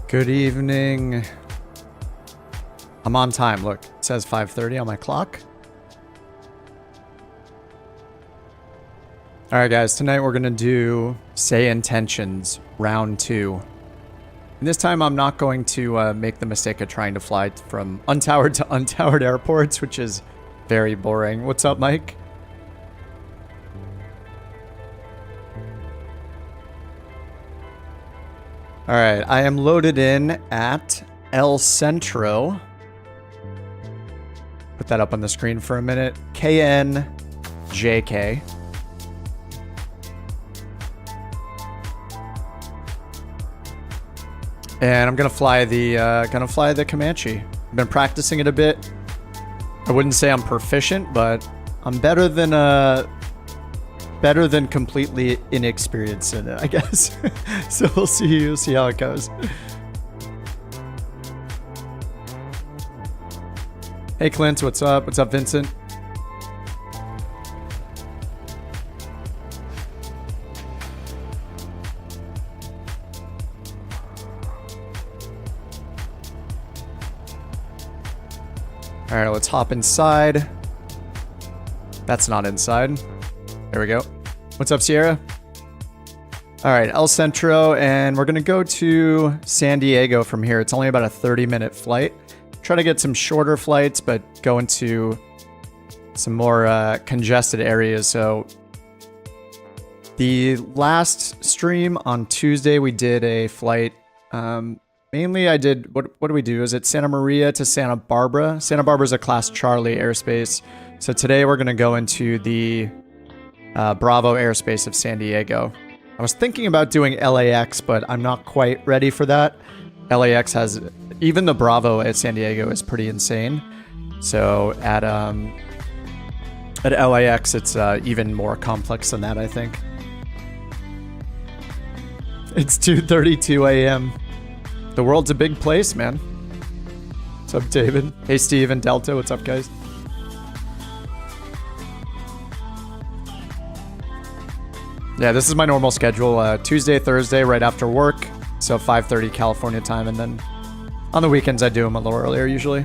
Good evening. I'm on time. Look, it says 5:30 on my clock. All right, guys. Tonight we're gonna do Say Intentions round 2. And this time I'm not going to make the mistake of trying to fly from untowered to untowered airports, which is very boring. What's up, Mike? All right, I am loaded in at El Centro. Put that up on the screen for a minute. KNJK. And I'm gonna fly the Comanche. I've been practicing it a bit. I wouldn't say I'm proficient, but I'm better than completely inexperienced in it, I guess. So we'll see how it goes. Hey Clint, what's up? What's up, Vincent? All right, let's hop inside. That's not inside. There we go. What's up, Sierra? All right, El Centro, and we're gonna go to San Diego from here. It's only about a 30-minute flight. Try to get some shorter flights, but go into some more congested areas. So the last stream on Tuesday, we did a flight. Mainly I did, what do we do? Is it Santa Maria to Santa Barbara? Santa Barbara is a Class Charlie airspace. So today we're gonna go into the Bravo airspace of San Diego. I was thinking about doing LAX, but I'm not quite ready for that. LAX has, even the Bravo at San Diego is pretty insane. So at LAX, it's even more complex than that, I think. It's 2:32 a.m. The world's a big place, man. What's up, David? Hey, Steve and Delta. What's up, guys? Yeah, this is my normal schedule. Tuesday, Thursday, right after work. So 5:30 California time. And then on the weekends, I do them a little earlier usually.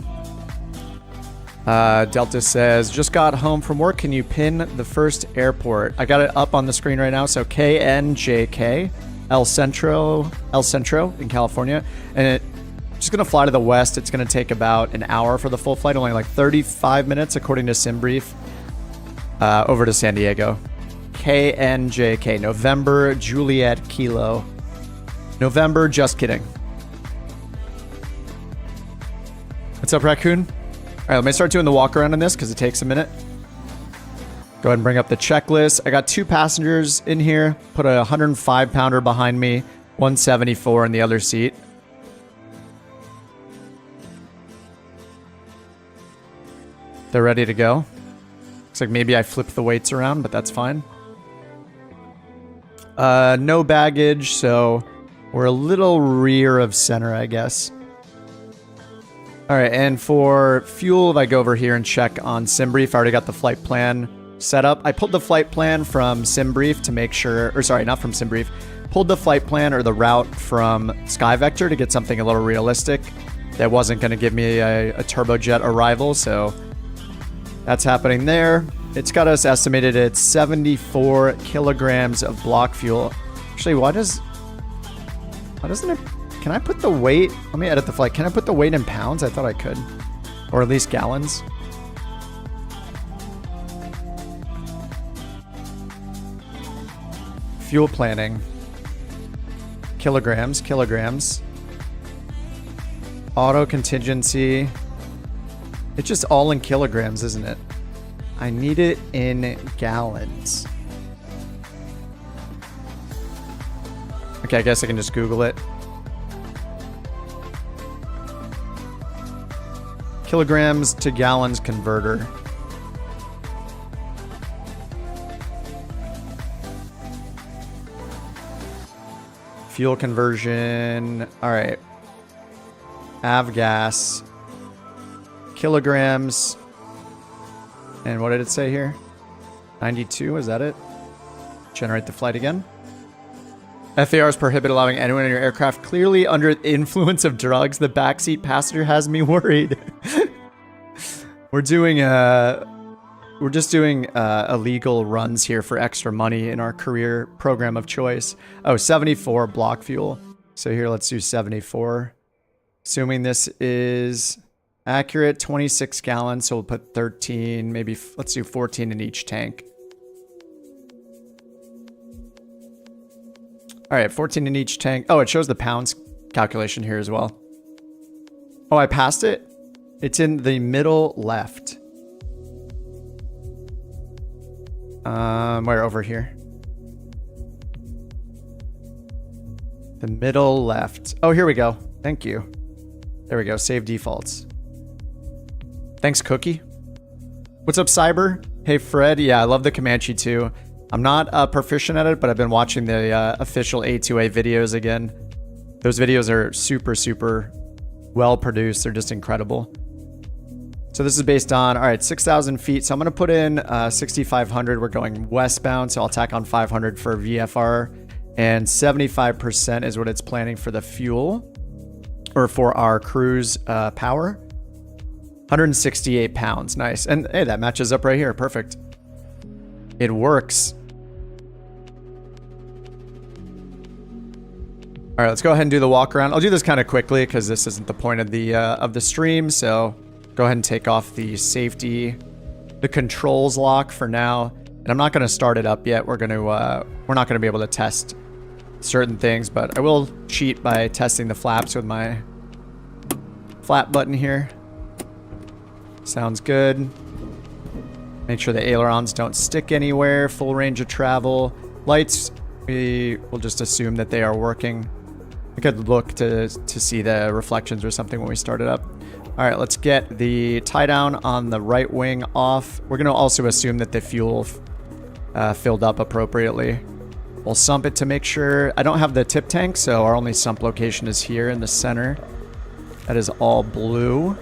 Delta says, just got home from work. Can you pin the first airport? I got it up on the screen right now. So KNJK, El Centro in California. And it's just going to fly to the west. It's going to take about an hour for the full flight. Only like 35 minutes according to SimBrief. Over to San Diego. KNJK, November Juliet Kilo. November, just kidding. What's up, Raccoon? All right, let me start doing the walk around on this because it takes a minute. Go ahead and bring up the checklist. I got 2 passengers in here. Put a 105-pounder behind me, 174 in the other seat. They're ready to go. Looks like maybe I flipped the weights around, but that's fine. No baggage, so we're a little rear of center, I guess. All right, and for fuel, if I go over here and check on SimBrief, I already got the flight plan set up. I pulled the flight plan from SimBrief to make sure, or sorry, not from SimBrief. Pulled the flight plan or the route from SkyVector to get something a little realistic. That wasn't going to give me a turbojet arrival, so that's happening there. It's got us estimated at 74 kilograms of block fuel. Actually, why doesn't it... Can I put the weight... Let me edit the flight. Can I put the weight in pounds? I thought I could. Or at least gallons. Fuel planning. Kilograms. Auto contingency. It's just all in kilograms, isn't it? I need it in gallons. Okay, I guess I can just Google it. Kilograms to gallons converter. Fuel conversion. All right. Avgas. Kilograms. And what did it say here? 92, is that it? Generate the flight again. FARs prohibit allowing anyone in your aircraft clearly under the influence of drugs. The backseat passenger has me worried. We're just doing illegal runs here for extra money in our career program of choice. Oh, 74 block fuel. So here, let's do 74. Assuming this is accurate, 26 gallons. So we'll put 13, maybe let's do 14 in each tank. All right, 14 in each tank. Oh, it shows the pounds calculation here as well. Oh, I passed it? It's in the middle left. Where? Over here. The middle left. Oh, here we go. Thank you. There we go. Save defaults. Thanks, Cookie. What's up, Cyber? Hey, Fred. Yeah, I love the Comanche too. I'm not proficient at it, but I've been watching the official A2A videos again. Those videos are super, super well produced. They're just incredible. So this is based on, all right, 6,000 feet. So I'm going to put in 6,500. We're going westbound, so I'll tack on 500 for VFR. And 75% is what it's planning for the fuel, or for our cruise power. 168 pounds. Nice. And hey, that matches up right here. Perfect. It works. All right, let's go ahead and do the walk around. I'll do this kind of quickly because this isn't the point of the stream. So go ahead and take off the safety, the controls lock for now. And I'm not going to start it up yet. We're not going to be able to test certain things, but I will cheat by testing the flaps with my flap button here. Sounds good. Make sure the ailerons don't stick anywhere. Full range of travel. Lights, we will just assume that they are working. I could look to see the reflections or something when we start it up. All right, let's get the tie down on the right wing off. We're going to also assume that the fuel filled up appropriately. We'll sump it to make sure. I don't have the tip tank, so our only sump location is here in the center. That is all blue.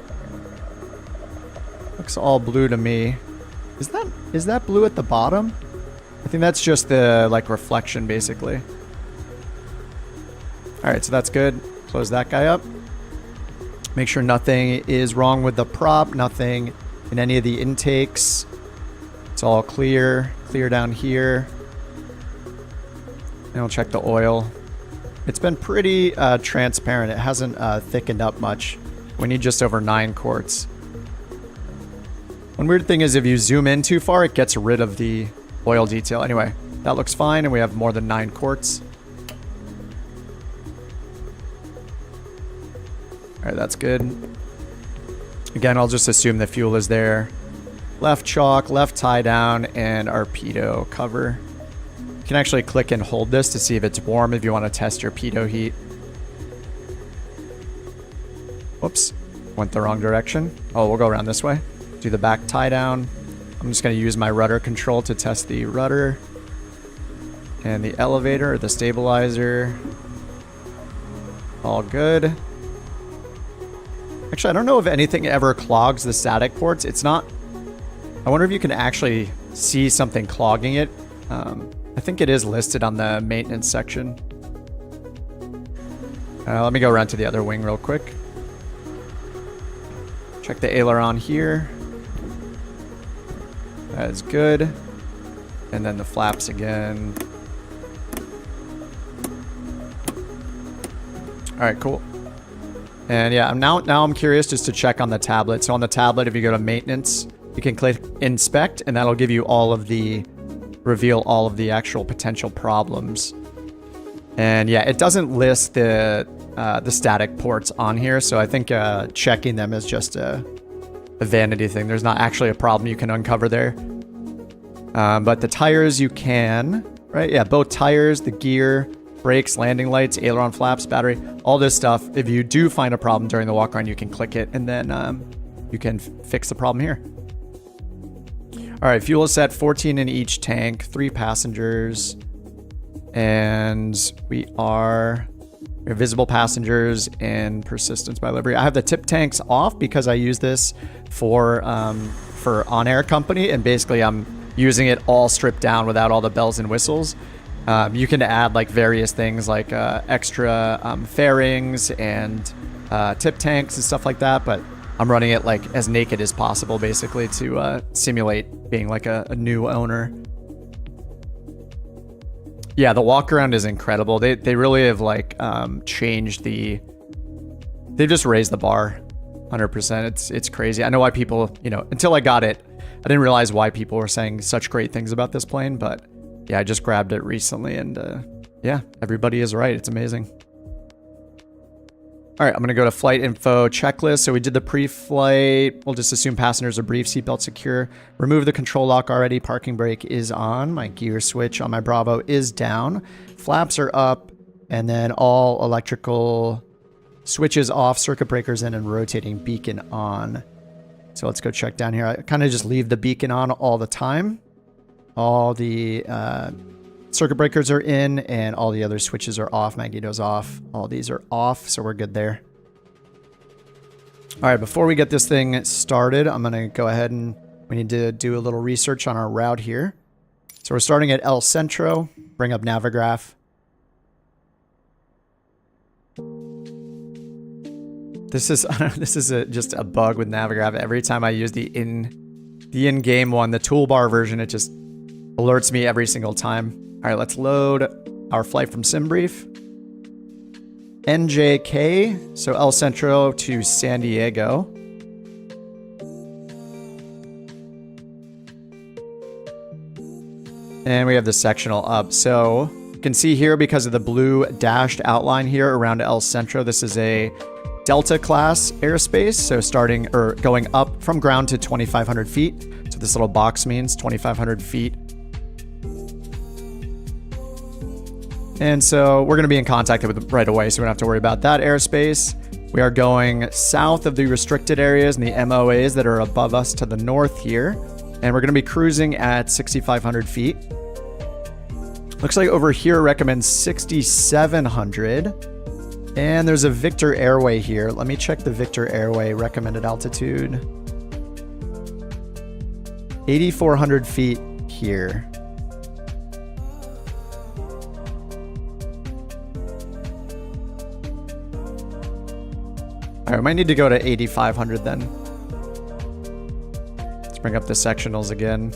Looks all blue to me. Is that blue at the bottom? I think that's just the reflection basically. All right, so that's good. Close that guy up. Make sure nothing is wrong with the prop, nothing in any of the intakes. It's all clear. Clear down here. And we'll check the oil. It's been pretty transparent. It hasn't thickened up much. We need just over 9 quarts. One weird thing is if you zoom in too far, it gets rid of the oil detail. Anyway, that looks fine, and we have more than 9 quarts. All right, that's good. Again, I'll just assume the fuel is there. Left chalk, left tie down, and our pitot cover. You can actually click and hold this to see if it's warm if you want to test your pitot heat. Whoops, went the wrong direction. Oh, we'll go around this way. Do the back tie down. I'm just going to use my rudder control to test the rudder. And the elevator, or the stabilizer. All good. Actually, I don't know if anything ever clogs the static ports. It's not... I wonder if you can actually see something clogging it. I think it is listed on the maintenance section. Let me go around to the other wing real quick. Check the aileron here. That is good. And then the flaps again. All right, cool. And yeah, now I'm curious just to check on the tablet. So on the tablet, if you go to maintenance, you can click inspect, and that'll give you reveal all of the actual potential problems. And yeah, it doesn't list the static ports on here, so I think checking them is just a vanity thing. There's not actually a problem you can uncover there. But the tires you can, right? Yeah, both tires, the gear, brakes, landing lights, aileron flaps, battery, all this stuff. If you do find a problem during the walk around, you can click it, and then you can fix the problem here. All right, fuel is set, 14 in each tank, 3 passengers, and we have visible passengers and persistence by livery. I have the tip tanks off because I use this for on-air company, and basically I'm using it all stripped down without all the bells and whistles. You can add like various things like extra fairings and tip tanks and stuff like that, but I'm running it like as naked as possible, basically, to simulate being like a new owner. Yeah, the walk around is incredible. They really have like changed the. They've just raised the bar, 100%. It's crazy. I know why people, until I got it, I didn't realize why people were saying such great things about this plane. But yeah, I just grabbed it recently, and yeah, everybody is right. It's amazing. All right, I'm gonna go to flight info checklist. So we did the pre-flight. We'll just assume passengers are briefed, seatbelt secure. Remove the control lock already. Parking brake is on. My gear switch on my Bravo is down. Flaps are up, and then all electrical switches off, circuit breakers in, and rotating beacon on. So let's go check down here. I kind of just leave the beacon on all the time. All the circuit breakers are in, and all the other switches are off. Magneto's off. All these are off, so we're good there. All right, before we get this thing started, I'm going to go ahead and we need to do a little research on our route here. So we're starting at El Centro. Bring up Navigraph. This is just a bug with Navigraph. Every time I use the in-game one, the toolbar version, it just alerts me every single time. All right, let's load our flight from SimBrief. NJK, so El Centro to San Diego. And we have the sectional up. So you can see here, because of the blue dashed outline here around El Centro, this is a Delta class airspace. So starting or going up from ground to 2,500 feet. So this little box means 2,500 feet. And so we're going to be in contact with it right away, so we don't have to worry about that airspace. We are going south of the restricted areas and the MOAs that are above us to the north here. And we're going to be cruising at 6,500 feet. Looks like over here recommends 6,700. And there's a Victor Airway here. Let me check the Victor Airway recommended altitude. 8,400 feet here. All right, we might need to go to 8,500 then. Let's bring up the sectionals again.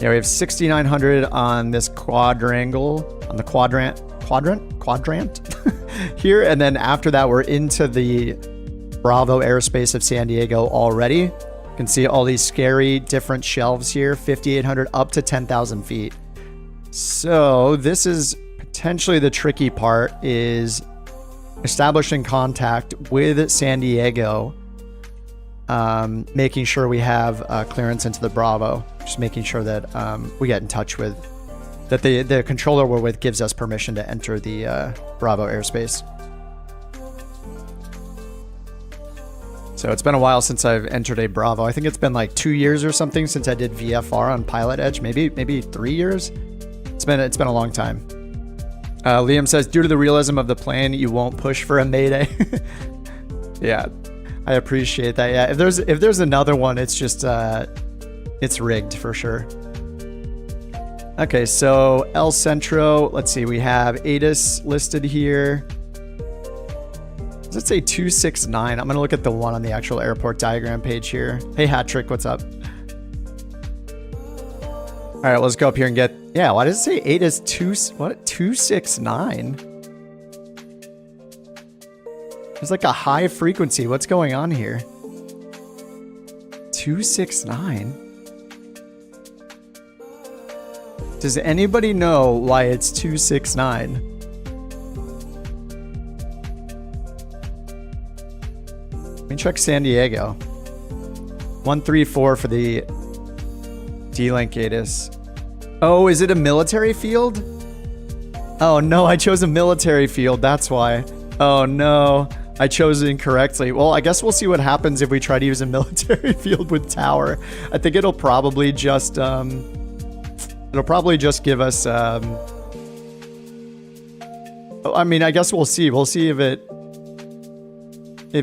Yeah, we have 6,900 on this quadrangle, on the quadrant here. And then after that, we're into the Bravo airspace of San Diego already. You can see all these scary different shelves here, 5,800 up to 10,000 feet. So this is potentially the tricky part, is establishing contact with San Diego, making sure we have clearance into the Bravo, just making sure that we get in touch with, that the controller we're with gives us permission to enter the Bravo airspace. So it's been a while since I've entered a Bravo. I think it's been like 2 years or something since I did VFR on Pilot Edge, maybe 3 years. It's been a long time. Liam says, due to the realism of the plane, you won't push for a Mayday. Yeah, I appreciate that. Yeah, if there's another one, it's just it's rigged for sure. Okay, so El Centro. Let's see, we have ATIS listed here. Does it say 269? I'm gonna look at the one on the actual airport diagram page here. Hey, Hat-Trick, what's up? All right, let's go up here and get. Yeah, why does it say 8 is 269? There's like a high frequency. What's going on here? 269? Does anybody know why it's 269? Let me check San Diego. 134 for the D-Link ATIS. Oh, is it a military field? Oh no, I chose a military field. That's why. Oh no, I chose it incorrectly. Well, I guess we'll see what happens if we try to use a military field with tower. I think it'll probably just give us I mean, I guess we'll see. We'll see if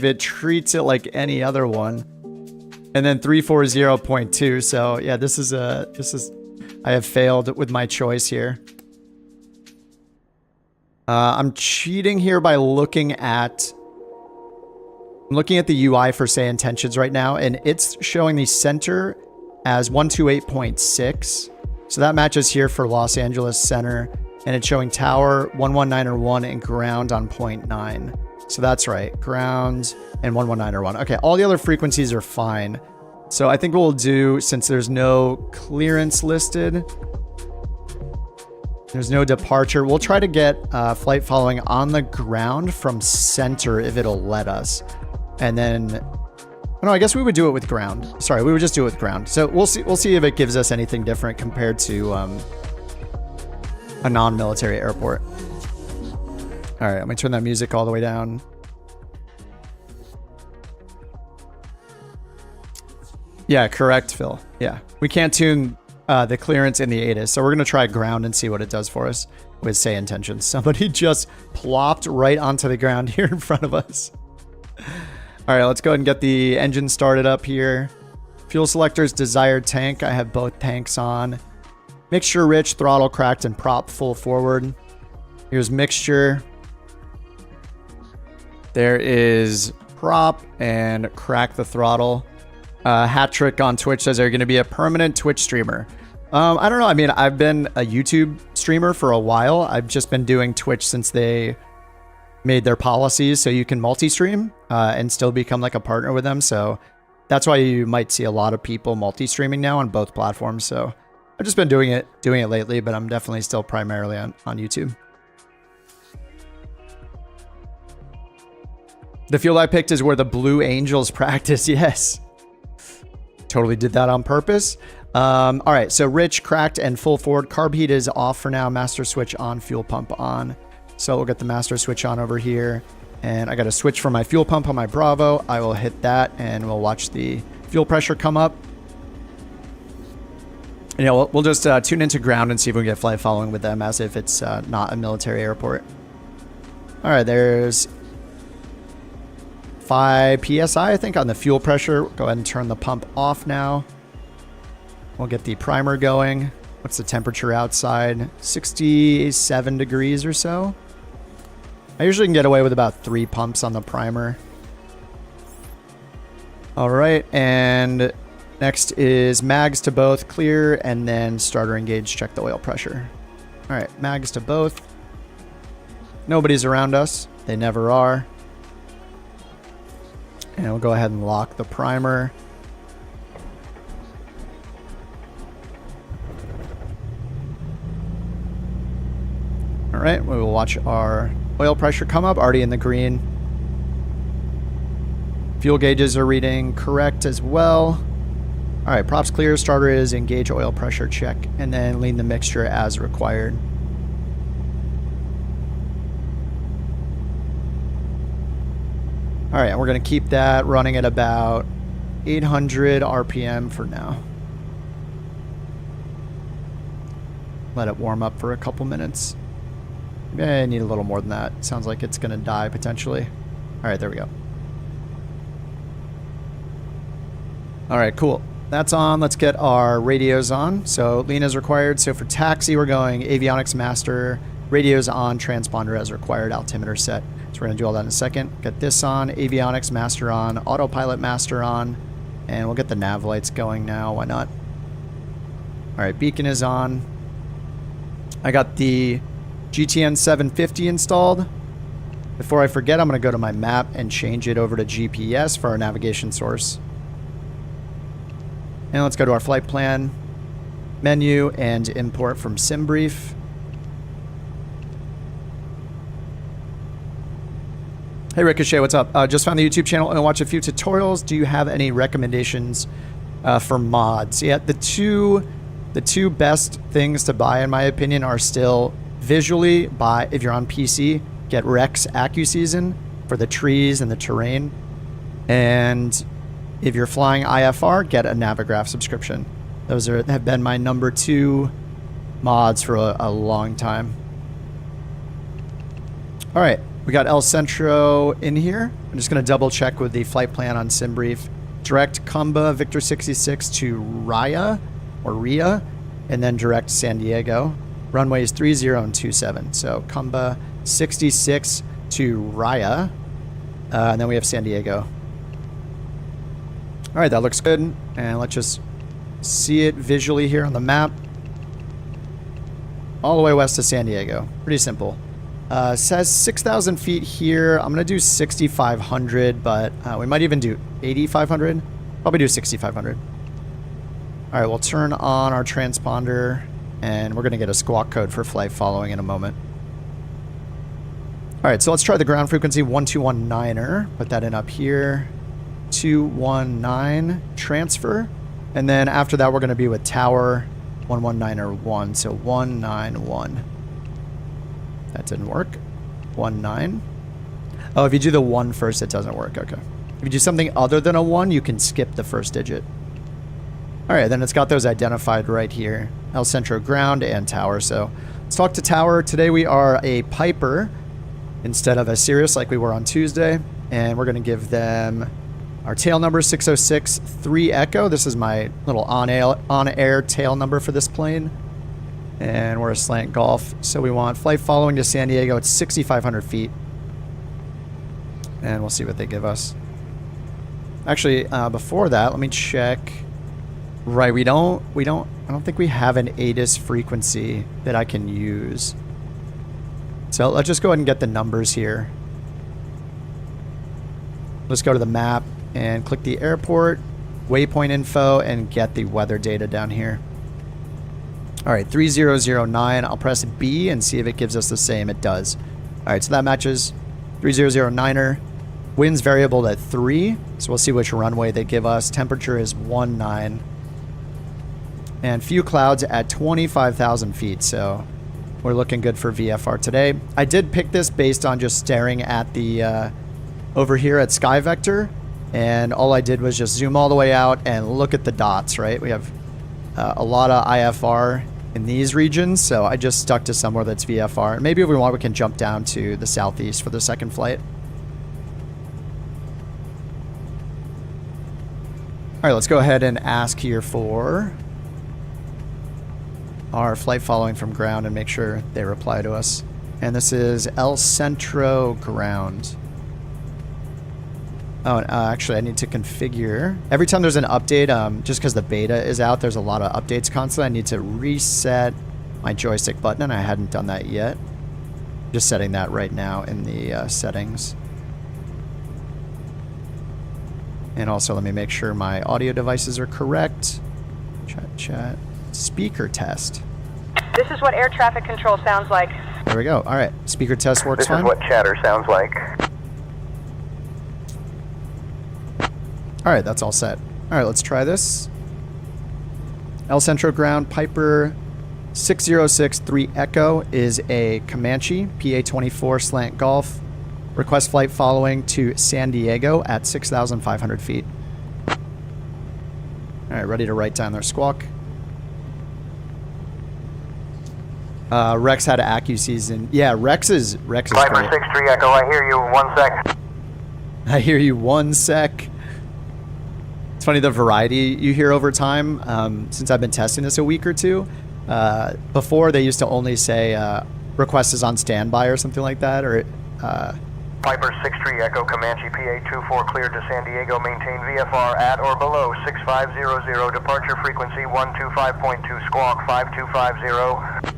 it treats it like any other one. And then 340.2. So yeah, this is I have failed with my choice here. I'm cheating here by looking at the UI for SayIntentions right now, and it's showing the center as 128.6. So that matches here for Los Angeles center, and it's showing tower 119.1 and ground on 0.9. So that's right, ground and 119.1. Okay, all the other frequencies are fine. So I think what we'll do, since there's no clearance listed, there's no departure, we'll try to get flight following on the ground from center if it'll let us. And then, no, I guess we would do it with ground. Sorry, we would just do it with ground. So we'll see if it gives us anything different compared to a non-military airport. All right, let me turn that music all the way down. Yeah, correct, Phil. Yeah, we can't tune the clearance in the ATIS, so we're going to try ground and see what it does for us with SayIntentions. Somebody just plopped right onto the ground here in front of us. All right, let's go ahead and get the engine started up here. Fuel selector's desired tank. I have both tanks on. Mixture rich, throttle cracked, and prop full forward. Here's mixture. There is prop and crack the throttle. Hat Trick on Twitch says they're going to be a permanent Twitch streamer. I don't know. I mean, I've been a YouTube streamer for a while. I've just been doing Twitch since they made their policies so you can multi-stream and still become like a partner with them. So that's why you might see a lot of people multi-streaming now on both platforms. So I've just been doing it lately, but I'm definitely still primarily on YouTube. The field I picked is where the Blue Angels practice. Yes. Totally did that on purpose. All right, so rich, cracked, and full forward. Carb heat is off for now. Master switch on, fuel pump on. So we'll get the master switch on over here. And I got a switch for my fuel pump on my Bravo. I will hit that, and we'll watch the fuel pressure come up. You know, we'll just tune into ground and see if we can get flight following with them as if it's not a military airport. All right, there's 5 PSI, I think, on the fuel pressure. Go ahead and turn the pump off now. We'll get the primer going. What's the temperature outside? 67 degrees or so. I usually can get away with about 3 pumps on the primer. All right, and next is mags to both, clear, and then starter engage, check the oil pressure. All right, mags to both. Nobody's around us. They never are. And we'll go ahead and lock the primer. All right, we will watch our oil pressure come up, already in the green. Fuel gauges are reading correct as well. All right, props clear, starter is engage oil pressure check, and then lean the mixture as required. All right, and we're going to keep that running at about 800 RPM for now. Let it warm up for a couple minutes. I need a little more than that. Sounds like it's going to die potentially. All right, there we go. All right, cool. That's on. Let's get our radios on. So lean as required. So for taxi, we're going avionics master, radios on, transponder as required, altimeter set. So we're going to do all that in a second. Get this on, avionics master on, autopilot master on, and we'll get the nav lights going now. Why not? All right, beacon is on. I got the GTN 750 installed. Before I forget, I'm going to go to my map and change it over to GPS for our navigation source. And let's go to our flight plan, menu, and import from SimBrief. Hey Ricochet, what's up? Just found the YouTube channel and watched a few tutorials. Do you have any recommendations for mods? Yeah, the two best things to buy, in my opinion, are still visually buy, if you're on PC, get Rex AccuSeason for the trees and the terrain. And if you're flying IFR, get a Navigraph subscription. Those have been my number 2 mods for a long time. All right. We got El Centro in here. I'm just going to double check with the flight plan on SimBrief. Direct Cumba Victor 66 to Raya or Ria, and then direct San Diego. Runways 30 and 27. So Cumba 66 to Raya. And then we have San Diego. All right, that looks good. And let's just see it visually here on the map. All the way west to San Diego. Pretty simple. Says 6,000 feet here. I'm going to do 6,500, but we might even do 8,500. Probably do 6,500. All right, we'll turn on our transponder, and we're going to get a squawk code for flight following in a moment. All right, so let's try the ground frequency 1219er. Put that in up here. 219 transfer. And then after that, we're going to be with tower 119er 1. So 191. That didn't work. 19. Oh, if you do the 1 first, it doesn't work. Okay. If you do something other than a 1, you can skip the first digit. All right, then it's got those identified right here. El Centro ground and tower. So let's talk to tower. Today we are a Piper instead of a Sirius like we were on Tuesday. And we're going to give them our tail number 606 3 Echo. This is my little on-air tail number for this plane. And we're a slant golf. So we want flight following to San Diego at 6,500 feet. And we'll see what they give us. Actually, before that, let me check. Right, I don't think we have an ATIS frequency that I can use. So let's just go ahead and get the numbers here. Let's go to the map and click the airport, waypoint info, and get the weather data down here. All right, 3009. I'll press B and see if it gives us the same. It does. All right, so that matches 3009er. Winds variable at 3, so we'll see which runway they give us. Temperature is 19. And few clouds at 25,000 feet, so we're looking good for VFR today. I did pick this based on just staring at the over here at Sky Vector, and all I did was just zoom all the way out and look at the dots, right? We have a lot of IFR in these regions, so I just stuck to somewhere that's VFR. And maybe if we want, we can jump down to the southeast for the second flight. All right, let's go ahead and ask here for our flight following from ground and make sure they reply to us. And this is El Centro ground. Oh, and, actually I need to configure. Every time there's an update, just because the beta is out, there's a lot of updates constantly. I need to reset my joystick button, and I hadn't done that yet. Just setting that right now in the settings. And also let me make sure my audio devices are correct. Chat. Speaker test. This is what air traffic control sounds like. There we go. All right. Speaker test works fine. This is what chatter sounds like. All right. That's all set. All right. Let's try this. El Centro ground Piper 606 3 Echo is a Comanche PA-24 slant golf. Request flight following to San Diego at 6,500 feet. All right. Ready to write down their squawk. Rex had AccuSeason. Yeah, Rex is Piper great. 63 Echo, I hear you. 1 sec. I hear you. 1 sec. It's funny the variety you hear over time. Since I've been testing this a week or two, before they used to only say request is on standby or something like that. Or Piper 63 Echo, Comanche PA-24 cleared to San Diego. Maintain VFR at or below 6500. Departure frequency 125.2. Squawk 5250.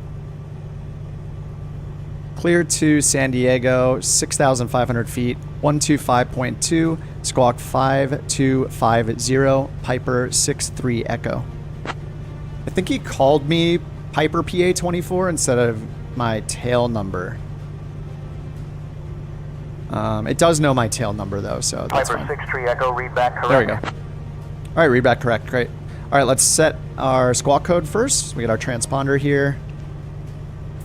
Cleared to San Diego, 6,500 feet, 125.2, squawk 5250, Piper 63 Echo. I think he called me Piper PA-24 instead of my tail number. It does know my tail number though, so that's Piper fine. 63 Echo, read back correct. There we go. All right, read back correct, great. All right, let's set our squawk code first. We got our transponder here,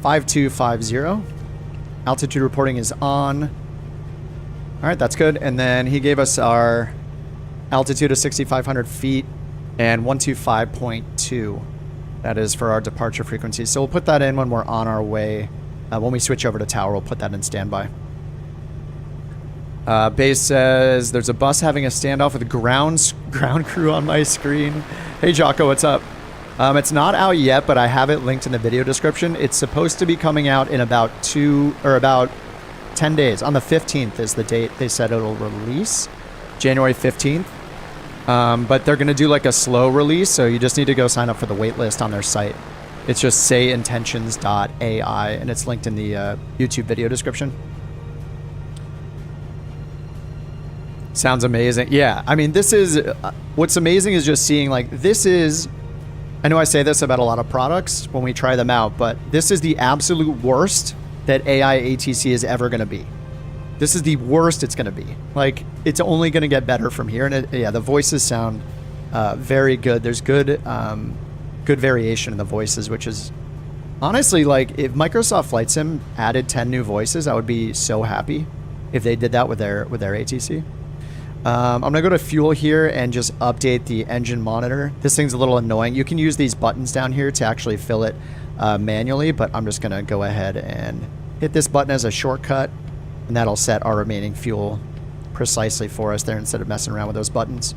5250. Altitude reporting is on. All right, that's good. And then he gave us our altitude of 6,500 feet and 125.2. That is for our departure frequency. So we'll put that in when we're on our way. When we switch over to tower, we'll put that in standby. Base says there's a bus having a standoff with ground crew on my screen. Hey, Jocko, what's up? It's not out yet, but I have it linked in the video description. It's supposed to be coming out in about 10 days. On the 15th is the date they said it'll release, January 15th. But they're going to do like a slow release, so you just need to go sign up for the wait list on their site. It's just SayIntentions.AI, and it's linked in the YouTube video description. Sounds amazing. Yeah, I mean, this is... what's amazing is just seeing, like, this is... I know I say this about a lot of products when we try them out, but this is the absolute worst that AI ATC is ever going to be. This is the worst it's going to be. Like, it's only going to get better from here. And yeah, the voices sound very good. There's good variation in the voices, which is honestly, like, if Microsoft Flight Sim added 10 new voices, I would be so happy if they did that with their ATC. I'm going to go to fuel here and just update the engine monitor. This thing's a little annoying. You can use these buttons down here to actually fill it manually, but I'm just going to go ahead and hit this button as a shortcut, and that'll set our remaining fuel precisely for us there instead of messing around with those buttons.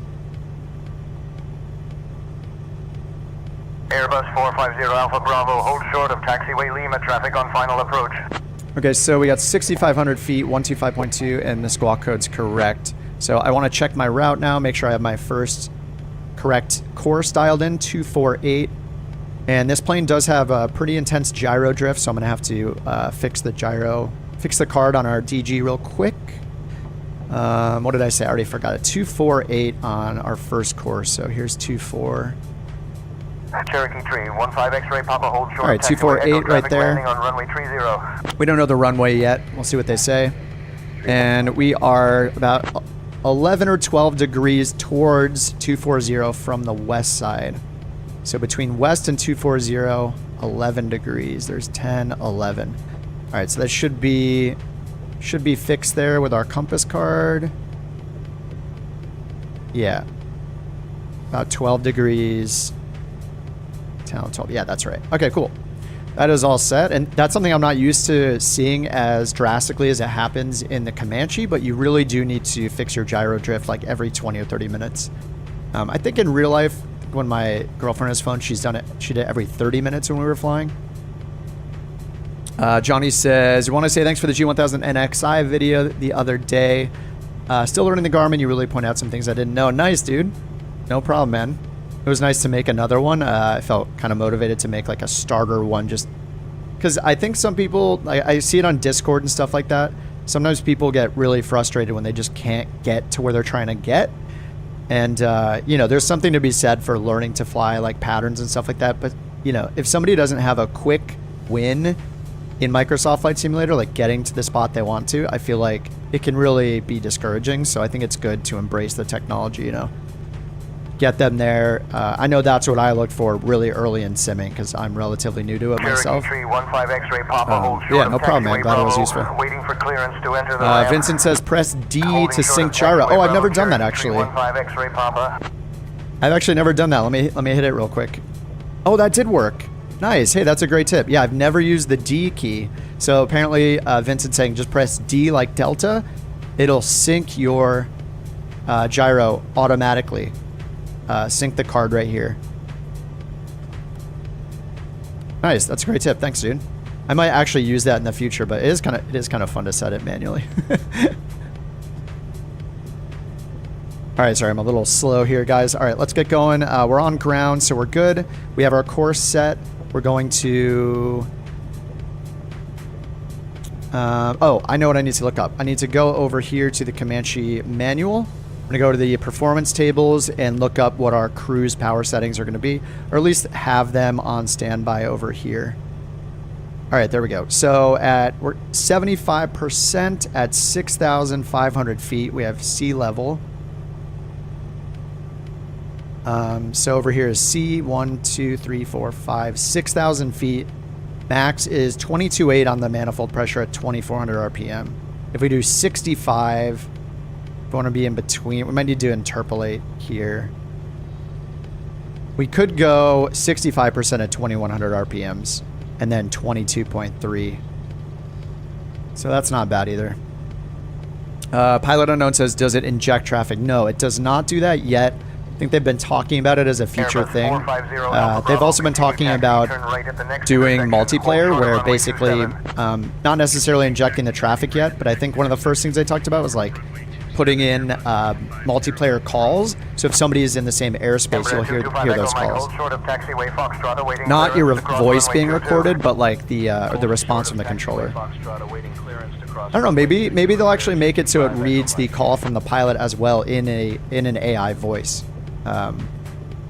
Airbus 450 Alpha Bravo, hold short of taxiway Lima, traffic on final approach. Okay, so we got 6,500 feet, 125.2, and the squawk code's correct. So I want to check my route now, make sure I have my first correct course dialed in, 248. And this plane does have a pretty intense gyro drift, so I'm going to have to fix the card on our DG real quick. What did I say? I already forgot it. 248 on our first course, so here's 24. Cherokee Tree, 15 X-ray Papa, hold short. All right, 248 right there. Landing on runway 30. We don't know the runway yet. We'll see what they say. And we are about 11 or 12 degrees towards 240 from the west side. So between west and 240, 11 degrees. There's 10, 11. All right, so that should be fixed there with our compass card. Yeah. About 12 degrees. 10, 12. Yeah, that's right. Okay, cool. That is all set. And that's something I'm not used to seeing as drastically as it happens in the Comanche, but you really do need to fix your gyro drift like every 20 or 30 minutes. I think in real life, when my girlfriend has flown, she did it every 30 minutes when we were flying. Johnny says, I want to say thanks for the G1000 NXI video the other day. Still learning the Garmin. You really point out some things I didn't know. Nice, dude. No problem, man. It was nice to make another one. I felt kind of motivated to make like a starter one just because I think some people, I see it on Discord and stuff like that. Sometimes people get really frustrated when they just can't get to where they're trying to get. And, you know, there's something to be said for learning to fly like patterns and stuff like that. But, you know, if somebody doesn't have a quick win in Microsoft Flight Simulator, like getting to the spot they want to, I feel like it can really be discouraging. So I think it's good to embrace the technology, you know, get them there. I know that's what I look for really early in simming because I'm relatively new to it myself. Tree, 15 X-ray Papa, hold short yeah, no problem, man. Glad it was useful. Waiting for clearance to enter the ramp. Vincent says press D to sync gyro. Oh, I've never done that actually. 15 X-ray Papa. I've actually never done that. Let me hit it real quick. Oh, that did work. Nice. Hey, that's a great tip. Yeah, I've never used the D key. So apparently Vincent's saying just press D like Delta. It'll sync your gyro automatically. Sync the card right here. Nice. That's a great tip. Thanks, dude. I might actually use that in the future, but it is kind of fun to set it manually. All right, sorry, I'm a little slow here, guys. All right, let's get going. We're on ground, so we're good. We have our course set. We're going to... oh, I know what I need to look up. I need to go over here to the Comanche manual. I'm going to go to the performance tables and look up what our cruise power settings are going to be, or at least have them on standby over here. All right, there we go. So we're 75% at 6,500 feet. We have sea level. So over here is C, 1, 2, 3, 4, 5, 6,000 feet. Max is 22.8 on the manifold pressure at 2,400 RPM. If we do 65, if we want to be in between, we might need to interpolate here. We could go 65% at 2,100 RPMs and then 22.3. So that's not bad either. Pilot Unknown says, does it inject traffic? No, it does not do that yet. I think they've been talking about it as a future thing. They've also been talking about doing multiplayer, where basically, not necessarily injecting the traffic yet, but I think one of the first things they talked about was like putting in multiplayer calls. So if somebody is in the same airspace, you'll hear those calls. Not your voice being recorded, but like the response from the controller. I don't know. Maybe they'll actually make it so it reads the call from the pilot as well in an AI voice. I'm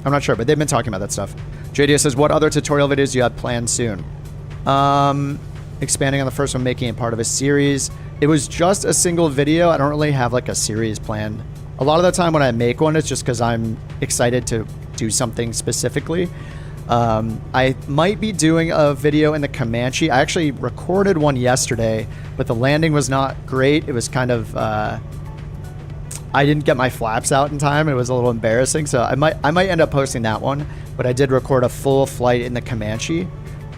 not sure, but they've been talking about that stuff. JDS says, what other tutorial videos do you have planned soon? Expanding on the first one, making it part of a series. It was just a single video. I don't really have like a series planned. A lot of the time when I make one, it's just because I'm excited to do something specifically. I might be doing a video in the Comanche. I actually recorded one yesterday, but the landing was not great. It was kind of... I didn't get my flaps out in time. It was a little embarrassing, so I might end up posting that one. But I did record a full flight in the Comanche,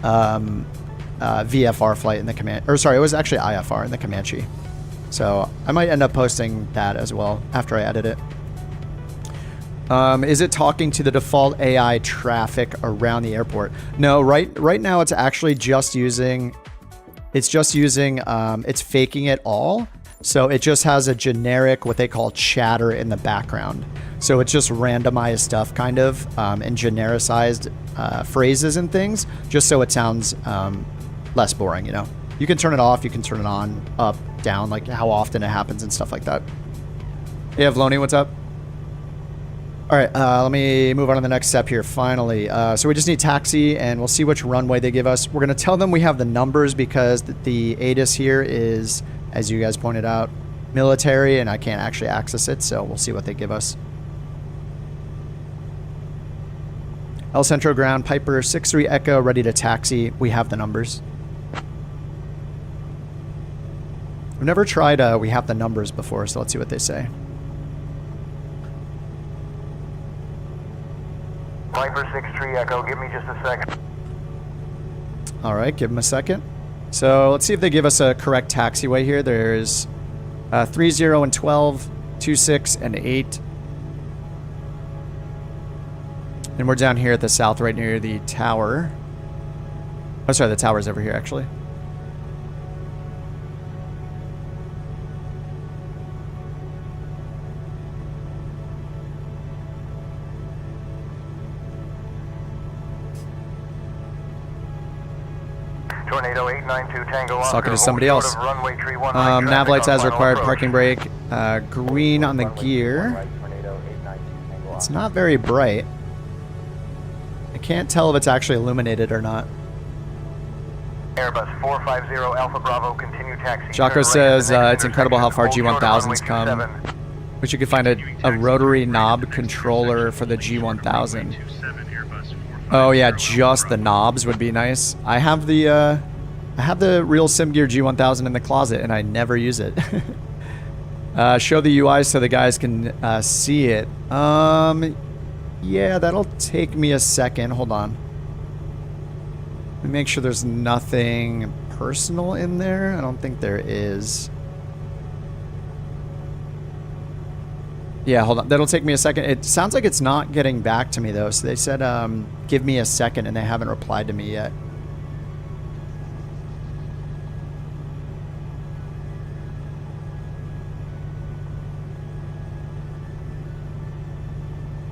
VFR flight in the Comanche. Or sorry, it was actually IFR in the Comanche. So I might end up posting that as well after I edit it. Is it talking to the default AI traffic around the airport? No, right now it's actually just using. It's faking it all. So it just has a generic, what they call chatter in the background. So it's just randomized stuff kind of, and genericized phrases and things, just so it sounds less boring, you know? You can turn it off, you can turn it on, up, down, like how often it happens and stuff like that. Hey, Avloni, what's up? All right, let me move on to the next step here, finally. So we just need taxi, and we'll see which runway they give us. We're going to tell them we have the numbers because the ATIS here is, as you guys pointed out, military, and I can't actually access it, so we'll see what they give us. El Centro ground, Piper 63 Echo, ready to taxi. We have the numbers. I've never tried we have the numbers before, so let's see what they say. Piper 63 Echo, give me just a second. All right, give them a second. So let's see if they give us a correct taxiway here. There's 30 and 12, 26 and 8. And we're down here at the south, right near the tower. Oh, sorry, the tower's over here, actually. Tornado 892 Tango. Talking to somebody else. Nav lights as required, parking brake. Green on the gear. It's not very bright. I can't tell if it's actually illuminated or not. Airbus 450 Alpha Bravo, continue taxi. Jocko says it's incredible how far G1000s come. Wish you could find a rotary knob controller for the G1000. Oh yeah, just the knobs would be nice. I have the real SimGear G1000 in the closet and I never use it. Show the UI so the guys can see it. Yeah, that'll take me a second. Hold on. Let me make sure there's nothing personal in there. I don't think there is. Yeah, hold on. That'll take me a second. It sounds like it's not getting back to me, though. So they said, give me a second, and they haven't replied to me yet.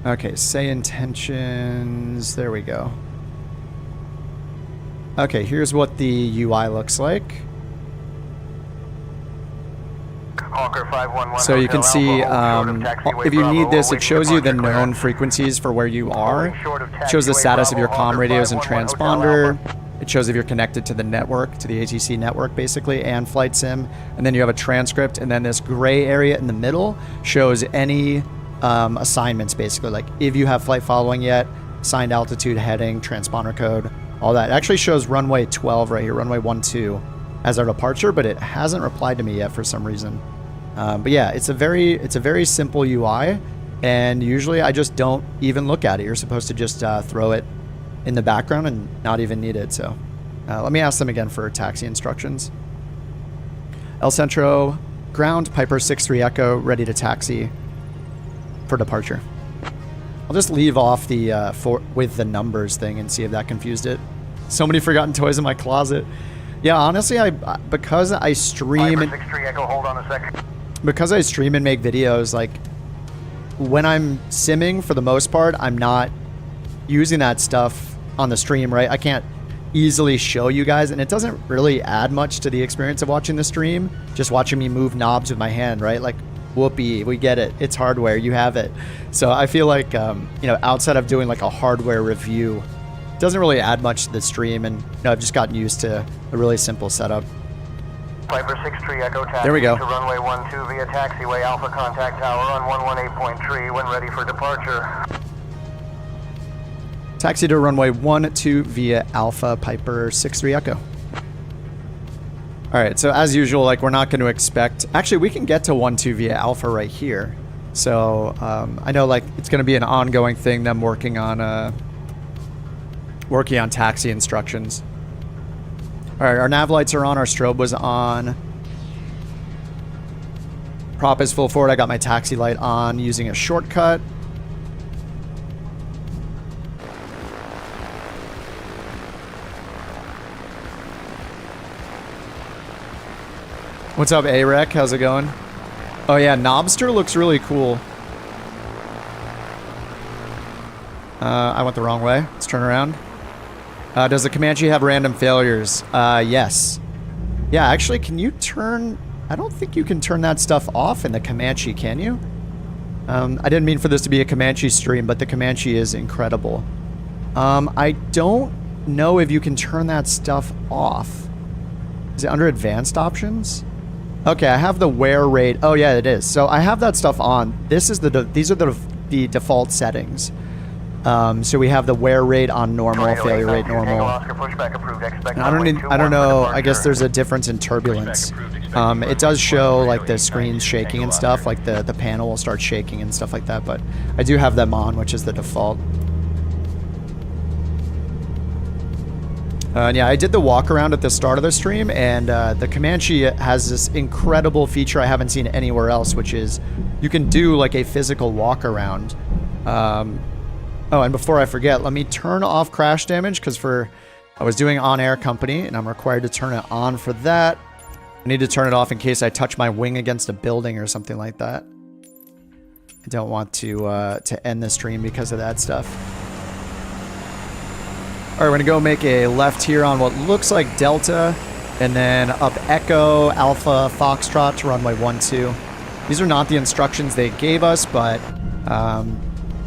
Okay, say intentions. There we go. Okay, here's what the UI looks like. So you can see, if you need this, it shows you the known frequencies for where you are. It shows the status of your comm radios and transponder. It shows if you're connected to the network, to the ATC network, basically, and flight sim. And then you have a transcript, and then this gray area in the middle shows any assignments, basically. Like, if you have flight following yet, assigned altitude, heading, transponder code, all that. It actually shows runway 12 right here, runway 12 as our departure, but it hasn't replied to me yet for some reason. But yeah, it's a very simple UI, and usually I just don't even look at it. You're supposed to just throw it in the background and not even need it. So let me ask them again for taxi instructions. El Centro, ground, Piper 63 Echo, ready to taxi for departure. I'll just leave off the with the numbers thing and see if that confused it. So many forgotten toys in my closet. Yeah, honestly, because I stream and hold on a second. Because I stream and make videos, like when I'm simming, for the most part, I'm not using that stuff on the stream, right? I can't easily show you guys, and it doesn't really add much to the experience of watching the stream. Just watching me move knobs with my hand, right? Like, whoopee, we get it. It's hardware, you have it. So I feel like, you know, outside of doing like a hardware review, it doesn't really add much to the stream, and you know, I've just gotten used to a really simple setup. Piper 63 Echo taxi there we go. To runway 12 via taxiway Alpha contact tower on 118.3 when ready for departure. Taxi to runway 12 via Alpha Piper 63 Echo. All right, so as usual, like we're not going to expect... Actually, we can get to 12 via Alpha right here. So I know like it's going to be an ongoing thing, them working on taxi instructions. All right, our nav lights are on, our strobe was on. Prop is full forward. I got my taxi light on using a shortcut. What's up, A-Rec? How's it going? Oh yeah, Knobster looks really cool. I went the wrong way. Let's turn around. Does the Comanche have random failures? Yes. Yeah, actually, can you turn... I don't think you can turn that stuff off in the Comanche, can you? I didn't mean for this to be a Comanche stream, but the Comanche is incredible. I don't know if you can turn that stuff off. Is it under advanced options? Okay, I have the wear rate. Oh yeah, it is. So I have that stuff on. This is these are the default settings. So we have the wear rate on normal, failure rate normal. And I don't know. I guess there's a difference in turbulence. It does show like the screen's shaking and stuff, like the panel will start shaking and stuff like that. But I do have them on, which is the default. Yeah, I did the walk around at the start of the stream, and the Comanche has this incredible feature I haven't seen anywhere else, which is you can do like a physical walk around. Oh, and before I forget, let me turn off crash damage, because I was doing on-air company, and I'm required to turn it on for that. I need to turn it off in case I touch my wing against a building or something like that. I don't want to end the stream because of that stuff. All right, we're gonna go make a left here on what looks like Delta, and then up Echo, Alpha, Foxtrot to runway 12. These are not the instructions they gave us, but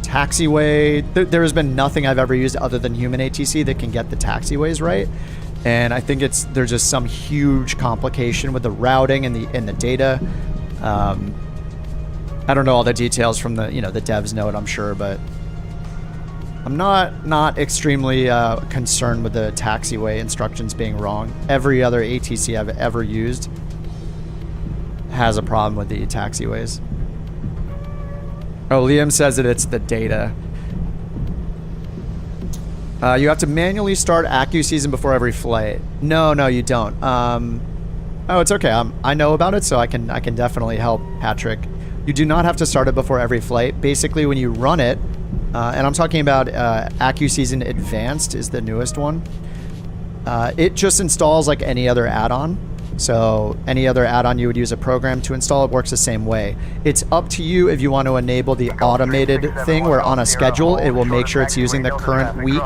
taxiway, there has been nothing I've ever used other than human ATC that can get the taxiways right. And I think there's just some huge complication with the routing and the data. I don't know all the details from the devs note, I'm sure, but I'm not extremely concerned with the taxiway instructions being wrong. Every other ATC I've ever used has a problem with the taxiways. Oh, Liam says that it's the data. You have to manually start AccuSeason before every flight. No, you don't. Oh, it's okay. I know about it, so I can definitely help Patrick. You do not have to start it before every flight. Basically, when you run it, and I'm talking about AccuSeason Advanced is the newest one. It just installs like any other add-on. So any other add-on you would use a program to install, it works the same way. It's up to you if you want to enable the automated thing where on a schedule it will make sure it's using the current week,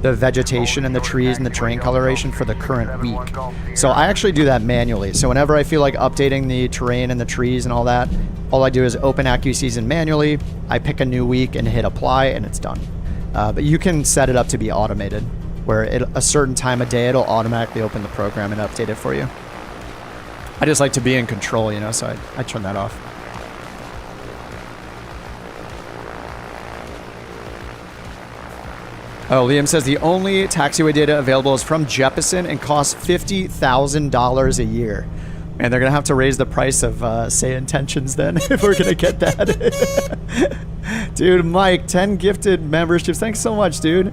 the vegetation and the trees and the terrain coloration for the current week. So I actually do that manually. So whenever I feel like updating the terrain and the trees and all that, all I do is open AccuSeason manually, I pick a new week and hit apply, and it's done. But you can set it up to be automated, where a certain time of day it'll automatically open the program and update it for you. I just like to be in control, so I turn that off. Oh, Liam says the only taxiway data available is from Jeppesen and costs $50,000 a year. And they're going to have to raise the price of SayIntentions then if we're going to get that. Dude, Mike, 10 gifted memberships. Thanks so much, dude.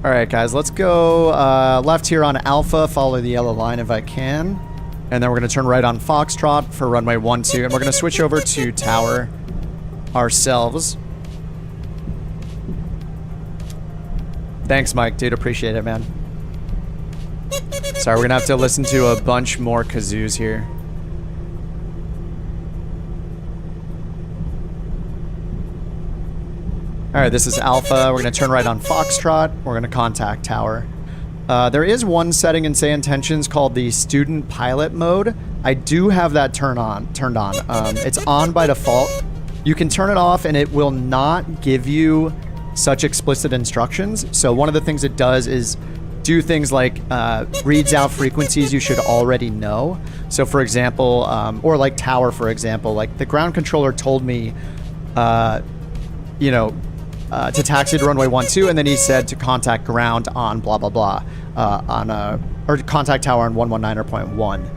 All right, guys, let's go left here on Alpha. Follow the yellow line if I can. And then we're going to turn right on Foxtrot for runway 12, and we're going to switch over to tower ourselves. Thanks, Mike, dude. Appreciate it, man. Sorry, we're going to have to listen to a bunch more kazoos here. All right, this is Alpha. We're going to turn right on Foxtrot. We're going to contact tower. There is one setting in SayIntentions called the student pilot mode. I do have that turned on. It's on by default. You can turn it off and it will not give you such explicit instructions. So one of the things it does is do things like reads out frequencies you should already know. So for example, or like tower, for example, like the ground controller told me, you know, to taxi to runway 12, and then he said to contact ground on blah blah blah, or contact tower on 119.1.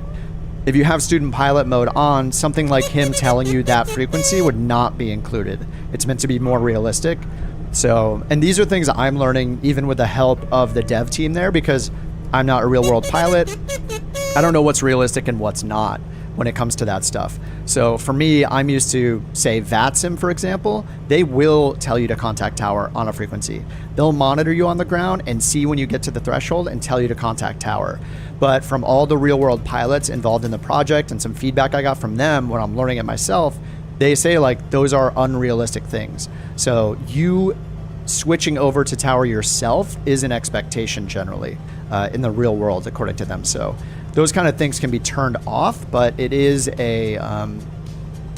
If you have student pilot mode on, something like him telling you that frequency would not be included. It's meant to be more realistic. So, and these are things I'm learning even with the help of the dev team there, because I'm not a real world pilot. I don't know what's realistic and what's not when it comes to that stuff. So for me, I'm used to, say, VATSIM, for example. They will tell you to contact tower on a frequency. They'll monitor you on the ground and see when you get to the threshold and tell you to contact tower. But from all the real world pilots involved in the project and some feedback I got from them when I'm learning it myself, they say like those are unrealistic things. So you switching over to tower yourself is an expectation generally in the real world, according to them. So those kind of things can be turned off, but it is a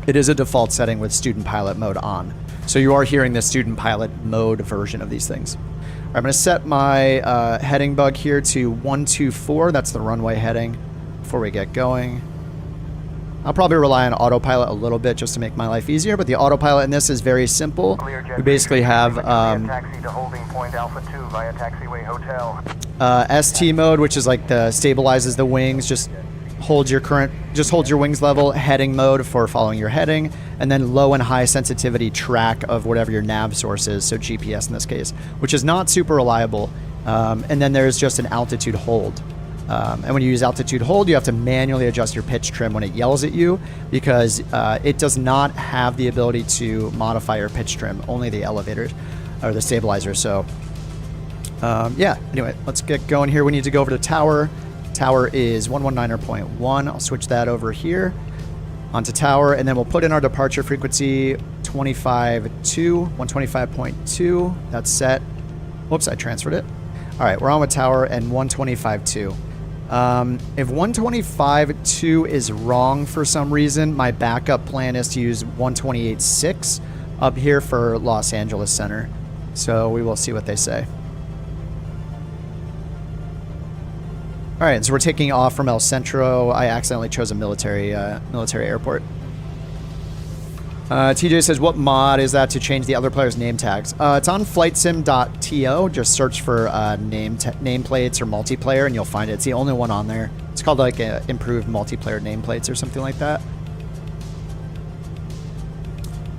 default setting with student pilot mode on. So you are hearing the student pilot mode version of these things. All right, I'm going to set my heading bug here to 124. That's the runway heading before we get going. I'll probably rely on autopilot a little bit just to make my life easier, but the autopilot in this is very simple. We basically have taxi to holding point Alpha 2 via taxiway hotel. ST mode, which is like the stabilizes the wings, just holds your wings level. Heading mode for following your heading, and then low and high sensitivity track of whatever your nav source is, so GPS in this case, which is not super reliable. And then there's just an altitude hold. And when you use altitude hold, you have to manually adjust your pitch trim when it yells at you, because it does not have the ability to modify your pitch trim, only the elevators or the stabilizer. So yeah, anyway, let's get going here. We need to go over to tower. Tower is 119.1. I'll switch that over here onto tower, and then we'll put in our departure frequency 125.2. That's set. Whoops, I transferred it. All right, we're on with tower and 125.2. If 125.2 is wrong for some reason, my backup plan is to use 128.6 up here for Los Angeles Center. So we will see what they say. All right, so we're taking off from El Centro. I accidentally chose a military airport. TJ says, what mod is that to change the other player's name tags? It's on flightsim.to. Just search for nameplates or multiplayer and you'll find it. It's the only one on there. It's called like improved multiplayer nameplates or something like that.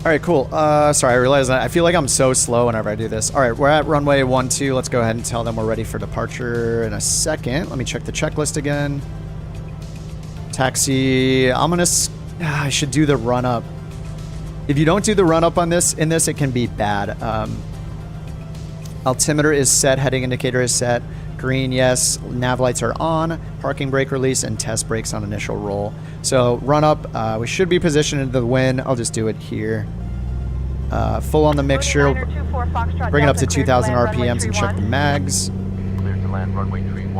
All right, cool. Sorry, I realized that I feel like I'm so slow whenever I do this. All right, we're at runway 12. Let's go ahead and tell them we're ready for departure in a second. Let me check the checklist again. Taxi. I should do the run up. If you don't do the run up on this, it can be bad. Altimeter is set, heading indicator is set. Green, yes. Nav lights are on. Parking brake release and test brakes on initial roll. So run up. We should be positioned into the wind. I'll just do it here. Full on the mixture. Bring it up to 2,000 RPMs and check the mags.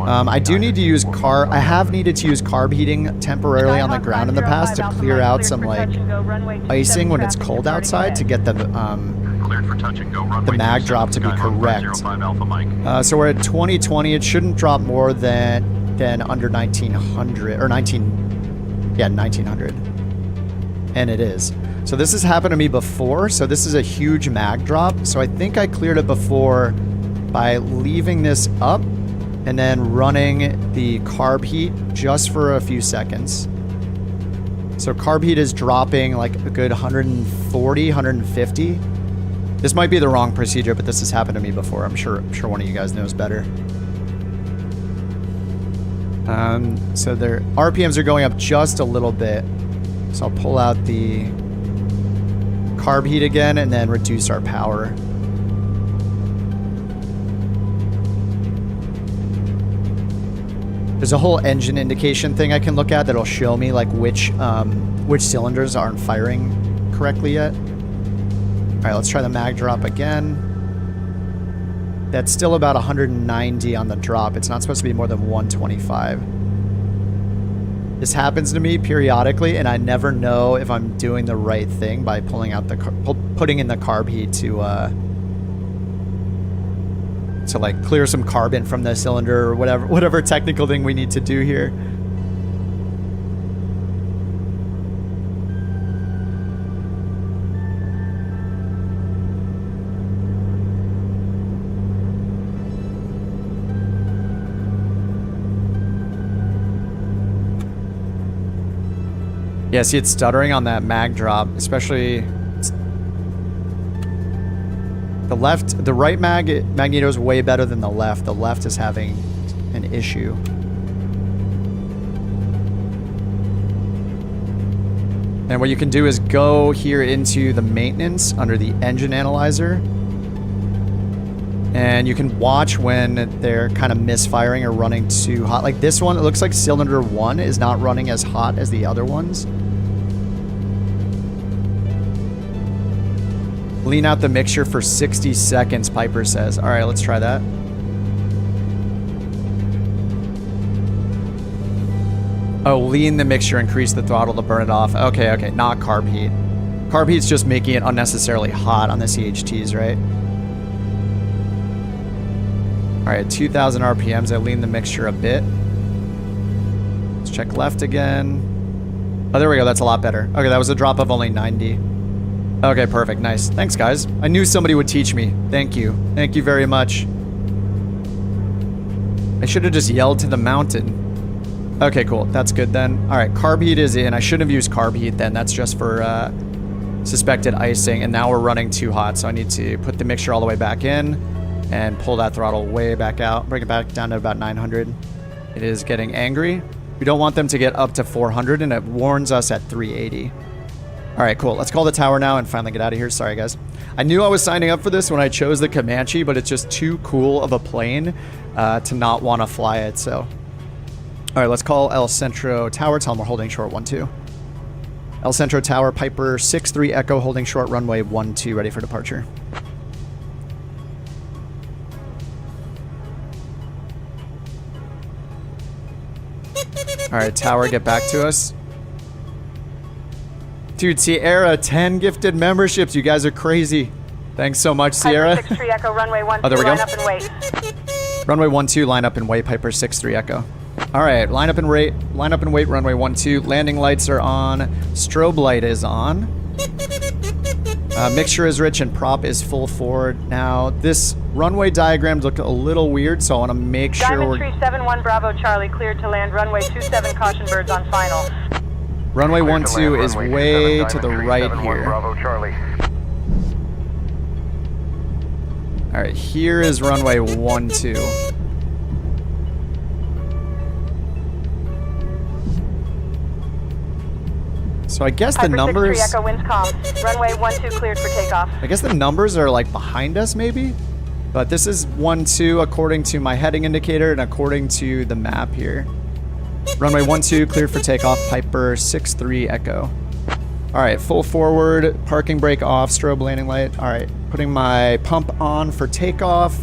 I do need to use I have needed to use carb heating temporarily on the ground in the past to clear out some like icing when it's cold outside to get the mag drop to be correct. So we're at 2020. It shouldn't drop more than under 1900 or 1900, and it is. So this has happened to me before. So this is a huge mag drop. So I think I cleared it before by leaving this up and then running the carb heat just for a few seconds. So carb heat is dropping like a good 140, 150. This might be the wrong procedure, but this has happened to me before. I'm sure one of you guys knows better. So their RPMs are going up just a little bit. So I'll pull out the carb heat again and then reduce our power. There's a whole engine indication thing I can look at that'll show me like which cylinders aren't firing correctly yet. All right, let's try the mag drop again. That's still about 190 on the drop. It's not supposed to be more than 125. This happens to me periodically, and I never know if I'm doing the right thing by pulling out the putting in the carb heat to like clear some carbon from the cylinder or whatever technical thing we need to do here. Yeah, see it's stuttering on that mag drop, especially the right magneto is way better than the left. The left is having an issue. And what you can do is go here into the maintenance under the engine analyzer. And you can watch when they're kind of misfiring or running too hot. Like this one, it looks like cylinder 1 is not running as hot as the other ones. Lean out the mixture for 60 seconds, Piper says. All right, let's try that. Oh, lean the mixture, increase the throttle to burn it off. Okay, okay, not carb heat. Carb heat's just making it unnecessarily hot on the CHTs, right? All right, 2,000 RPMs. I lean the mixture a bit. Let's check left again. Oh, there we go. That's a lot better. Okay, that was a drop of only 90. Okay, perfect. Nice. Thanks, guys. I knew somebody would teach me. Thank you. Thank you very much. I should have just yelled to the mountain. Okay, cool. That's good then. All right, carb heat is in. I shouldn't have used carb heat then. That's just for suspected icing. And now we're running too hot, so I need to put the mixture all the way back in and pull that throttle way back out. Bring it back down to about 900. It is getting angry. We don't want them to get up to 400, and it warns us at 380. All right, cool. Let's call the tower now and finally get out of here. Sorry, guys. I knew I was signing up for this when I chose the Comanche, but it's just too cool of a plane to not want to fly it, so. All right, let's call El Centro Tower. Tell them we're holding short 1-2. El Centro Tower, Piper 6-3 Echo, holding short runway 12, ready for departure. All right, tower, get back to us. Dude, Sierra, 10 gifted memberships. You guys are crazy. Thanks so much, Sierra. Piper 6-3 Echo, runway 12, oh, there we go. line up and wait. Runway 12, line up and wait, Piper 6-3 Echo. All right, line up and wait, runway 12. Landing lights are on. Strobe light is on. Mixture is rich and prop is full forward. Now, this runway diagram looked a little weird, so I want to make sure Diamond Tree 71 Bravo Charlie, cleared to land. Runway 27, caution birds on final. Runway 12 is way to the right here. Bravo Charlie. All right, here is runway 12. So I guess the numbers... Piper 6-3 Echo, winds calm. Runway 12 cleared for takeoff. I guess the numbers are like behind us maybe? But this is 12 according to my heading indicator and according to the map here. Runway 12 cleared for takeoff, Piper 6-3 Echo. All right, full forward, parking brake off, strobe landing light. All right, putting my pump on for takeoff.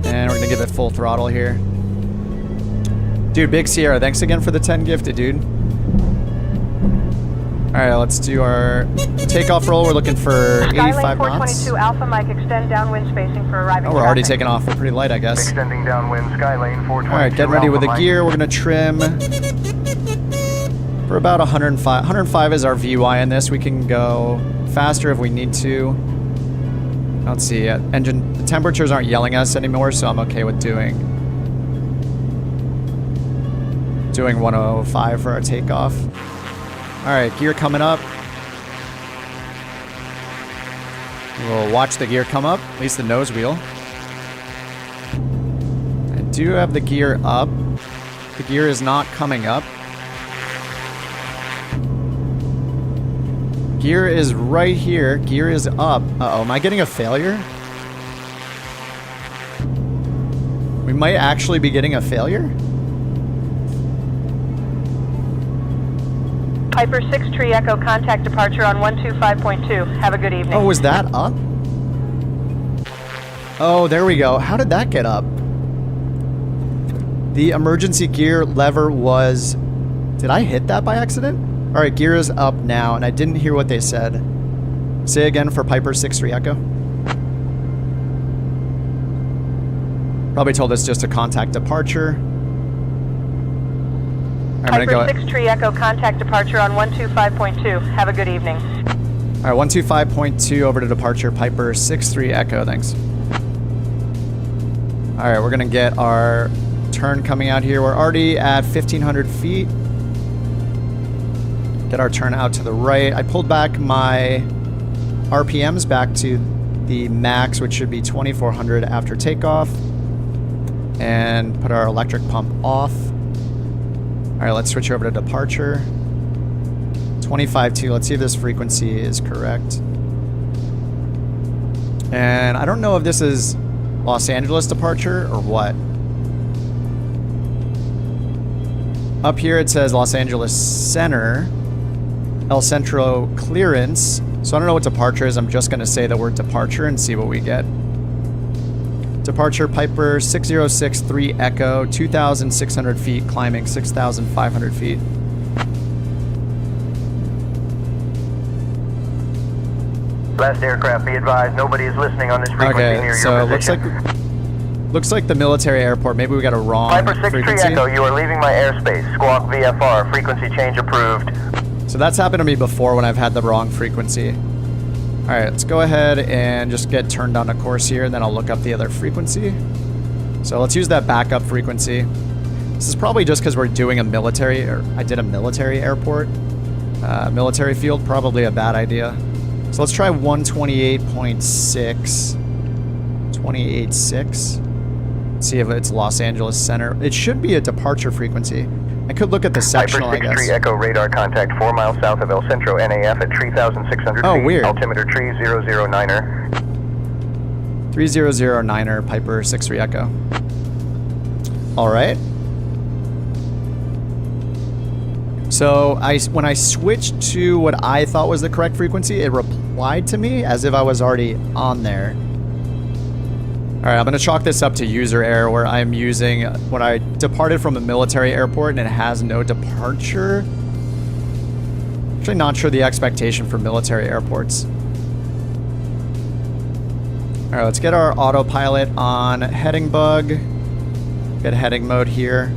And we're gonna give it full throttle here. Dude, Big Sierra, thanks again for the 10 gifted, dude. All right, let's do our takeoff roll. We're looking for 85 knots. Skylane 422 Alpha Mike, extend downwind spacing for arriving. Oh, we're already taking off. We're pretty light, I guess. Extending downwind, Skylane 422. All right, getting ready with the gear. We're going to trim for about 105. 105 is our VY in this. We can go faster if we need to. Let's see. Engine, the temperatures aren't yelling at us anymore, so I'm okay with doing 105 for our takeoff. All right, gear coming up. We'll watch the gear come up, at least the nose wheel. I do have the gear up. The gear is not coming up. Gear is right here. Gear is up. Uh-oh, am I getting a failure? We might actually be getting a failure? Piper 6 Tree Echo, contact departure on 125.2. Have a good evening. Oh, was that up? Oh, there we go. How did that get up? The emergency gear lever was... Did I hit that by accident? Alright, gear is up now, and I didn't hear what they said. Say again for Piper 6-3 Echo. Probably told us just to contact departure. I'm Piper 6 Tree Echo, contact departure on 125.2. Have a good evening. Alright, 125.2 over to departure, Piper 6-3 Echo, thanks. Alright, we're gonna get our turn coming out here. We're already at 1,500 feet. Get our turn out to the right. I pulled back my RPMs back to the max, which should be 2,400 after takeoff. And put our electric pump off. Alright, let's switch over to departure. 25.2. Let's see if this frequency is correct. And I don't know if this is Los Angeles departure or what. Up here it says Los Angeles Center. El Centro clearance. So I don't know what departure is. I'm just going to say the word departure and see what we get. Departure Piper 6063 Echo, 2,600 feet, climbing 6,500 feet. Last aircraft, be advised, nobody is listening on this frequency near your so position. looks like the military airport. Maybe we got a wrong Piper 6 frequency. Tree Echo, you are leaving my airspace. Squawk VFR, frequency change approved. So that's happened to me before when I've had the wrong frequency. Alright, let's go ahead and just get turned on a course here, and then I'll look up the other frequency. So let's use that backup frequency. This is probably just because we're doing a military, or I did a military airport. Military field, probably a bad idea. So let's try 128.6. 28.6. See if it's Los Angeles Center. It should be a departure frequency. I could look at the sectional, I Piper 6 guess. Tree Echo, radar contact 4 miles south of El Centro NAF at 3,600 Oh, feet. weird. Altimeter 3009er. 3009er, Piper 6-3 Echo. Alright. So when I switched to what I thought was the correct frequency, it replied to me as if I was already on there. Alright, I'm going to chalk this up to user error where I'm using, when I departed from a military airport and it has no departure. Actually not sure the expectation for military airports. Alright, let's get our autopilot on heading bug. Get heading mode here.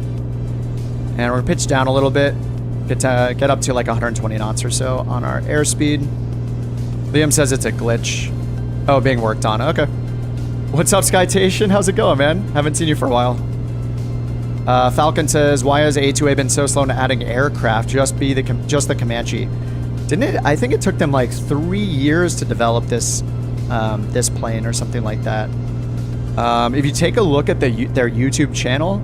And we're going to pitch down a little bit. Get up to like 120 knots or so on our airspeed. Liam says it's a glitch. Oh, being worked on. Okay. What's up, Skytation? How's it going, man? Haven't seen you for a while. Falcon says, why has A2A been so slow in adding aircraft? Just the Comanche. Didn't it? I think it took them like 3 years to develop this this plane or something like that. If you take a look at their YouTube channel,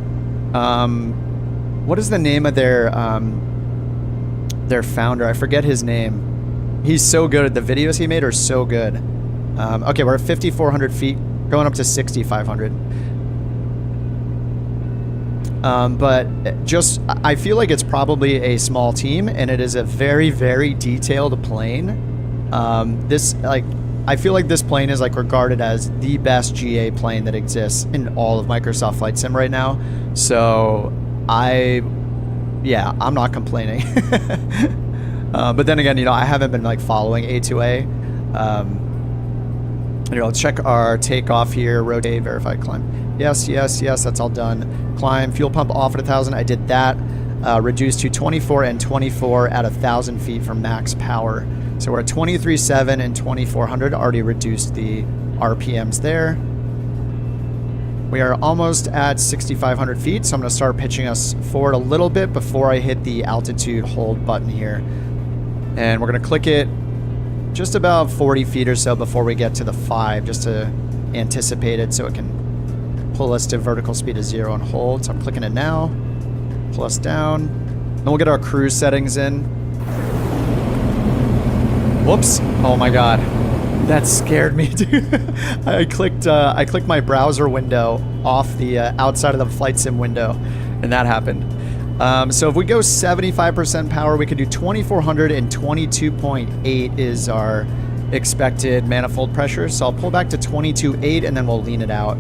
what is the name of their founder? I forget his name. He's so good. The videos he made are so good. Okay, we're at 5,400 feet. Going up to 6,500. But just, I feel like it's probably a small team, and it is a very, very detailed plane. I feel like this plane is like regarded as the best GA plane that exists in all of Microsoft Flight Sim right now. So I'm not complaining. But then again, I haven't been like following A2A. Let's check our takeoff here. Rotate, verify, climb. Yes, that's all done. Climb, fuel pump off at 1,000. I did that. Reduced to 24 and 24 at 1,000 feet for max power. So we're at 23.7 and 2,400. Already reduced the RPMs there. We are almost at 6,500 feet, so I'm going to start pitching us forward a little bit before I hit the altitude hold button here. And we're going to click it just about 40 feet or so before we get to the 5, just to anticipate it so it can pull us to vertical speed of 0 and hold. So I'm clicking it now. Pull us down. Then we'll get our cruise settings in. Whoops. Oh my god. That scared me, dude. I clicked my browser window off the outside of the flight sim window, and that happened. So if we go 75% power, we could do 2400, and 22.8 is our expected manifold pressure. So I'll pull back to 22.8 and then we'll lean it out.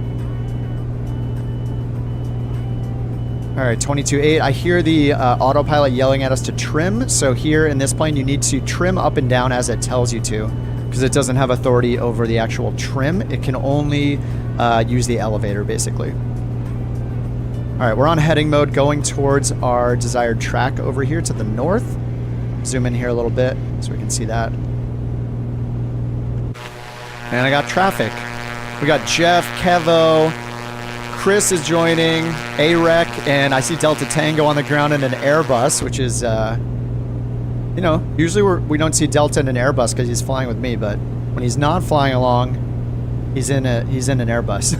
All right, 22.8. I hear the autopilot yelling at us to trim. So here in this plane, you need to trim up and down as it tells you to, because it doesn't have authority over the actual trim. It can only use the elevator, basically. All right, we're on heading mode, going towards our desired track over here to the north. Zoom in here a little bit so we can see that. And I got traffic. We got Jeff, Kevo, Chris is joining, AREC, and I see Delta Tango on the ground in an Airbus, which is, you know, usually we don't see Delta in an Airbus because he's flying with me, but when he's not flying along, he's in an Airbus.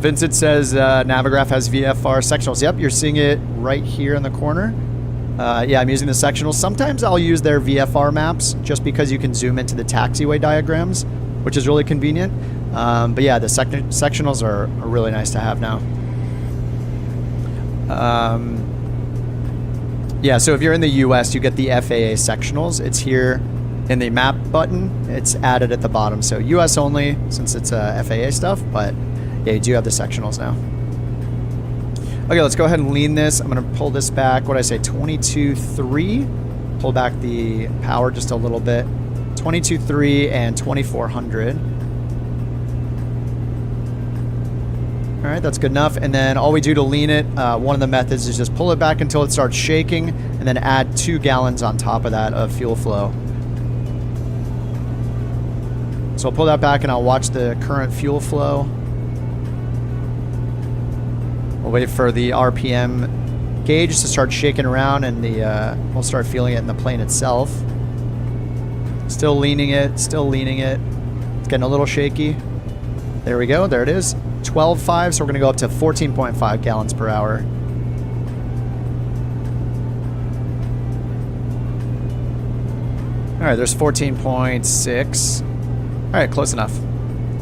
Vincent says Navigraph has VFR sectionals. Yep, you're seeing it right here in the corner. Yeah, I'm using the sectionals. Sometimes I'll use their VFR maps just because you can zoom into the taxiway diagrams, which is really convenient. But yeah, the sectionals are really nice to have now. Yeah, so if you're in the US, you get the FAA sectionals. It's here in the map button. It's added at the bottom. So US only, since it's FAA stuff, but yeah, you do have the sectionals now. Okay, let's go ahead and lean this. I'm going to pull this back. What did I say? 22.3. Pull back the power just a little bit. 22.3 and 2400. All right, that's good enough. And then all we do to lean it, one of the methods is just pull it back until it starts shaking, and then add 2 gallons on top of that of fuel flow. So I'll pull that back and I'll watch the current fuel flow. We'll wait for the RPM gauge to start shaking around, and we'll start feeling it in the plane itself. Still leaning it, still leaning it. It's getting a little shaky. There we go, there it is. 12.5, so we're gonna go up to 14.5 gallons per hour. All right, there's 14.6. All right, close enough.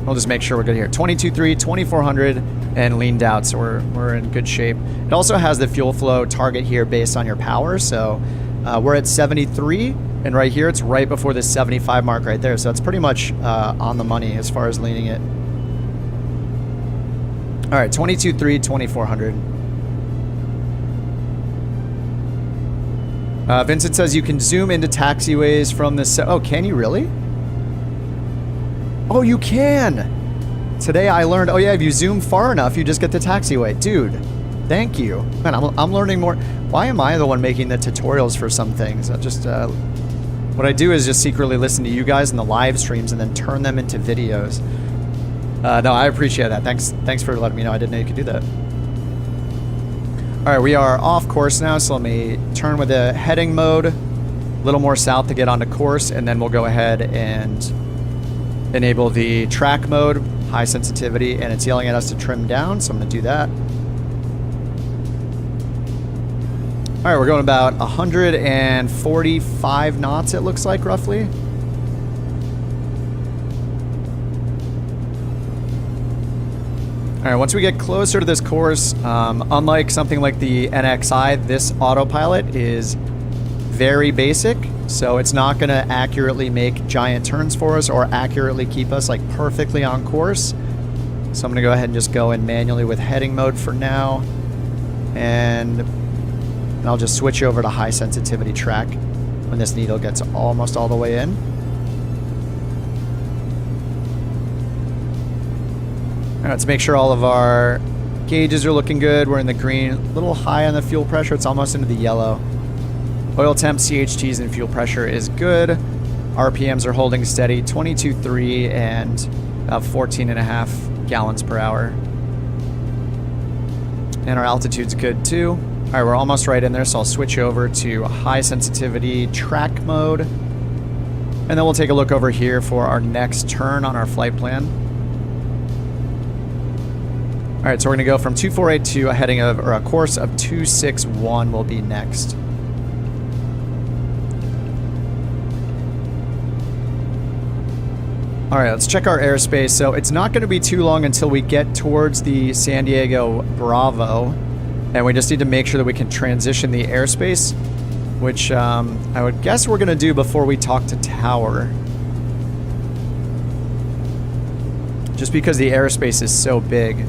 We'll just make sure we're good here. 22.3, 2400, and leaned out, so we're in good shape. It also has the fuel flow target here based on your power, so we're at 73, and right here it's right before the 75 mark right there, so it's pretty much on the money as far as leaning it. All right, 22.3, 2400. Vincent says you can zoom into taxiways from this. Oh, can you really? Oh, you can. Today I learned, oh yeah, if you zoom far enough, you just get the taxiway. Dude, thank you. Man, I'm learning more. Why am I the one making the tutorials for some things? I just, what I do is just secretly listen to you guys in the live streams and then turn them into videos. No, I appreciate that. Thanks for letting me know. I didn't know you could do that. All right, we are off course now, so let me turn with the heading mode, a little more south to get onto course, and then we'll go ahead and enable the track mode, high sensitivity, and it's yelling at us to trim down, so I'm going to do that. All right, we're going about 145 knots, it looks like, roughly. All right, once we get closer to this course, unlike something like the NXI, this autopilot is very basic, so it's not going to accurately make giant turns for us or accurately keep us like perfectly on course. So I'm going to go ahead and just go in manually with heading mode for now, and I'll just switch over to high sensitivity track when this needle gets almost all the way in. All right, let's make sure all of our gauges are looking good. We're in the green, a little high on the fuel pressure. It's almost into the yellow. Oil temp, CHTs, and fuel pressure is good. RPMs are holding steady, 22.3 and about 14.5 gallons per hour. And our altitude's good too. All right, we're almost right in there, so I'll switch over to high sensitivity track mode. And then we'll take a look over here for our next turn on our flight plan. All right, so we're gonna go from 2482, a heading of, or a course of 261 will be next. All right, let's check our airspace. So it's not gonna be too long until we get towards the San Diego Bravo, and we just need to make sure that we can transition the airspace, which I would guess we're gonna do before we talk to Tower. Just because the airspace is so big.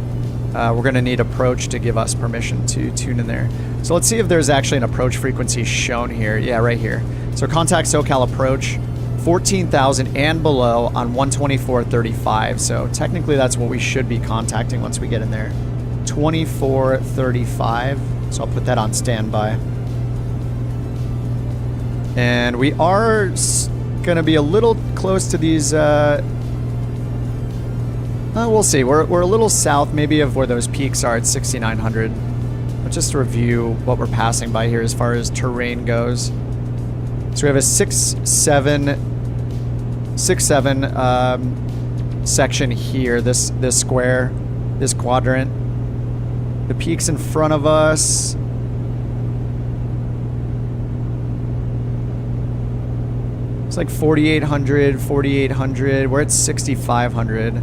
We're going to need approach to give us permission to tune in there. So let's see if there's actually an approach frequency shown here. Yeah, right here. So contact SoCal approach, 14,000 and below on 124.35. So technically that's what we should be contacting once we get in there. 24.35. So I'll put that on standby. And we are going to be a little close to these... we'll see. We're a little south maybe of where those peaks are at 6,900. But just to review what we're passing by here as far as terrain goes. So we have a 6-7 section here, this square, this quadrant. The peaks in front of us. It's like 4,800, 4,800. We're at 6,500.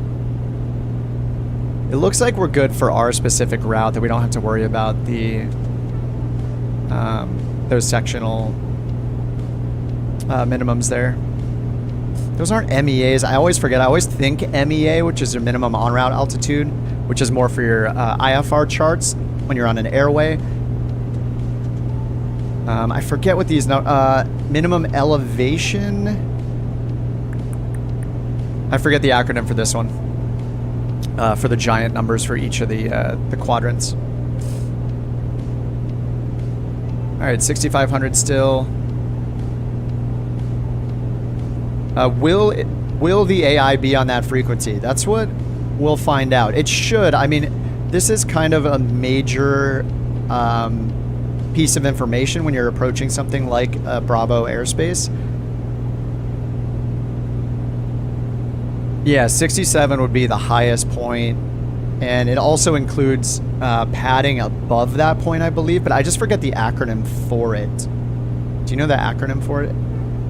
It looks like we're good for our specific route, that we don't have to worry about the those sectional minimums there. Those aren't MEAs. I always forget. I always think MEA, which is your minimum on-route altitude, which is more for your IFR charts when you're on an airway. I forget what these... minimum elevation... I forget the acronym for this one. For the giant numbers for each of the quadrants. All right, 6,500 still. Will the AI be on that frequency? That's what we'll find out. It should. I mean, this is kind of a major piece of information when you're approaching something like Bravo airspace. Yeah, 67 would be the highest point, and it also includes padding above that point, I believe, but I just forget the acronym for it. Do you know the acronym for it?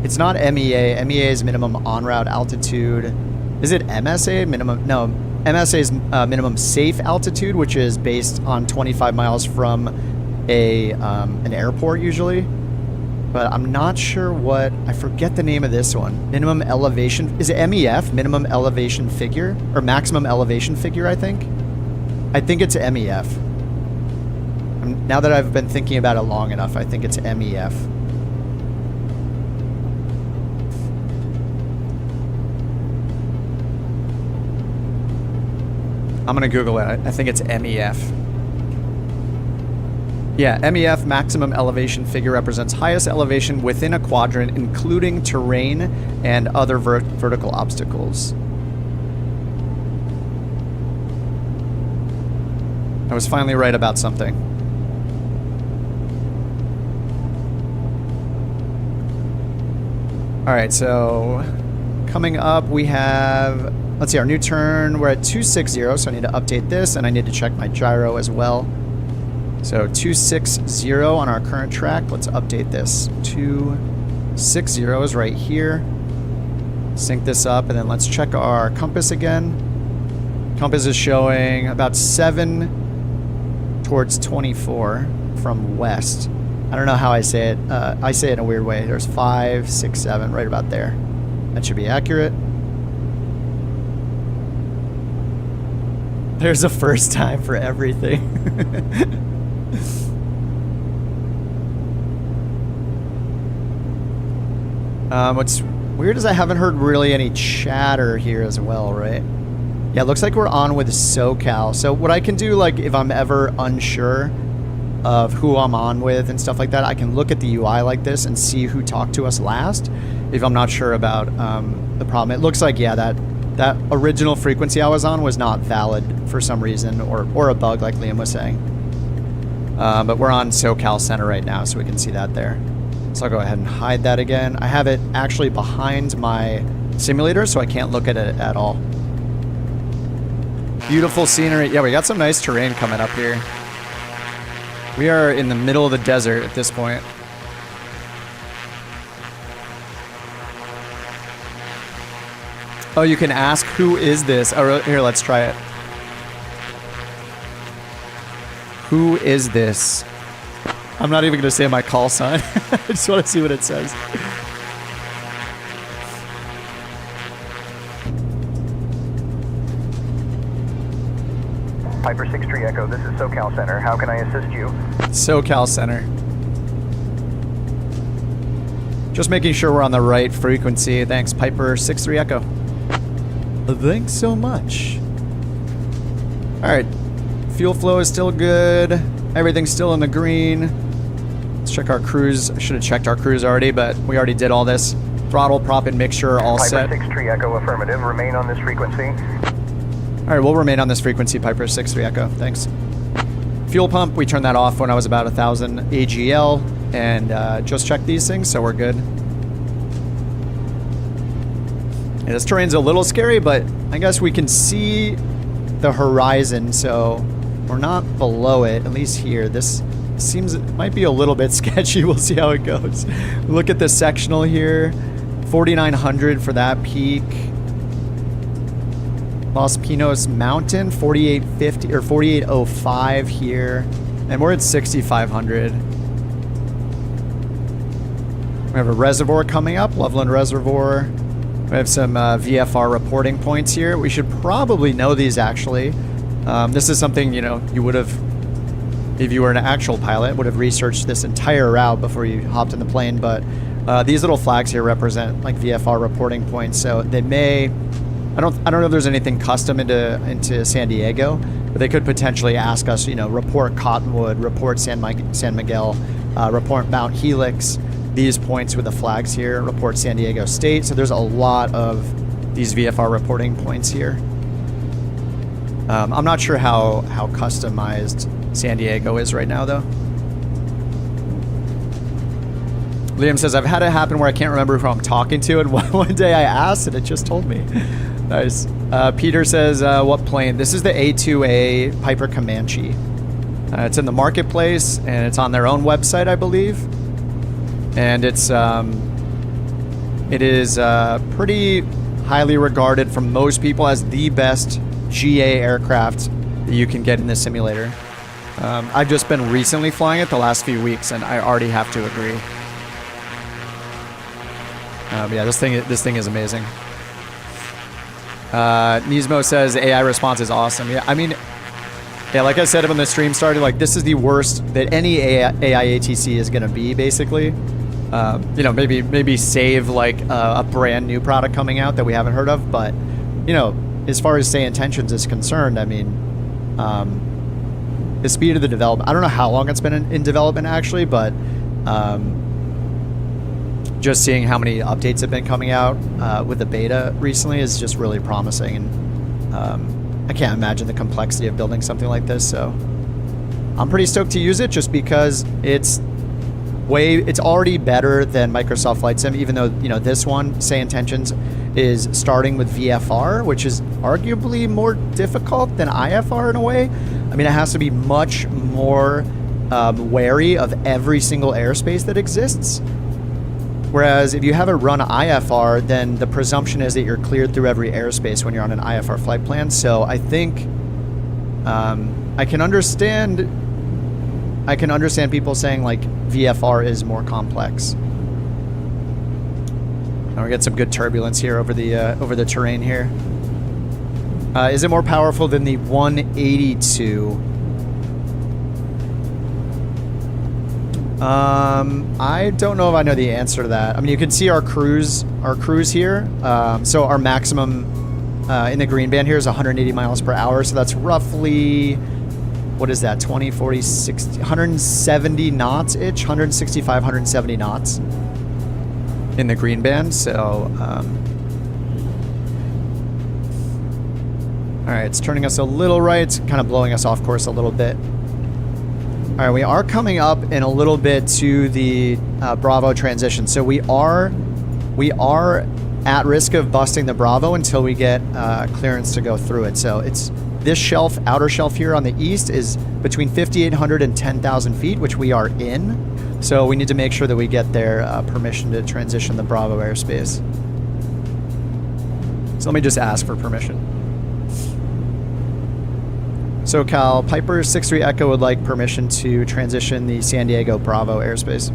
It's not MEA. MEA is minimum on-route altitude. Is it MSA? Minimum? No, MSA is minimum safe altitude, which is based on 25 miles from an airport usually. But I'm not sure what... I forget the name of this one. Minimum elevation... Is it MEF? Minimum elevation figure? Or maximum elevation figure, I think? I think it's MEF. Now that I've been thinking about it long enough, I think it's MEF. I'm going to Google it. I think it's MEF. Yeah, MEF, maximum elevation figure, represents highest elevation within a quadrant, including terrain and other vertical obstacles. I was finally right about something. All right, so coming up we have, let's see, our new turn. We're at 260, so I need to update this, and I need to check my gyro as well. So 260 on our current track. Let's update this. 260 is right here. Sync this up, and then let's check our compass again. Compass is showing about 7 towards 24 from west. I don't know how I say it. I say it in a weird way. There's 5, 6, 7, right about there. That should be accurate. There's a first time for everything. What's weird is I haven't heard really any chatter here as well, right? Yeah, it looks like we're on with SoCal. So what I can do, like, if I'm ever unsure of who I'm on with and stuff like that, I can look at the UI like this and see who talked to us last if I'm not sure about the problem. It looks like, yeah, that original frequency I was on was not valid for some reason, or a bug like Liam was saying. But we're on SoCal Center right now, so we can see that there. So I'll go ahead and hide that again. I have it actually behind my simulator, so I can't look at it at all. Beautiful scenery. Yeah, we got some nice terrain coming up here. We are in the middle of the desert at this point. Oh, you can ask, who is this? Oh, here, let's try it. Who is this? I'm not even going to say my call sign. I just want to see what it says. Piper 63 Echo, this is SoCal Center. How can I assist you? SoCal Center. Just making sure we're on the right frequency. Thanks, Piper 63 Echo. Thanks so much. Alright. Fuel flow is still good. Everything's still in the green. Let's check our cruise. I should have checked our cruise already, but we already did all this. Throttle, prop, and mixture all set. Piper 63 Echo, affirmative. Remain on this frequency. Alright, we'll remain on this frequency, Piper 63 Echo. Thanks. Fuel pump, we turned that off when I was about 1,000 AGL. And just checked these things, so we're good. Yeah, this terrain's a little scary, but I guess we can see the horizon, so we're not below it, at least here. This seems, it might be a little bit sketchy. We'll see how it goes. Look at the sectional here. 4,900 for that peak. Los Pinos Mountain, 4,850 or 4,805 here. And we're at 6,500. We have a reservoir coming up, Loveland Reservoir. We have some VFR reporting points here. We should probably know these, actually. This is something, you know, you would have, if you were an actual pilot, would have researched this entire route before you hopped in the plane. But these little flags here represent like VFR reporting points. So they may, I don't know if there's anything custom into San Diego, but they could potentially ask us, you know, report Cottonwood, report San Miguel, report Mount Helix. These points with the flags here report San Diego State. So there's a lot of these VFR reporting points here. I'm not sure how customized San Diego is right now, though. Liam says, I've had it happen where I can't remember who I'm talking to, and one day I asked and it just told me. Nice. Peter says, what plane? This is the A2A Piper Comanche. It's in the marketplace, and it's on their own website, I believe. And it is pretty highly regarded from most people as the best GA aircraft that you can get in this simulator. I've just been recently flying it the last few weeks, and I already have to agree. Yeah, this thing is amazing. Nismo says AI response is awesome. Yeah, I mean, yeah, like I said when the stream started, like this is the worst that any AI ATC is gonna be, basically. You know, maybe save like a brand new product coming out that we haven't heard of, but you know, as far as SayIntentions is concerned, I mean, the speed of the development, I don't know how long it's been in development actually, but just seeing how many updates have been coming out with the beta recently is just really promising, and I can't imagine the complexity of building something like this, so I'm pretty stoked to use it just because it's already better than Microsoft Flight Sim, even though, you know, this one, SayIntentions, is starting with VFR, which is arguably more difficult than IFR in a way. I mean, it has to be much more wary of every single airspace that exists. Whereas if you have it run IFR, then the presumption is that you're cleared through every airspace when you're on an IFR flight plan. So I think I can understand people saying like VFR is more complex. And we get some good turbulence here over the terrain here. Is it more powerful than the 182? I don't know if I know the answer to that. I mean, you can see our cruise here. So our maximum in the green band here is 180 miles per hour. So that's roughly, what is that? 20, 40, 60, 170 knots-ish, 165, 170 knots in the green band. So, all right, it's turning us a little right. It's kind of blowing us off course a little bit. All right, we are coming up in a little bit to the Bravo transition. So we are at risk of busting the Bravo until we get clearance to go through it. So it's this shelf, outer shelf here on the east, is between 5,800 and 10,000 feet, which we are in. So we need to make sure that we get their permission to transition the Bravo airspace. So let me just ask for permission. SoCal, Piper 63 Echo would like permission to transition the San Diego Bravo airspace.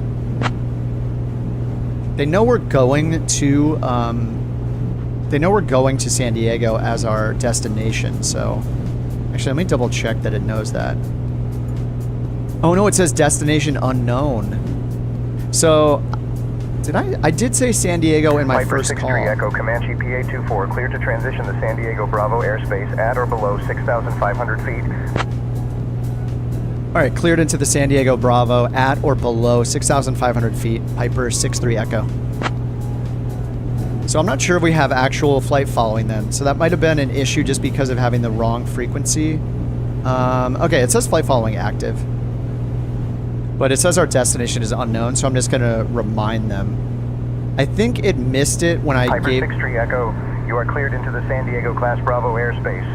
They know we're going to San Diego as our destination, so actually let me double check that it knows that. Oh no, it says destination unknown. So I did say San Diego in my first call. Piper 63 Echo Comanche PA24 cleared to transition the San Diego Bravo airspace at or below 6,500 feet. All right, cleared into the San Diego Bravo at or below 6,500 feet, Piper 63 Echo. So I'm not sure if we have actual flight following then. So that might have been an issue just because of having the wrong frequency. Okay, it says flight following active. But it says our destination is unknown, so I'm just going to remind them. I think it missed it when I Piper gave... 63 Echo, you are cleared into the San Diego class Bravo airspace.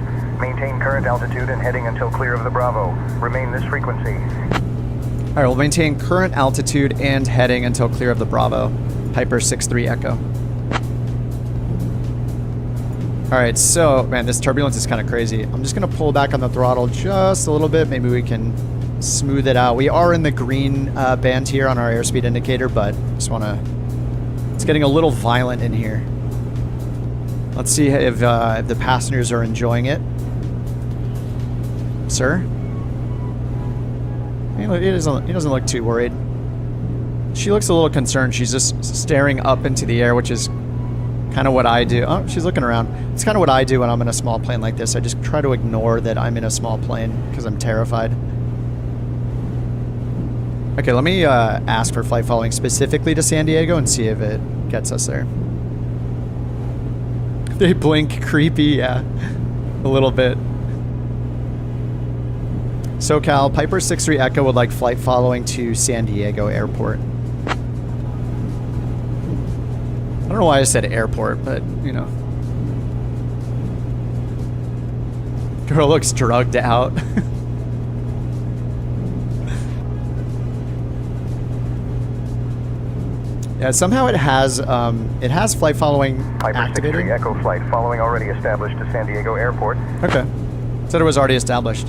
Maintain current altitude and heading until clear of the Bravo. Remain this frequency. All right, we'll maintain current altitude and heading until clear of the Bravo. Piper 63 Echo. All right, so, man, this turbulence is kind of crazy. I'm just going to pull back on the throttle just a little bit. Maybe we can smooth it out. We are in the green band here on our airspeed indicator, but just want to... It's getting a little violent in here. Let's see if the passengers are enjoying it. Sir? He doesn't look too worried. She looks a little concerned. She's just staring up into the air, which is kind of what I do. Oh, she's looking around. It's kind of what I do when I'm in a small plane like this. I just try to ignore that I'm in a small plane because I'm terrified. Okay, let me ask for flight following specifically to San Diego and see if it gets us there. They blink creepy, yeah. A little bit. SoCal, Piper 63 Echo would like flight following to San Diego Airport. I don't know why I said airport, but, you know. Girl looks drugged out. Yeah, somehow it has flight following Piper activated. 63 Echo flight following already established to San Diego Airport. Okay. Said it was already established.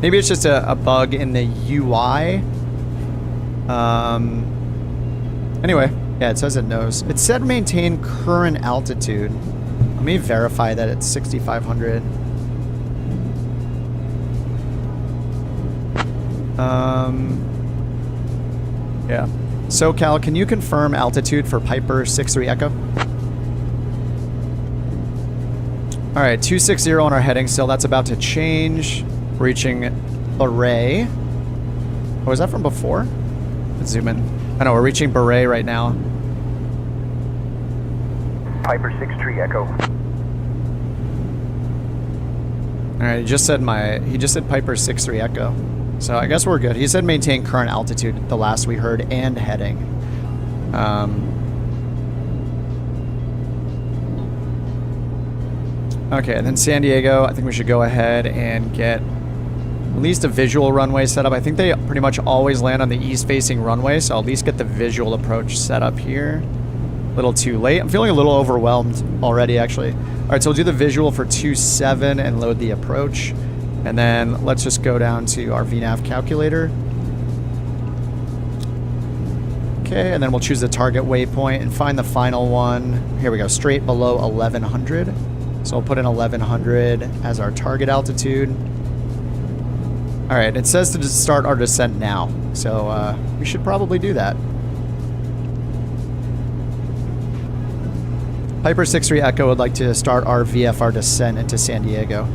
Maybe it's just a bug in the UI. Anyway, yeah, it says it knows. It said maintain current altitude. Let me verify that it's 6,500. Yeah. SoCal, can you confirm altitude for Piper 63 Echo? All right, 260 on our heading still. That's about to change. Reaching Beret. Oh, was that from before? Let's zoom in. I know, we're reaching Beret right now. Piper 63 Echo. All right, he just said Piper 63 Echo. So I guess we're good. He said maintain current altitude, the last we heard, and heading. Okay, and then San Diego, I think we should go ahead and get at least a visual runway set up. I think they pretty much always land on the east-facing runway, so I'll at least get the visual approach set up here. A little too late. I'm feeling a little overwhelmed already, actually. All right, so we'll do the visual for 27 and load the approach. And then let's just go down to our VNAV calculator. Okay, and then we'll choose the target waypoint and find the final one. Here we go, straight below 1100. So we'll put in 1100 as our target altitude. All right, it says to just start our descent now. So we should probably do that. Piper 63 Echo would like to start our VFR descent into San Diego.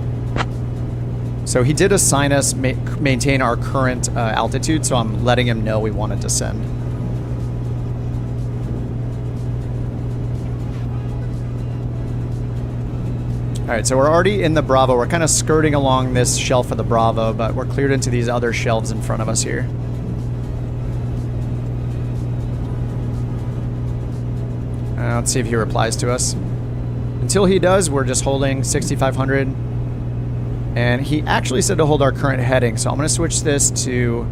So he did assign us maintain our current altitude, so I'm letting him know we want to descend. All right, so we're already in the Bravo. We're kind of skirting along this shelf of the Bravo, but we're cleared into these other shelves in front of us here. Let's see if he replies to us. Until he does, we're just holding 6,500. And he actually said to hold our current heading, so I'm going to switch this to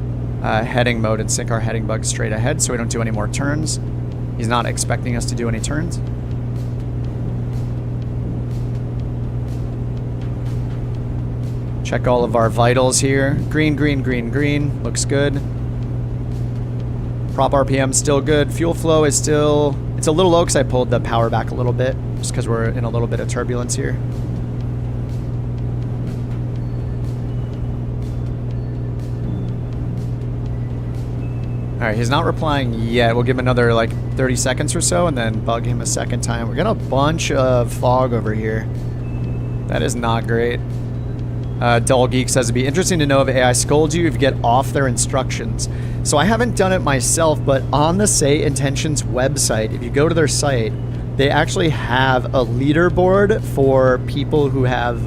heading mode and sync our heading bug straight ahead so we don't do any more turns. He's not expecting us to do any turns. Check all of our vitals here. Green, green, green, green. Looks good. Prop RPM still good. Fuel flow is still... It's a little low because I pulled the power back a little bit, just because we're in a little bit of turbulence here. Alright, he's not replying yet. We'll give him another like 30 seconds or so and then bug him a second time. We're getting a bunch of fog over here. That is not great. Dull Geek says it'd be interesting to know if AI scolds you if you get off their instructions. So I haven't done it myself, but on the SayIntentions website, if you go to their site, they actually have a leaderboard for people who have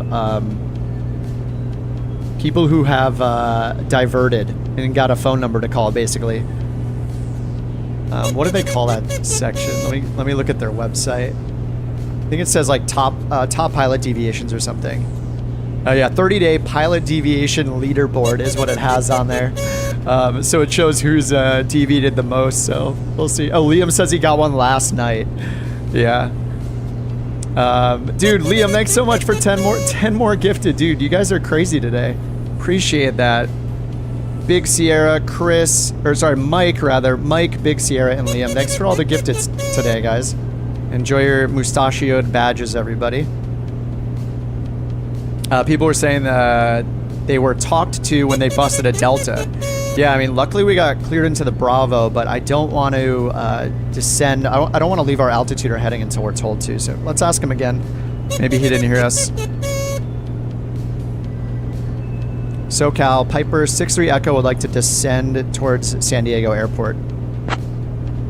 diverted and got a phone number to call, basically. What do they call that section? Let me look at their website. I think it says like top pilot deviations or something. Oh yeah, 30-day pilot deviation leaderboard is what it has on there. So it shows who's deviated the most, so we'll see. Oh, Liam says he got one last night. Yeah. Dude, Liam, thanks so much for 10 more gifted. Dude, you guys are crazy today. Appreciate that. Big Sierra, Mike, Big Sierra, and Liam. Thanks for all the gifted today, guys. Enjoy your mustachioed badges, everybody. People were saying they were talked to when they busted a Delta. Yeah, I mean, luckily we got cleared into the Bravo, but I don't want to descend. I don't want to leave our altitude or heading until we're told to. So let's ask him again. Maybe he didn't hear us. SoCal, Piper 63 Echo would like to descend towards San Diego Airport.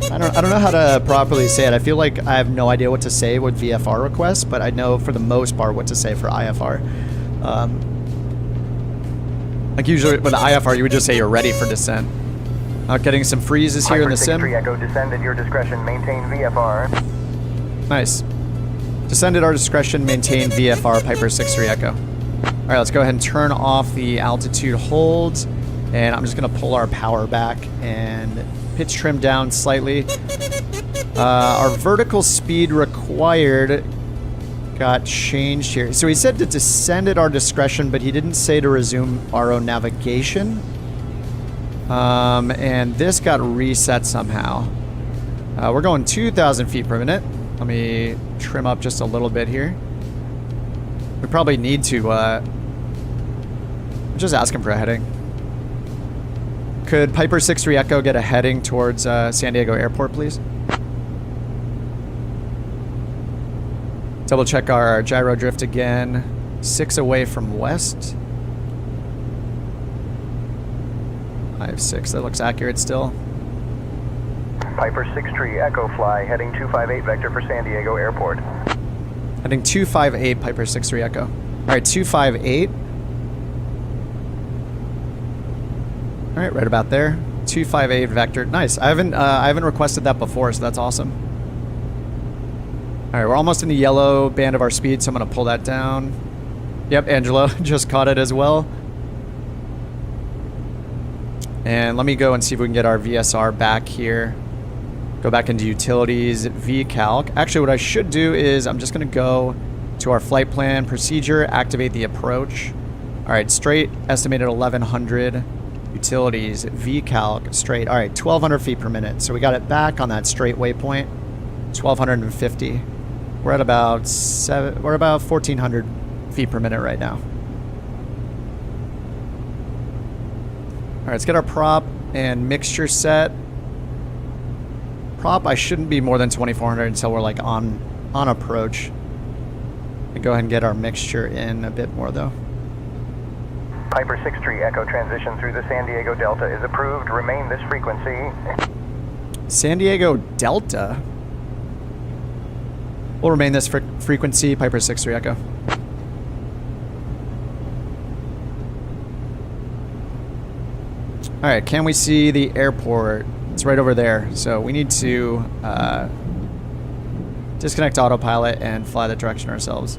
I don't know how to properly say it. I feel like I have no idea what to say with VFR requests, but I know for the most part what to say for IFR. Like usually with the IFR, you would just say you're ready for descent. Getting some freezes here in the sim. Echo, descend at your discretion, maintain VFR. Nice. Descend at our discretion, maintain VFR, Piper 63 Echo. All right, let's go ahead and turn off the altitude holds, and I'm just gonna pull our power back and pitch trim down slightly. Our vertical speed required got changed here. So he said to descend at our discretion, but he didn't say to resume our own navigation. And this got reset somehow. We're going 2,000 feet per minute. Let me trim up just a little bit here. We probably need to just ask him for a heading. Could Piper 63 Echo get a heading towards San Diego Airport, please? Double check our gyro drift again. 6 away from west. 5-6, that looks accurate still. Piper 63 Echo fly, heading 258 vector for San Diego Airport. Heading 258, Piper 63 Echo. All right, 258. All right, right about there. 258 vector. Nice. I haven't requested that before, so that's awesome. All right, we're almost in the yellow band of our speed, so I'm going to pull that down. Yep, Angelo just caught it as well. And let me go and see if we can get our VSR back here. Go back into utilities, VCalc. Actually, what I should do is I'm just going to go to our flight plan procedure, activate the approach. All right, straight, estimated 1,100. Utilities, VCalc, straight. All right, 1,200 feet per minute. So we got it back on that straight waypoint, 1,250. We're at about 1,400 feet per minute right now. All right, let's get our prop and mixture set. Prop, I shouldn't be more than 2,400 until we're like on approach. And go ahead and get our mixture in a bit more though. Piper 63 Echo transition through the San Diego Delta is approved. Remain this frequency. San Diego Delta? We'll remain this frequency, Piper 63 Echo. All right, can we see the airport? It's right over there. So we need to disconnect autopilot and fly that direction ourselves.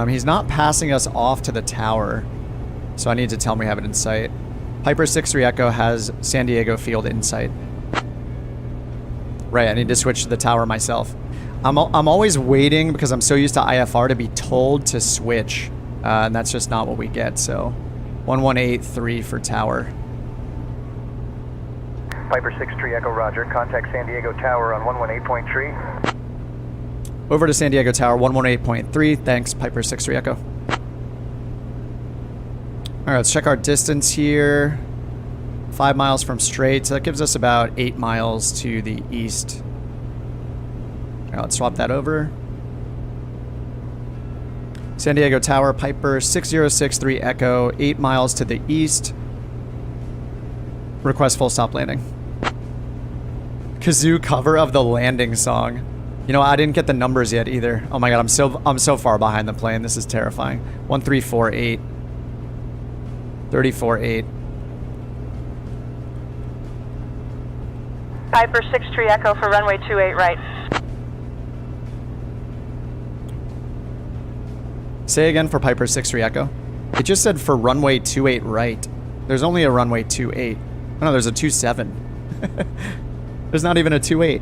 He's not passing us off to the tower, so I need to tell him we have it in sight. Piper 63 Echo has San Diego field in sight. Right, I need to switch to the tower myself. I'm always waiting because I'm so used to IFR to be told to switch, and that's just not what we get, so 1183 for tower. Piper 63 Echo Roger, contact San Diego Tower on 118.3. Over to San Diego Tower, 118.3. Thanks, Piper 63 Echo. Alright, let's check our distance here. 5 miles from straight, so that gives us about 8 miles to the east. Alright, let's swap that over. San Diego Tower, Piper 6063 Echo, 8 miles to the east. Request full stop landing. Kazoo cover of the landing song. You know, I didn't get the numbers yet either. Oh my god, I'm so far behind the plane. This is terrifying. 1348. 348. Piper 63 Echo for runway 28 right. Say again for Piper 63 Echo. It just said for runway 28 right. There's only a runway 28. Oh no, there's a 27. There's not even a 28.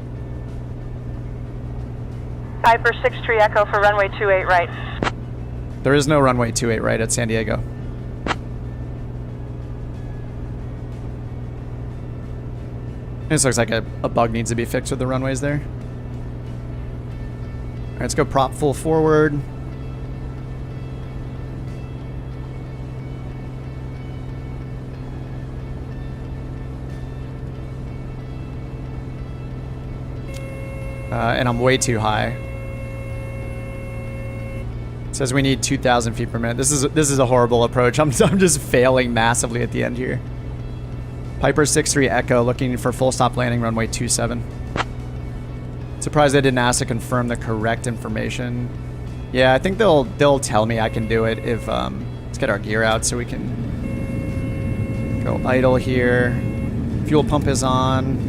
Piper 63 Echo for runway 28 right. There is no runway 28 right at San Diego. This looks like a bug needs to be fixed with the runways there. Alright, let's go prop full forward. And I'm way too high. It says we need 2,000 feet per minute. This is a horrible approach. I'm just failing massively at the end here. Piper 63 Echo looking for full stop landing runway 27. Surprised they didn't ask to confirm the correct information. Yeah, I think they'll tell me I can do it if let's get our gear out so we can go idle here. Fuel pump is on.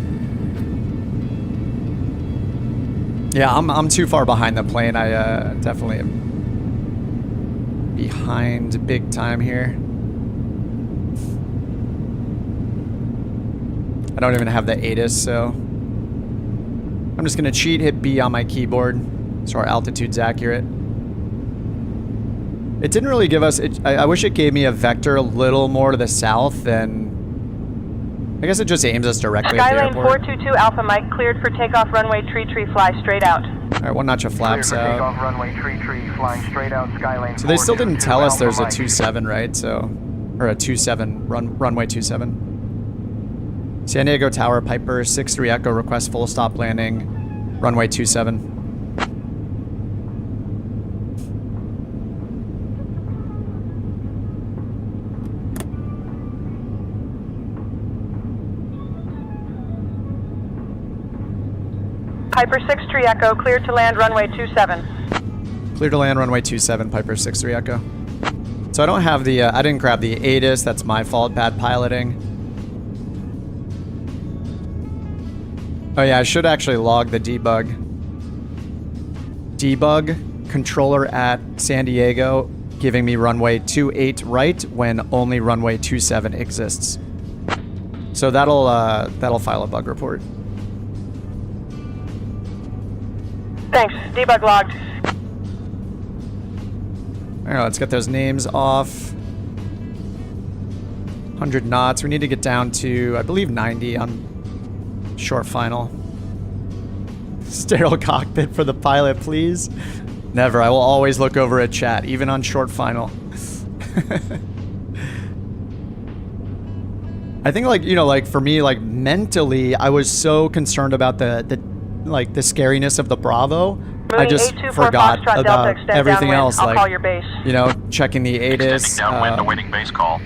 Yeah, I'm too far behind the plane. I definitely am behind big time here. I don't even have the ATIS, so I'm just gonna cheat, hit B on my keyboard so our altitude's accurate. It didn't really give us, I wish it gave me a vector a little more to the south than, I guess it just aims us directly at the Skylane airport. 422 Alpha Mike cleared for takeoff runway tree fly straight out. Alright, one notch of flaps Cleared for out. takeoff, runway tree, flying straight out, Skylane So they still 422 didn't tell us there's a Alpha Mike. 27, right? So, or a 27, runway 27. San Diego Tower, Piper 63 Echo, request full stop landing, runway 27. Piper 63 Echo cleared to land runway 27. Clear to land, runway 27, Piper 63 Echo. So I don't have the, I didn't grab the ATIS, that's my fault, bad piloting. Oh yeah, I should actually log the debug. Debug, controller at San Diego, giving me runway 28 right when only runway 27 exists. So that'll file a bug report. Thanks. Debug logged. Alright, let's get those names off. 100 knots. We need to get down to, I believe, 90 on short final. Sterile cockpit for the pilot, please. Never. I will always look over at chat, even on short final. I think, like, you know, like, for me, like, mentally, I was so concerned about the scariness of the Bravo. I just forgot about everything else, I'll like, call your base. you know, checking the ATIS. Extending downwind, awaiting base call.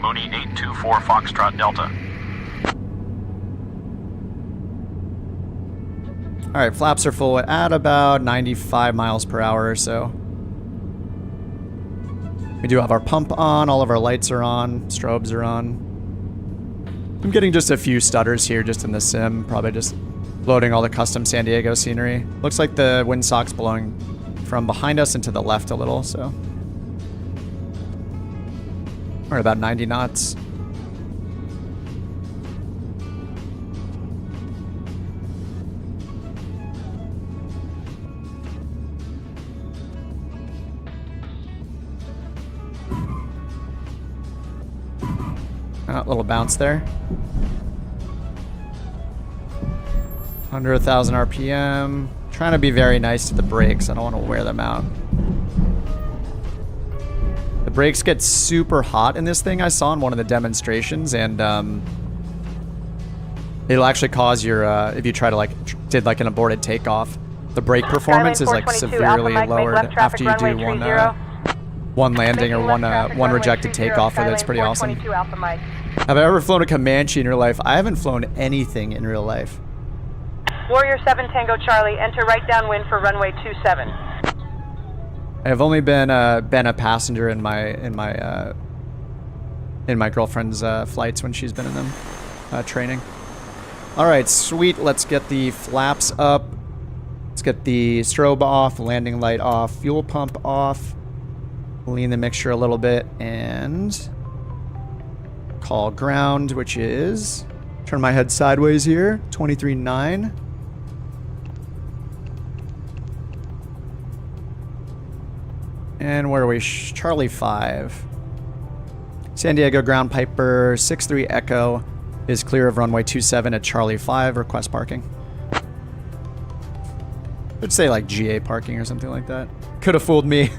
Mooney 824 Foxtrot Delta. Alright, flaps are full at about 95 miles per hour or so. We do have our pump on, all of our lights are on, strobes are on. I'm getting just a few stutters here just in the sim, probably just loading all the custom San Diego scenery. Looks like the windsock's blowing from behind us and to the left a little, so. We're at about 90 knots. Little bounce there. Under 1,000 RPM. Trying to be very nice to the brakes. I don't want to wear them out. The brakes get super hot in this thing I saw in one of the demonstrations, and it'll actually cause your, if you try to did an aborted takeoff, the brake performance is severely lowered after you do one landing or one rejected takeoff with it. It's pretty awesome. Have I ever flown a Comanche in real life? I haven't flown anything in real life. Warrior 7 Tango Charlie, enter right downwind for runway 27. I have only been a passenger in my girlfriend's flights when she's been in them, training. All right, sweet. Let's get the flaps up. Let's get the strobe off, landing light off, fuel pump off. Lean the mixture a little bit and call ground, which is, turn my head sideways here, 23.9. And where are we? Charlie 5. San Diego ground Piper 63 Echo is clear of runway 27 at Charlie 5, request parking. I'd say GA parking or something like that. Could have fooled me.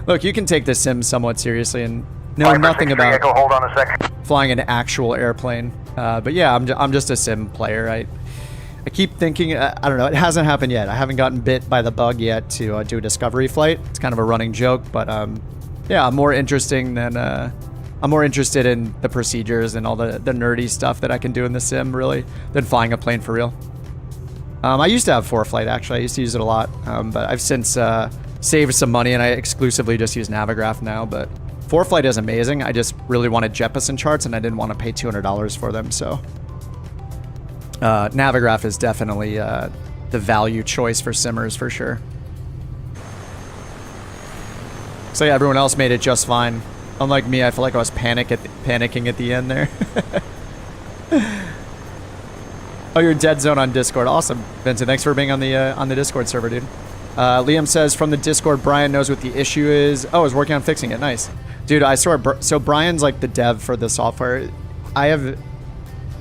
Look, you can take this sim somewhat seriously and know nothing about hold on a second. Flying an actual airplane. But yeah, I'm just a sim player. I keep thinking, I don't know, it hasn't happened yet. I haven't gotten bit by the bug yet to do a discovery flight. It's kind of a running joke, but yeah, I'm more interested in the procedures and all the nerdy stuff that I can do in the sim, really, than flying a plane for real. I used to have ForeFlight, actually. I used to use it a lot, but I've since saved some money, and I exclusively just use Navigraph now. But ForeFlight is amazing. I just really wanted Jeppesen charts, and I didn't want to pay $200 for them, so Navigraph is definitely the value choice for simmers for sure. So yeah, everyone else made it just fine. Unlike me, I feel like I was panicking at the end there. Oh, you're dead zone on Discord. Awesome, Vincent. Thanks for being on the Discord server, dude. Liam says from the Discord, Brian knows what the issue is. Oh, I was working on fixing it. Nice, dude. I swear. So Brian's the dev for the software. I have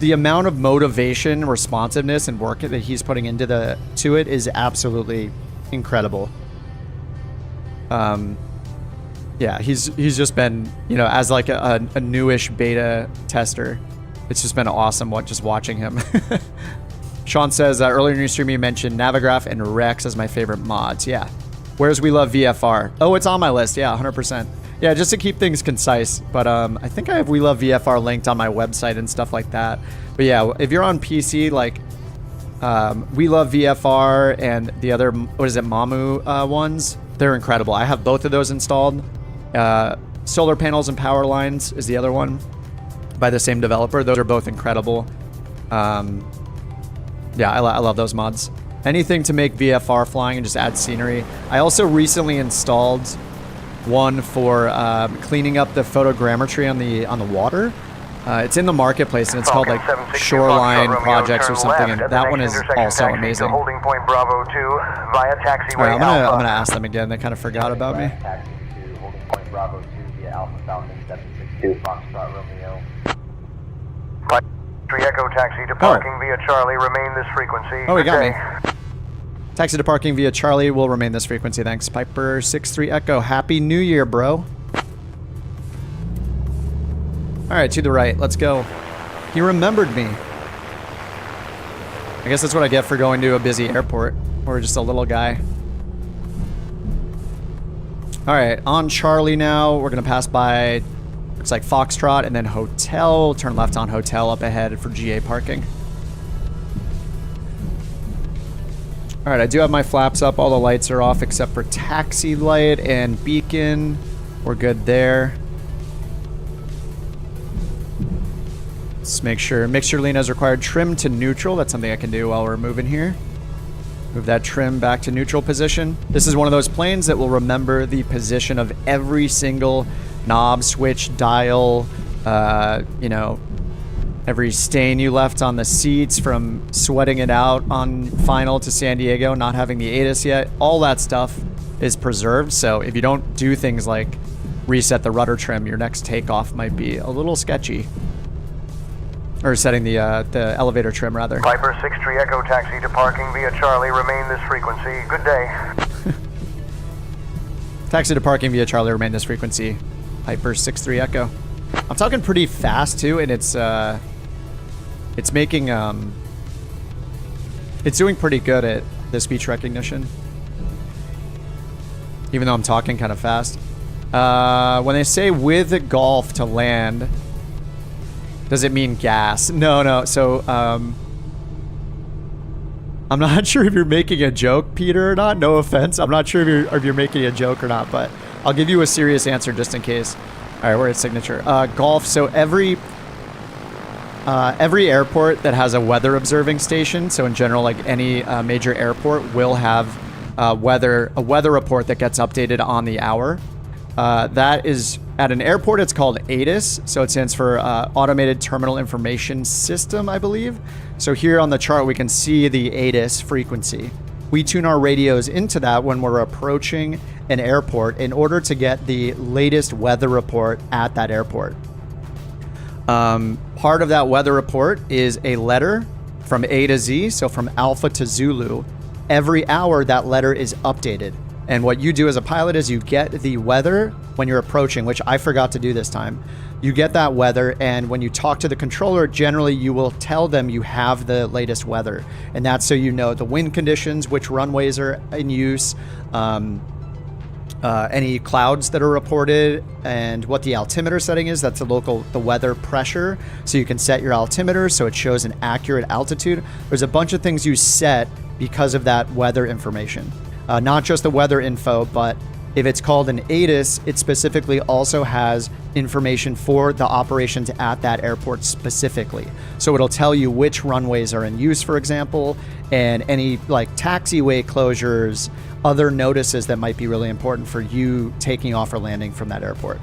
the amount of motivation, responsiveness, and work that he's putting into it is absolutely incredible. Yeah, he's just been, as a newish beta tester. It's just been awesome just watching him. Sean says, earlier in your stream you mentioned Navigraph and Rex as my favorite mods. Yeah. Where's We Love VFR? Oh, it's on my list. Yeah, 100%. Yeah, just to keep things concise. But I think I have We Love VFR linked on my website and stuff like that. But yeah, if you're on PC, We Love VFR and the other, Mamu ones, they're incredible. I have both of those installed. Solar Panels and Power Lines is the other one by the same developer. Those are both incredible. Yeah, I love those mods. Anything to make VFR flying and just add scenery. I also recently installed one for cleaning up the photogrammetry on the water. It's in the marketplace and it's called Shoreline Projects or something, and that one is also amazing. Holding point Bravo 2 via taxiway. Right, I'm gonna ask them again. They kind of forgot about me. Taxi to holding point Bravo 2 via Alpha Falcon 762 Foxtrot Romeo. 3 Echo taxi to parking via Charlie. Remain this frequency. Oh, he got me. Taxi to parking via Charlie will remain this frequency. Thanks, Piper 63 Echo. Happy New Year, bro. All right, to the right. Let's go. He remembered me. I guess that's what I get for going to a busy airport. Or just a little guy. All right, on Charlie now. We're going to pass by, looks like Foxtrot and then Hotel. Turn left on Hotel up ahead for GA parking. All right, I do have my flaps up. All the lights are off except for taxi light and beacon. We're good there. Let's make sure mixture lean as required. Trim to neutral. That's something I can do while we're moving here. Move that trim back to neutral position. This is one of those planes that will remember the position of every single knob, switch, dial, you know, every stain you left on the seats from sweating it out on final to San Diego, not having the ATIS yet. All that stuff is preserved. So if you don't do things like reset the rudder trim, your next takeoff might be a little sketchy. Or setting the elevator trim, rather. Viper 63 Echo taxi to parking via Charlie. Remain this frequency. Good day. Taxi to parking via Charlie. Remain this frequency. Viper 63 Echo. I'm talking pretty fast too, and it's making it's doing pretty good at the speech recognition, even though I'm talking kind of fast. When they say with golf to land, does it mean gas? No. So, I'm not sure if you're making a joke, Peter, or not. No offense. I'm not sure if you're making a joke or not, but I'll give you a serious answer just in case. All right, we're at signature. Golf. So every airport that has a weather observing station, so in general, like any major airport, will have a weather report that gets updated on the hour. That is, at an airport, it's called ATIS, so it stands for Automated Terminal Information System, I believe. So here on the chart, we can see the ATIS frequency. We tune our radios into that when we're approaching an airport in order to get the latest weather report at that airport. Part of that weather report is a letter from A to Z, so from Alpha to Zulu. Every hour, that letter is updated. And what you do as a pilot is you get the weather when you're approaching, which I forgot to do this time. You get that weather, and when you talk to the controller, generally you will tell them you have the latest weather. And that's so you know the wind conditions, which runways are in use, any clouds that are reported, and what the altimeter setting is. That's the weather pressure. So you can set your altimeter so it shows an accurate altitude. There's a bunch of things you set because of that weather information. Not just the weather info, but if it's called an ATIS, it specifically also has information for the operations at that airport specifically. So it'll tell you which runways are in use, for example, and any like taxiway closures, other notices that might be really important for you taking off or landing from that airport.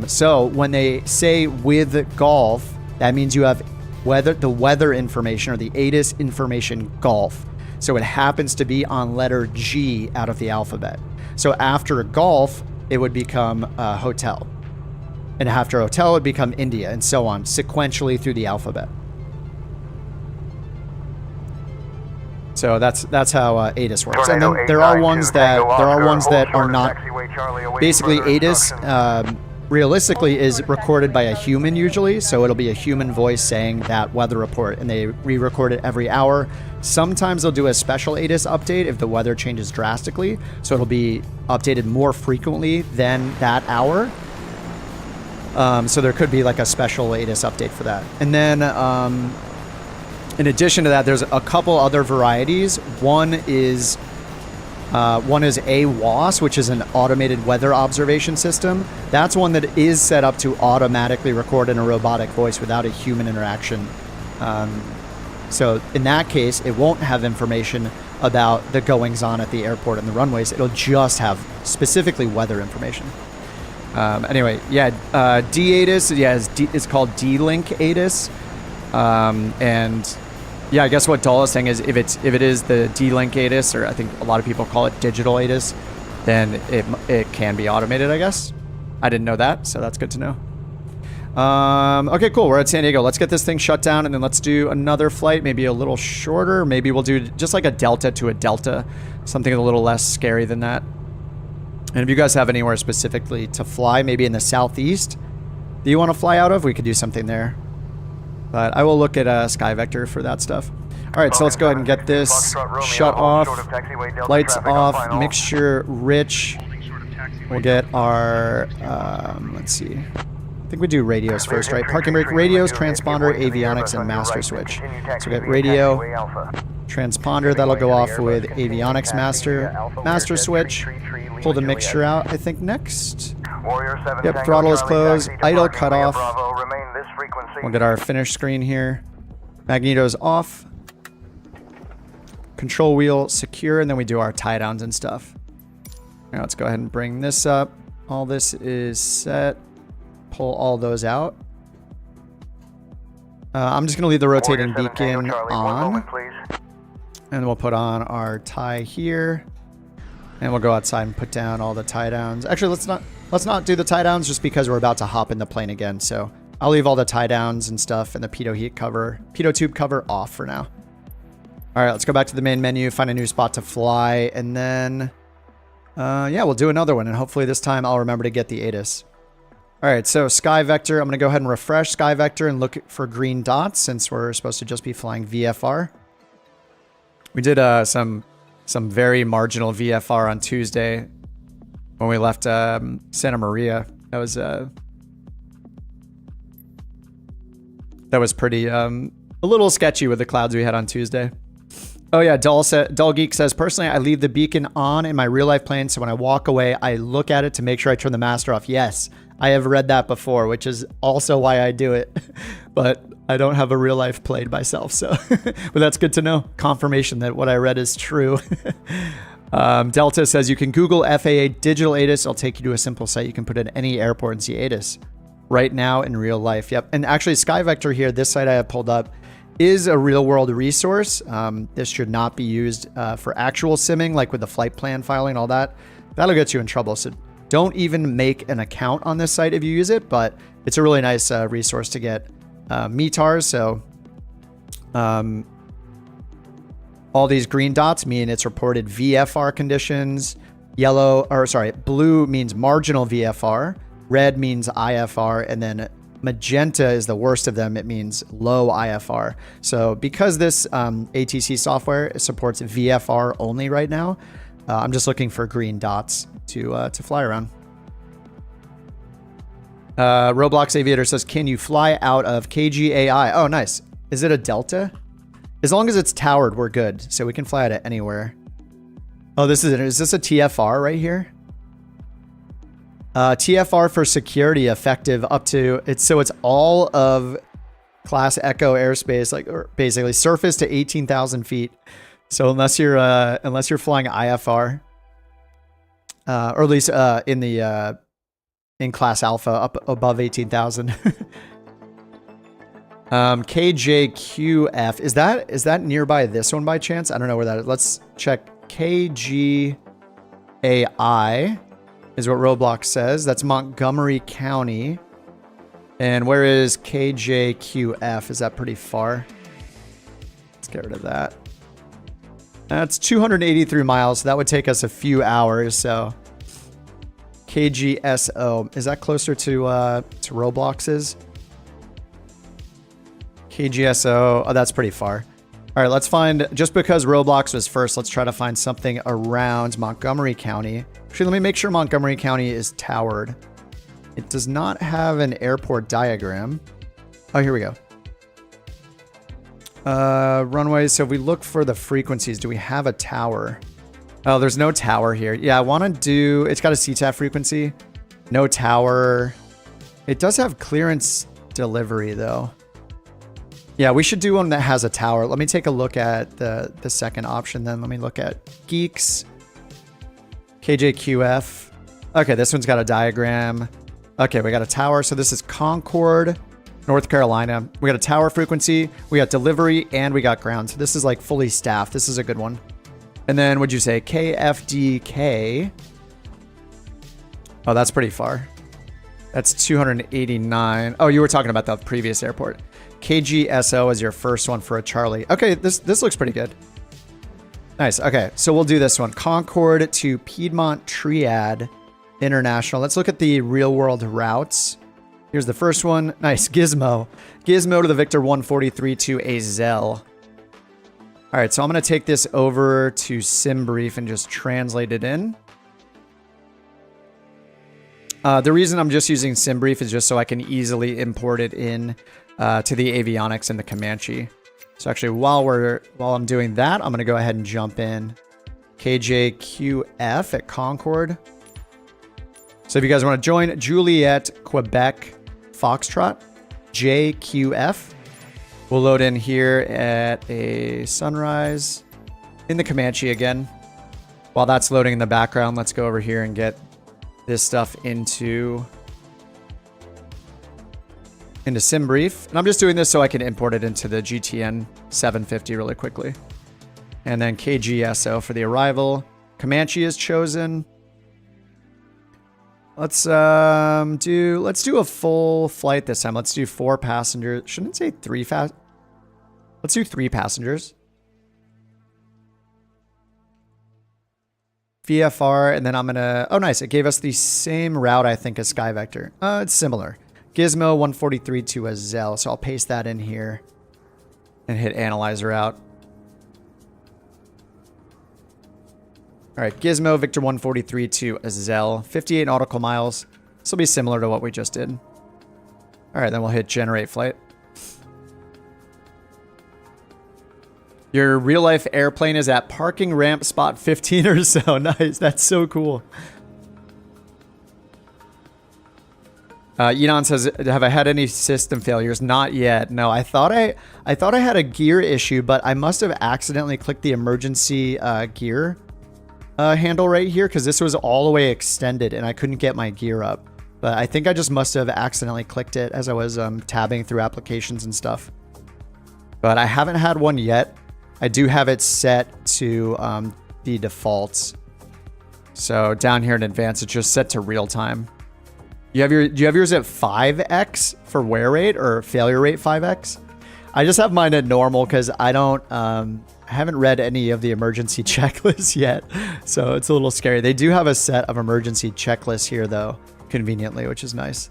So when they say with golf, that means you have the weather information or the ATIS information golf. So it happens to be on letter G out of the alphabet. So after golf, it would become hotel. And after hotel, it would become India, and so on, sequentially through the alphabet. So that's how ATIS works. And then there are ones that are not. Basically, ATIS realistically is recorded by a human usually, so it'll be a human voice saying that weather report, and they re-record it every hour. Sometimes they'll do a special ATIS update if the weather changes drastically, so it'll be updated more frequently than that hour. So there could be like a special ATIS update for that. And then in addition to that, there's a couple other varieties. One is AWOS, which is an automated weather observation system. That's one that is set up to automatically record in a robotic voice without a human interaction. So in that case, it won't have information about the goings-on at the airport and the runways. It'll just have specifically weather information. Anyway, yeah, D-ATIS, yeah, it's called D-Link ATIS. And yeah, I guess what Dahl is saying is if it is the D-Link ATIS, or I think a lot of people call it digital ATIS, then it can be automated, I guess. I didn't know that, so that's good to know. Okay, cool. We're at San Diego. Let's get this thing shut down, and then let's do another flight, maybe a little shorter. Maybe we'll do just like a delta to a delta, something a little less scary than that. And if you guys have anywhere specifically to fly, maybe in the southeast that you want to fly out of, we could do something there. But I will look at SkyVector for that stuff. All right, so let's go ahead and get this shut off. Lights off, mixture rich. We'll get our, let's see. I think we do radios first, right? Parking brake, radios, transponder, avionics, and master switch. So we got radio, transponder, that'll go off with avionics master switch. Pull the mixture out, I think, next. Yep, throttle is closed, idle cut off. We'll get our finish screen here. Magneto's off. control wheel secure, and then we do our tie downs and stuff. Now let's go ahead and bring this up. All this is set. Pull all those out. I'm just going to leave the rotating beacon on. And we'll put on our tie here. And we'll go outside and put down all the tie downs. Actually, let's not do the tie downs just because we're about to hop in the plane again. So I'll leave all the tie downs and stuff and the pitot tube cover off for now. All right, let's go back to the main menu, find a new spot to fly, and then yeah, we'll do another one, and hopefully this time I'll remember to get the ATIS. All right, so Sky Vector, I'm going to go ahead and refresh Sky Vector and look for green dots since we're supposed to just be flying VFR. We did some very marginal VFR on Tuesday when we left Santa Maria. That was pretty a little sketchy with the clouds we had on Tuesday. Oh yeah, Dull Geek says, personally, I leave the beacon on in my real life plane, so when I walk away, I look at it to make sure I turn the master off. Yes, I have read that before, which is also why I do it. But I don't have a real life plane myself, so but that's good to know. Confirmation that what I read is true. Delta says, you can Google FAA digital ATIS. It'll take you to a simple site. You can put in any airport and see ATIS right now in real life. Yep. And actually Sky Vector here, this site I have pulled up, is a real world resource. This should not be used for actual simming, like with the flight plan filing and all that. That'll get you in trouble. So don't even make an account on this site if you use it, but it's a really nice resource to get METARs. So all these green dots mean it's reported VFR conditions. Blue means marginal VFR. Red means IFR, and then magenta is the worst of them. It means low IFR. So because this ATC software supports VFR only right now, I'm just looking for green dots to fly around. Roblox Aviator says, can you fly out of KGAI? Oh, nice. Is it a Delta? As long as it's towered, we're good. So we can fly out of anywhere. Oh, this is it. Is this a TFR right here? TFR for security effective up to it's all of class Echo airspace, like or basically surface to 18,000 feet. So unless you're flying IFR, or at least in class Alpha up above 18,000. KJQF, is that nearby this one by chance? I don't know where that is. Let's check. KGAI is what Roblox says. That's Montgomery County. And where is KJQF? Is that pretty far? Let's get rid of that. That's 283 miles. So that would take us a few hours. So KGSO, is that closer to Roblox's? KGSO, oh, that's pretty far. All right, let's find, just because Roblox was first, let's try to find something around Montgomery County. Actually, let me make sure Montgomery County is towered. It does not have an airport diagram. Oh, here we go. Runways, so if we look for the frequencies, do we have a tower? Oh, there's no tower here. Yeah, I want to do, it's got a CTAF frequency. No tower. It does have clearance delivery though. Yeah, we should do one that has a tower. Let me take a look at the second option then. Let me look at Geeks. KJQF. Okay, this one's got a diagram. Okay, we got a tower. So this is Concord, North Carolina. We got a tower frequency, we got delivery, and we got ground. So this is like fully staffed. This is a good one. And then would you say KFDK? Oh, that's pretty far. That's 289. Oh, you were talking about the previous airport. KGSO is your first one for a Charlie. Okay, this looks pretty good. Nice. Okay, so we'll do this one. Concord to Piedmont Triad International. Let's look at the real world routes. Here's the first one. Nice. Gizmo. Gizmo to the Victor 143 to Azel. All right, so I'm going to take this over to SimBrief and just translate it in. The reason I'm just using SimBrief is just so I can easily import it in to the avionics and the Comanche. So actually, while I'm doing that, I'm going to go ahead and jump in KJQF at Concord. So if you guys want to join Juliet, Quebec, Foxtrot, JQF. We'll load in here at a Sunrise. in the Comanche again. While that's loading in the background, let's go over here and get this stuff into SimBrief. And I'm just doing this so I can import it into the GTN 750 really quickly. And then KGSO for the arrival. Comanche is chosen. Let's do a full flight this time. Let's do 4 passengers. Shouldn't it say 3 Let's do 3 passengers. VFR, and then I'm gonna... Oh, nice. It gave us the same route, I think, as SkyVector. It's similar. Gizmo 143 to a Zell. So I'll paste that in here and hit Analyzer out. All right, Gizmo, Victor 143 to a Zell. 58 nautical miles. This will be similar to what we just did. All right, then we'll hit Generate Flight. Your real-life airplane is at parking ramp spot 15 or so. Nice. That's so cool. Enon says, have I had any system failures? Not yet. No, I thought I had a gear issue, but I must have accidentally clicked the emergency gear handle right here because this was all the way extended and I couldn't get my gear up. But I think I just must have accidentally clicked it as I was tabbing through applications and stuff. But I haven't had one yet. I do have it set to the defaults. So down here in advanced, it's just set to real time. Do you have yours at 5x for wear rate or failure rate 5x? I just have mine at normal because I haven't read any of the emergency checklists yet. So it's a little scary. They do have a set of emergency checklists here though, conveniently, which is nice.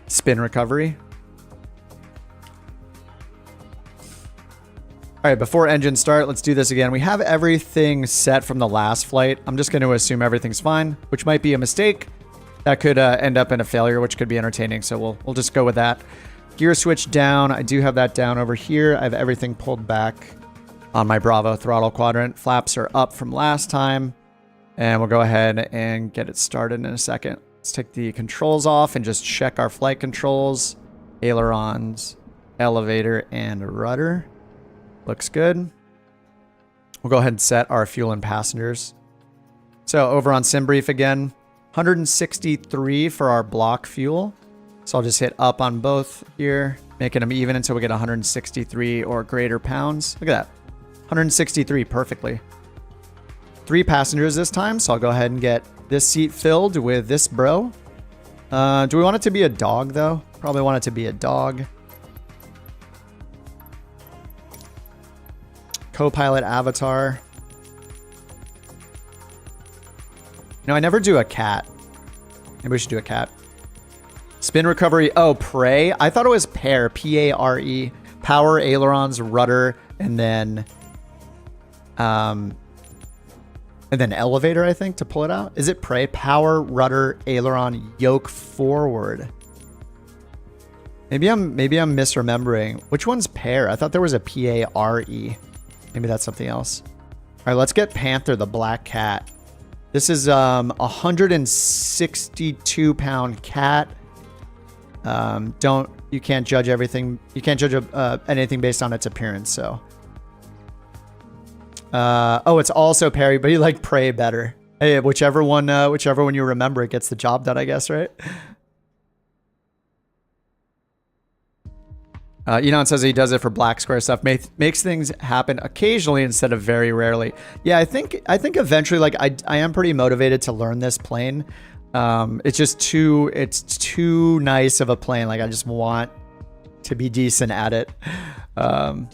Spin recovery. All right, before engine start, let's do this again. We have everything set from the last flight. I'm just going to assume everything's fine, which might be a mistake. That could end up in a failure, which could be entertaining. So we'll just go with that. Gear switch down. I do have that down over here. I have everything pulled back on my Bravo throttle quadrant. Flaps are up from last time. And we'll go ahead and get it started in a second. Let's take the controls off and just check our flight controls. Ailerons, elevator, and rudder. Looks good. We'll go ahead and set our fuel and passengers. So over on SimBrief again, 163 for our block fuel. So I'll just hit up on both here, making them even until we get 163 or greater pounds. Look at that. 163 perfectly. 3 passengers this time, so I'll go ahead and get this seat filled with this bro. Do we want it to be a dog though? Probably want it to be a dog. Co-pilot avatar. No, I never do a cat. Maybe we should do a cat. Spin recovery. Oh, prey. I thought it was pair. P-A-R-E. Power, ailerons, rudder, and then elevator, I think, to pull it out. Is it prey? Power, rudder, aileron, yoke forward. Maybe I'm misremembering. Which one's pair? I thought there was a P-A-R-E. Maybe that's something else. All right, let's get Panther, the black cat. This is 162 pound cat. You can't judge everything. You can't judge anything based on its appearance. So, oh, it's also Perry, but you like Prey better. Hey, whichever one you remember, it gets the job done, I guess, right? Enon says he does it for black square stuff. Makes things happen occasionally instead of very rarely. Yeah, I think eventually, like I am pretty motivated to learn this plane. It's just too nice of a plane. Like I just want to be decent at it. All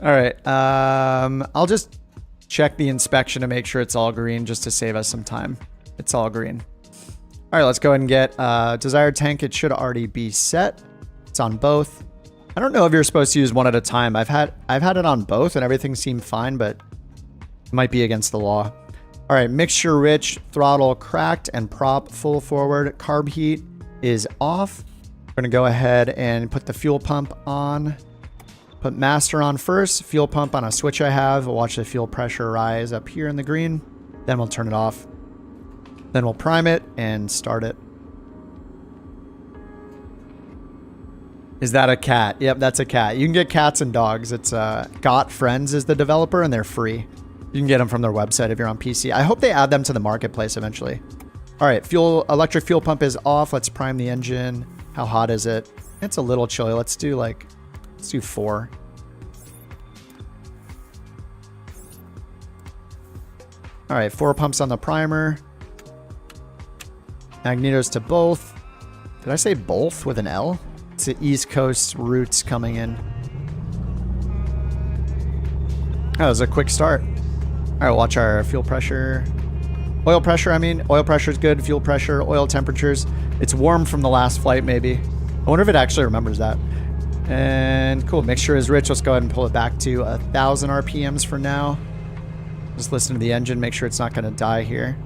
right. I'll just check the inspection to make sure it's all green just to save us some time. It's all green. All right, let's go ahead and get desired tank. It should already be set. It's on both. I don't know if you're supposed to use one at a time. I've had it on both and everything seemed fine, but it might be against the law. All right, mixture rich, throttle cracked, and prop full forward. Carb heat is off. We're gonna go ahead and put the fuel pump on. Put master on first, fuel pump on a switch I have. We'll watch the fuel pressure rise up here in the green. Then we'll turn it off. Then we'll prime it and start it. Is that a cat? Yep, that's a cat. You can get cats and dogs. It's Got Friends is the developer, and they're free. You can get them from their website if you're on PC. I hope they add them to the marketplace eventually. All right, electric fuel pump is off. Let's prime the engine. How hot is it? It's a little chilly. Let's do 4. All right, 4 pumps on the primer. Magnetos to both. Did I say both with an L? It's the East Coast routes coming in. That was a quick start. All right, watch our fuel pressure. Oil pressure, I mean. Oil pressure is good. Fuel pressure, oil temperatures. It's warm from the last flight, maybe. I wonder if it actually remembers that. And cool, mixture is rich. Let's go ahead and pull it back to 1,000 RPMs for now. Just listen to the engine, make sure it's not going to die here.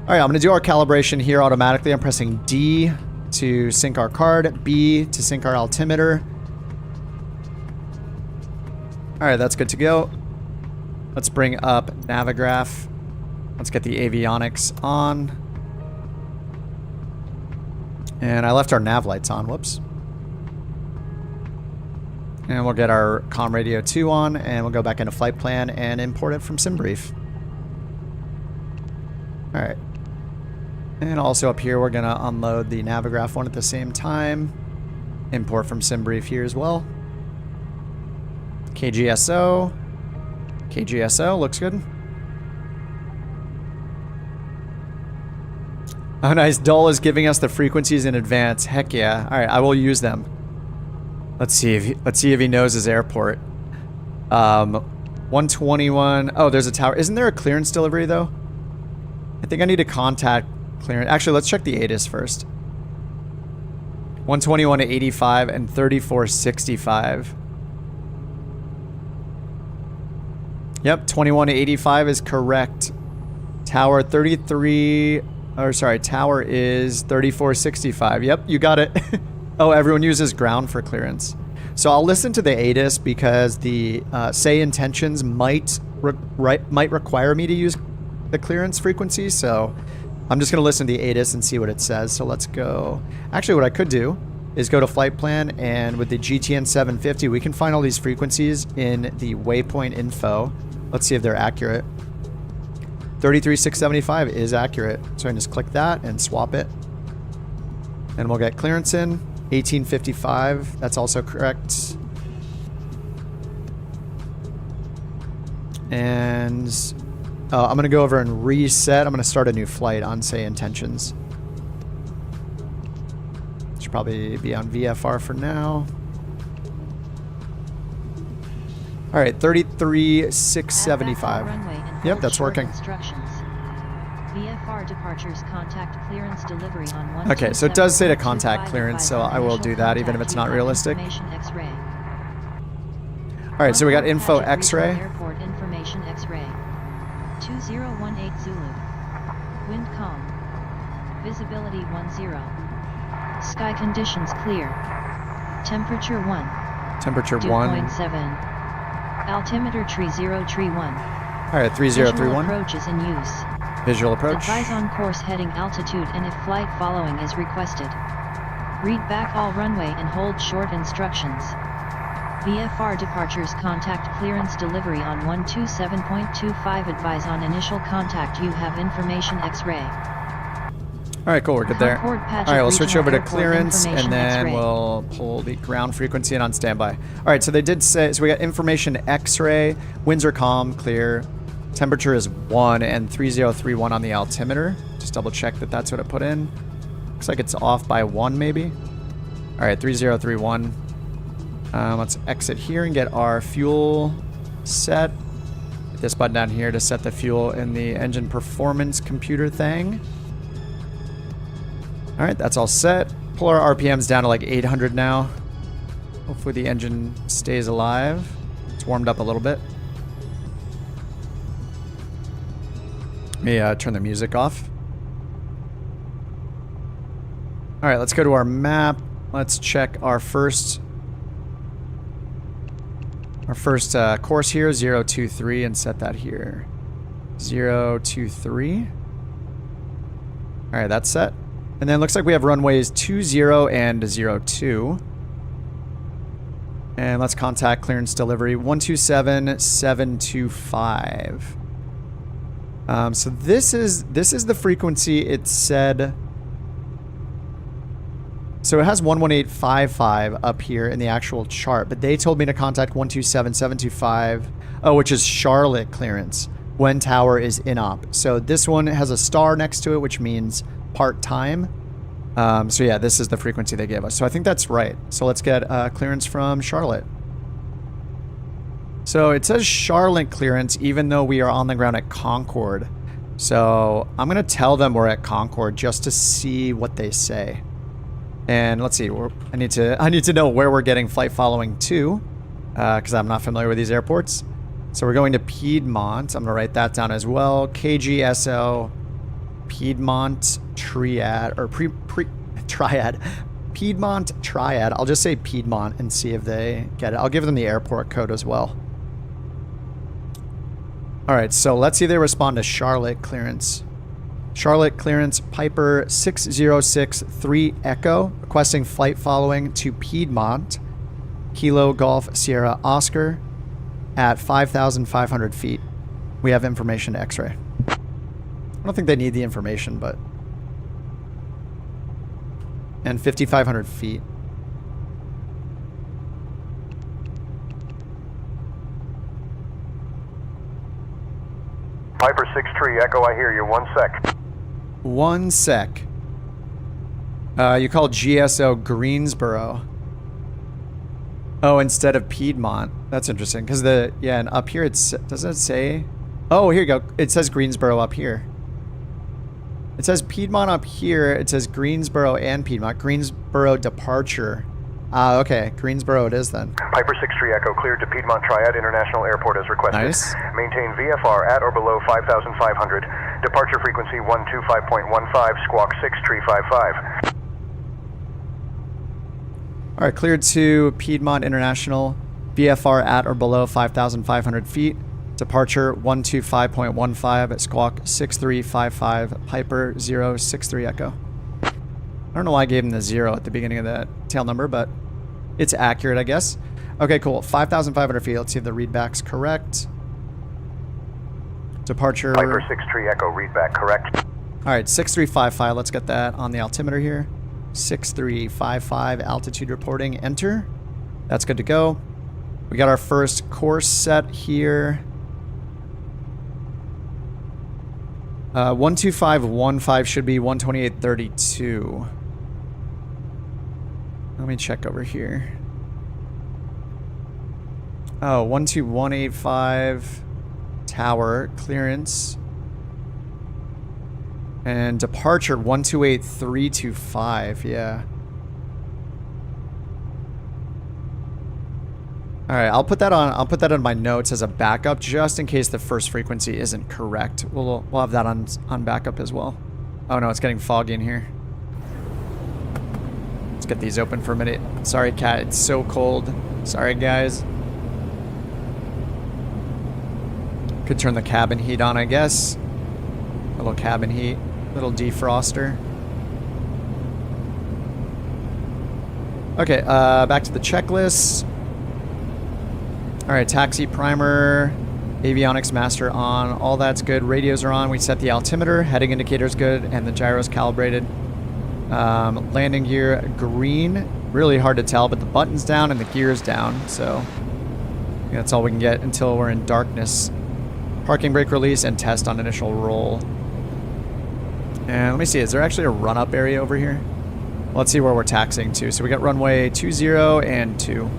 All right, I'm going to do our calibration here automatically. I'm pressing D to sync our card, B to sync our altimeter. All right, that's good to go. Let's bring up Navigraph. Let's get the avionics on. And I left our nav lights on, whoops. And we'll get our comm radio 2 on, and we'll go back into flight plan and import it from SimBrief. All right. And also up here, we're going to unload the Navigraph one at the same time. Import from SimBrief here as well. KGSO. KGSO looks good. Oh, nice. Dull is giving us the frequencies in advance. Heck yeah. All right, I will use them. Let's see if he knows his airport. 121. Oh, there's a tower. Isn't there a clearance delivery though? I think I need to contact clearance. Actually, let's check the ATIS first. 121 to 85 and 3465. Yep, 21 to 85 is correct. Tower 33, or sorry, tower is 3465. Yep, you got it. Oh, everyone uses ground for clearance. So I'll listen to the ATIS because the SayIntentions might require me to use the clearance frequency. So I'm just going to listen to the ATIS and see what it says. So let's go. Actually, what I could do is go to flight plan, and with the GTN 750, we can find all these frequencies in the waypoint info. Let's see if they're accurate. 33675 is accurate. So I can just click that and swap it. And we'll get clearance in. 1855, that's also correct. And I'm going to go over and reset. I'm going to start a new flight on SayIntentions. Should probably be on VFR for now. All right, 33675. Yep, that's working. VFR departures contact clearance delivery on okay, so it does say to contact clearance, so I will do that even if it's not realistic. All right, so we got info X-ray. Airport information X-ray. 2018 Zulu. Wind calm. Visibility 10. Sky conditions clear. Temperature 1. Temperature 1. 2.7. Altimeter 3031. All right, 3031. Visual approach is in use. Visual approach. Advise on course heading altitude and if flight following is requested. Read back all runway and hold short instructions. VFR departures contact clearance delivery on 127.25. Advise on initial contact. You have information X-ray. All right, cool, we're good there. All right, we'll switch over to clearance, and then we'll pull the ground frequency in on standby. All right, so they did say, so we got information X-ray, winds are calm, clear, temperature is 1, and 3031 on the altimeter. Just double check that that's what it put in. Looks like it's off by 1 maybe. All right, 3031. Let's exit here and get our fuel set. Hit this button down here to set the fuel in the engine performance computer thing. All right, that's all set. Pull our RPMs down to like 800 now. Hopefully the engine stays alive. It's warmed up a little bit. Let me turn the music off. All right, let's go to our map. Let's check our first course here, 023, and set that here. 023. All right, that's set. And then looks like we have runways 20 and 02. And let's contact clearance delivery 127725. So this is the frequency it said. So it has 11855 up here in the actual chart, but they told me to contact 127725, which is Charlotte clearance when tower is in op. So this one has a star next to it, which means part-time. So yeah, this is the frequency they gave us. So I think that's right. So let's get clearance from Charlotte. So it says Charlotte clearance, even though we are on the ground at Concord. So I'm going to tell them we're at Concord just to see what they say. And let's see, I need to know where we're getting flight following to, because I'm not familiar with these airports. So we're going to Piedmont. I'm going to write that down as well. KGSO, Piedmont Triad, or Triad. Piedmont Triad. I'll just say Piedmont and see if they get it. I'll give them the airport code as well. All right, so let's see if they respond to Charlotte clearance. Charlotte clearance, Piper 6063 Echo, requesting flight following to Piedmont, Kilo Golf Sierra Oscar, at 5,500 feet. We have information to X-ray. I don't think they need the information, but... And 5,500 feet. Piper 63 Echo, I hear you. 1 sec. 1 sec. You called GSO Greensboro. Oh, instead of Piedmont. That's interesting. Because yeah, and up here it's, doesn't it say? Oh, here you go. It says Greensboro up here. It says Piedmont up here. It says Greensboro and Piedmont. Greensboro departure. Okay. Greensboro it is then. Piper 63 Echo, cleared to Piedmont Triad International Airport as requested. Nice. Maintain VFR at or below 5,500. Departure frequency 125.15, squawk 6355. All right, cleared to Piedmont International. VFR at or below 5,500 feet. Departure 125.15 at squawk 6355. Piper 063 Echo. I don't know why I gave him the 0 at the beginning of that tail number, but it's accurate, I guess. Okay, cool. 5,500 feet. Let's see if the readback's correct. Departure. Piper 63 Echo, readback correct. All right, 6355. Let's get that on the altimeter here. 6355 altitude reporting. Enter. That's good to go. We got our first course set here. 12515 should be 128.32. Let me check over here. Oh, 12185 tower clearance. And departure 128325, yeah. All right, I'll put that on my notes as a backup just in case the first frequency isn't correct. We'll have that on backup as well. Oh no, it's getting foggy in here. Let's get these open for a minute. Sorry, cat, it's so cold. Sorry, guys. Could turn the cabin heat on, I guess. A little cabin heat, little defroster. Okay, back to the checklist. All right, taxi primer, avionics master on, all that's good. Radios are on. We set the altimeter, heading indicator's good, and the gyro's calibrated. Landing gear green, really hard to tell, but the button's down and the gear's down, so that's all we can get until we're in darkness. Parking brake release and test on initial roll. And let me see, is there actually a run-up area over here? Well, let's see where we're taxiing to. So we got runway 20 and 2.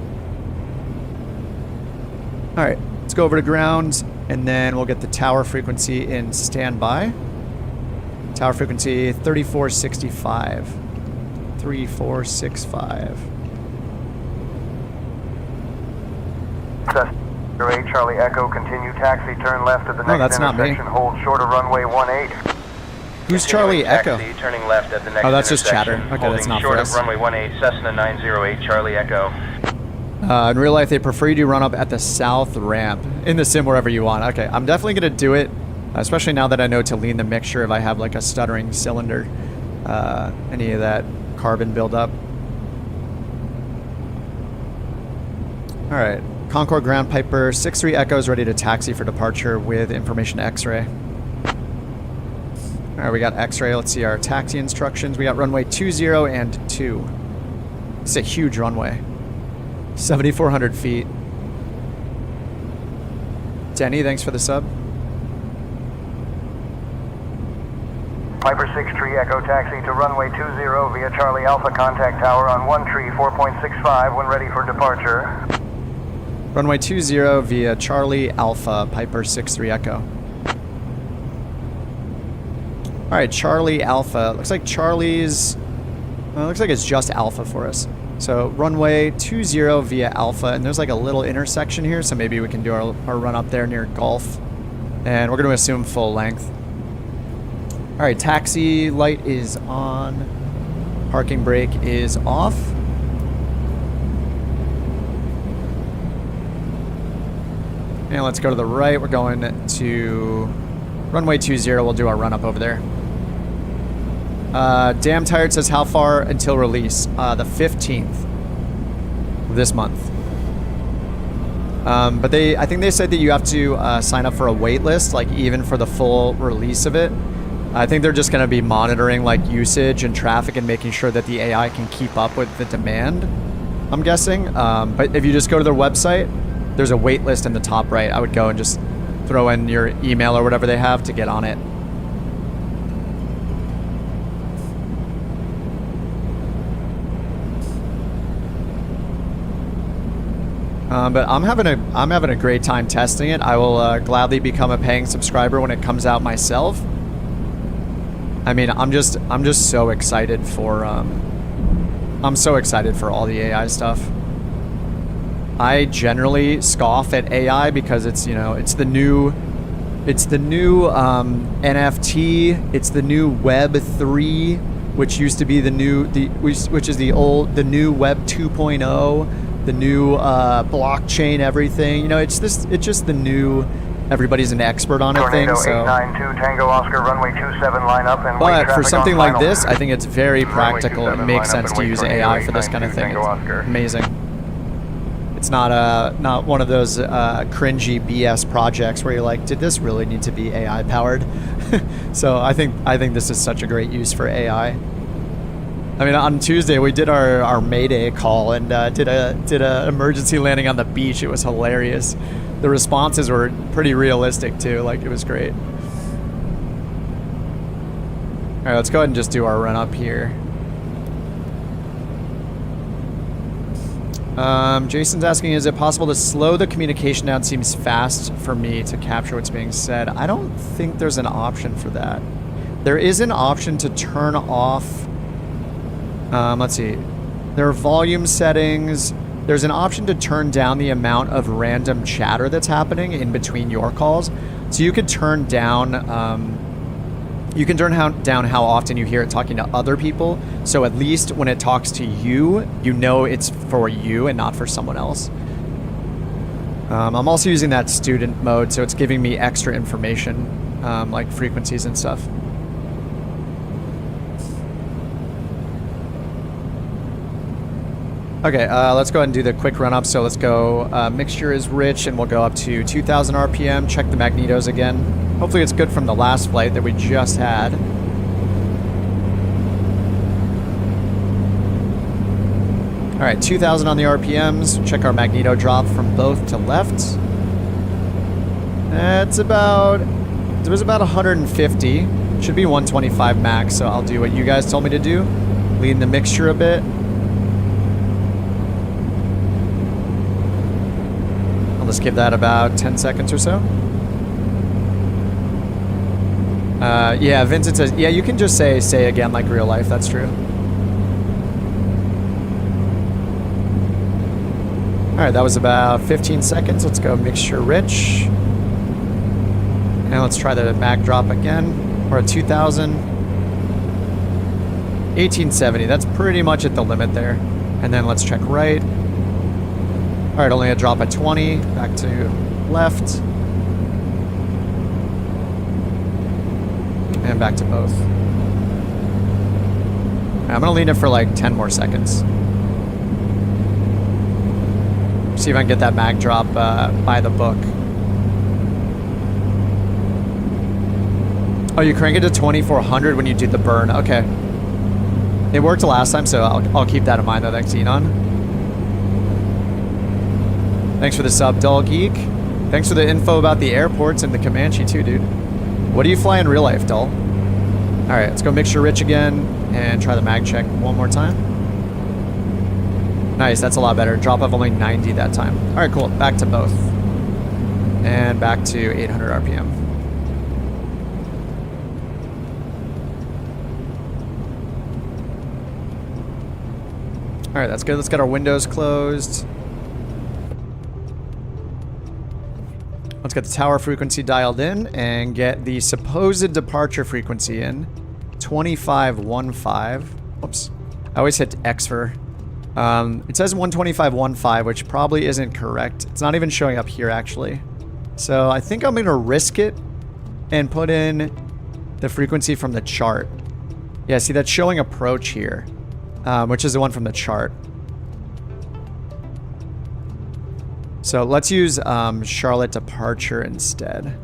All right, let's go over to ground, and then we'll get the tower frequency in standby. Tower frequency 3465. 3465. Success. 8 Charlie Echo, continue taxi, turn left at the next that's not me. intersection, hold short of runway 18. Who's Charlie Echo? Taxi, turning left at the next that's just chatter. intersection, Okay, that's not for short us. of runway 18, Cessna 908 Charlie Echo. In real life, they prefer you to run up at the south ramp. In the sim, wherever you want. Okay, I'm definitely going to do it, especially now that I know to lean the mixture if I have like a stuttering cylinder. any of that carbon buildup. All right, Concord Ground Piper 63 Echo is ready to taxi for departure with information X-ray. All right, we got X-ray. Let's see our taxi instructions. We got runway 20 and 2. It's a huge runway. 7,400 feet. Denny, thanks for the sub. Piper 63 Echo taxi to runway 20 via Charlie Alpha contact tower on 1 tree 4.65 when ready for departure. Runway 20 via Charlie Alpha, Piper 63 Echo. All right, Charlie Alpha. Looks like Charlie's... Well, it looks like it's just Alpha for us. So runway 20 via Alpha, and there's like a little intersection here, so maybe we can do our run up there near Gulf. And we're going to assume full length. All right, taxi light is on. Parking brake is off. And let's go to the right. We're going to runway 20. We'll do our run up over there. Damn Tired says how far until release? The 15th of this month. But I think they said that you have to sign up for a wait list, like even for the full release of it. I think they're just going to be monitoring like usage and traffic and making sure that the AI can keep up with the demand, I'm guessing. But if you just go to their website, there's a wait list in the top right. I would go and just throw in your email or whatever they have to get on it. But I'm having a great time testing it. I will gladly become a paying subscriber when it comes out myself. I mean, I'm just so excited for I'm so excited for all the AI stuff. I generally scoff at AI because it's, you know, it's the new NFT, it's the new Web 3, which used to be the new which is the new Web 2.0, the new blockchain everything. You know, it's just the new, everybody's an expert on it thing. So 892 Tango Oscar runway 27 line up and but for something like this, I think it's very practical. It makes sense to use AI for this kind of thing. It's amazing. It's not one of those cringy BS projects where you're like, did this really need to be AI powered? So I think this is such a great use for AI. I mean, on Tuesday we did our Mayday call and did a emergency landing on the beach. It was hilarious. The responses were pretty realistic too. Like, it was great. All right, let's go ahead and just do our run up here. Jason's asking, is it possible to slow the communication down? Seems fast for me to capture what's being said. I don't think there's an option for that. There is an option to turn off, let's see, there are volume settings. There's an option to turn down the amount of random chatter that's happening in between your calls. So you could turn down, down how often you hear it talking to other people. So at least when it talks to you, you know it's for you and not for someone else. I'm also using that student mode, so it's giving me extra information, like frequencies and stuff. Okay, let's go ahead and do the quick run up. So let's go, mixture is rich, and we'll go up to 2,000 RPM, check the magnetos again. Hopefully it's good from the last flight that we just had. All right, 2,000 on the RPMs, check our magneto drop from both to left. It was about 150, should be 125 max, so I'll do what you guys told me to do, lean the mixture a bit. Let's give that about 10 seconds or so. Yeah, Vincent says, yeah, you can just say again like real life. That's true. All right, that was about 15 seconds. Let's go mixture rich. And let's try the mag drop again. We're at 2,000. 1870, that's pretty much at the limit there. And then let's check right. All right, only a drop at 20, back to left. And back to both. I'm gonna lean it for like 10 more seconds. See if I can get that mag drop by the book. Oh, you crank it to 2400 when you do the burn. Okay. It worked last time, so I'll keep that in mind though. Thanks, Xenon. Thanks for the sub, Dull Geek. Thanks for the info about the airports and the Comanche too, dude. What do you fly in real life, Dull? Alright, let's go mixture rich again and try the mag check one more time. Nice, that's a lot better. Drop of only 90 that time. Alright, cool. Back to both. And back to 800 RPM. Alright, that's good. Let's get our windows closed. Let's get the tower frequency dialed in and get the supposed departure frequency in. 2515. Whoops. I always hit X for... it says 125.15, which probably isn't correct. It's not even showing up here, actually. So I think I'm going to risk it and put in the frequency from the chart. Yeah, see, that's showing approach here, which is the one from the chart. So let's use Charlotte departure instead.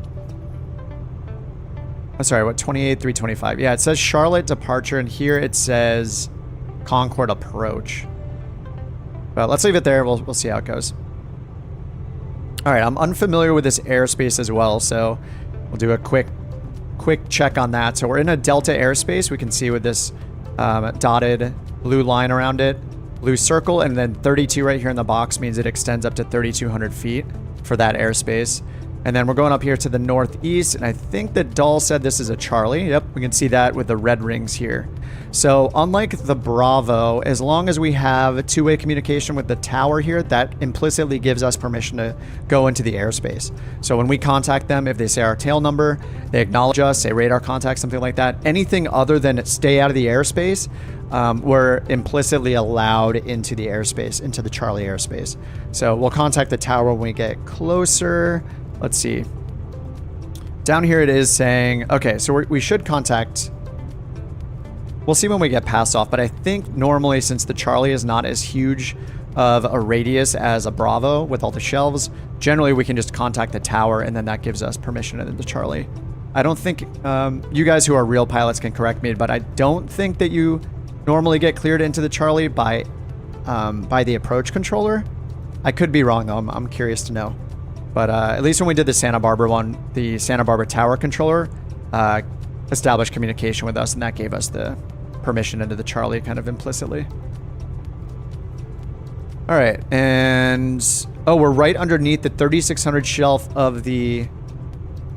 Oh, sorry, what, 28.325? Yeah, it says Charlotte departure, and here it says Concord approach. But let's leave it there. We'll see how it goes. All right, I'm unfamiliar with this airspace as well, so we'll do a quick check on that. So we're in a Delta airspace. We can see with this dotted blue line around it, blue circle, and then 32 right here in the box means it extends up to 3,200 feet for that airspace. And then we're going up here to the northeast, and I think that Dull said this is a Charlie. Yep, we can see that with the red rings here. So unlike the Bravo, as long as we have two-way communication with the tower here, that implicitly gives us permission to go into the airspace. So when we contact them, if they say our tail number, they acknowledge us, say radar contact, something like that. Anything other than stay out of the airspace, we're implicitly allowed into the airspace, into the Charlie airspace. So we'll contact the tower when we get closer. Let's see. Down here it is saying, okay, so we should contact... We'll see when we get passed off, but I think normally since the Charlie is not as huge of a radius as a Bravo with all the shelves, generally we can just contact the tower and then that gives us permission into the Charlie. I don't think, you guys who are real pilots can correct me, but I don't think that you normally get cleared into the Charlie by the approach controller. I could be wrong though, I'm curious to know. But at least when we did the Santa Barbara one, the Santa Barbara tower controller established communication with us, and that gave us the permission into the Charlie kind of implicitly. All right, and oh, we're right underneath the 3600 shelf of the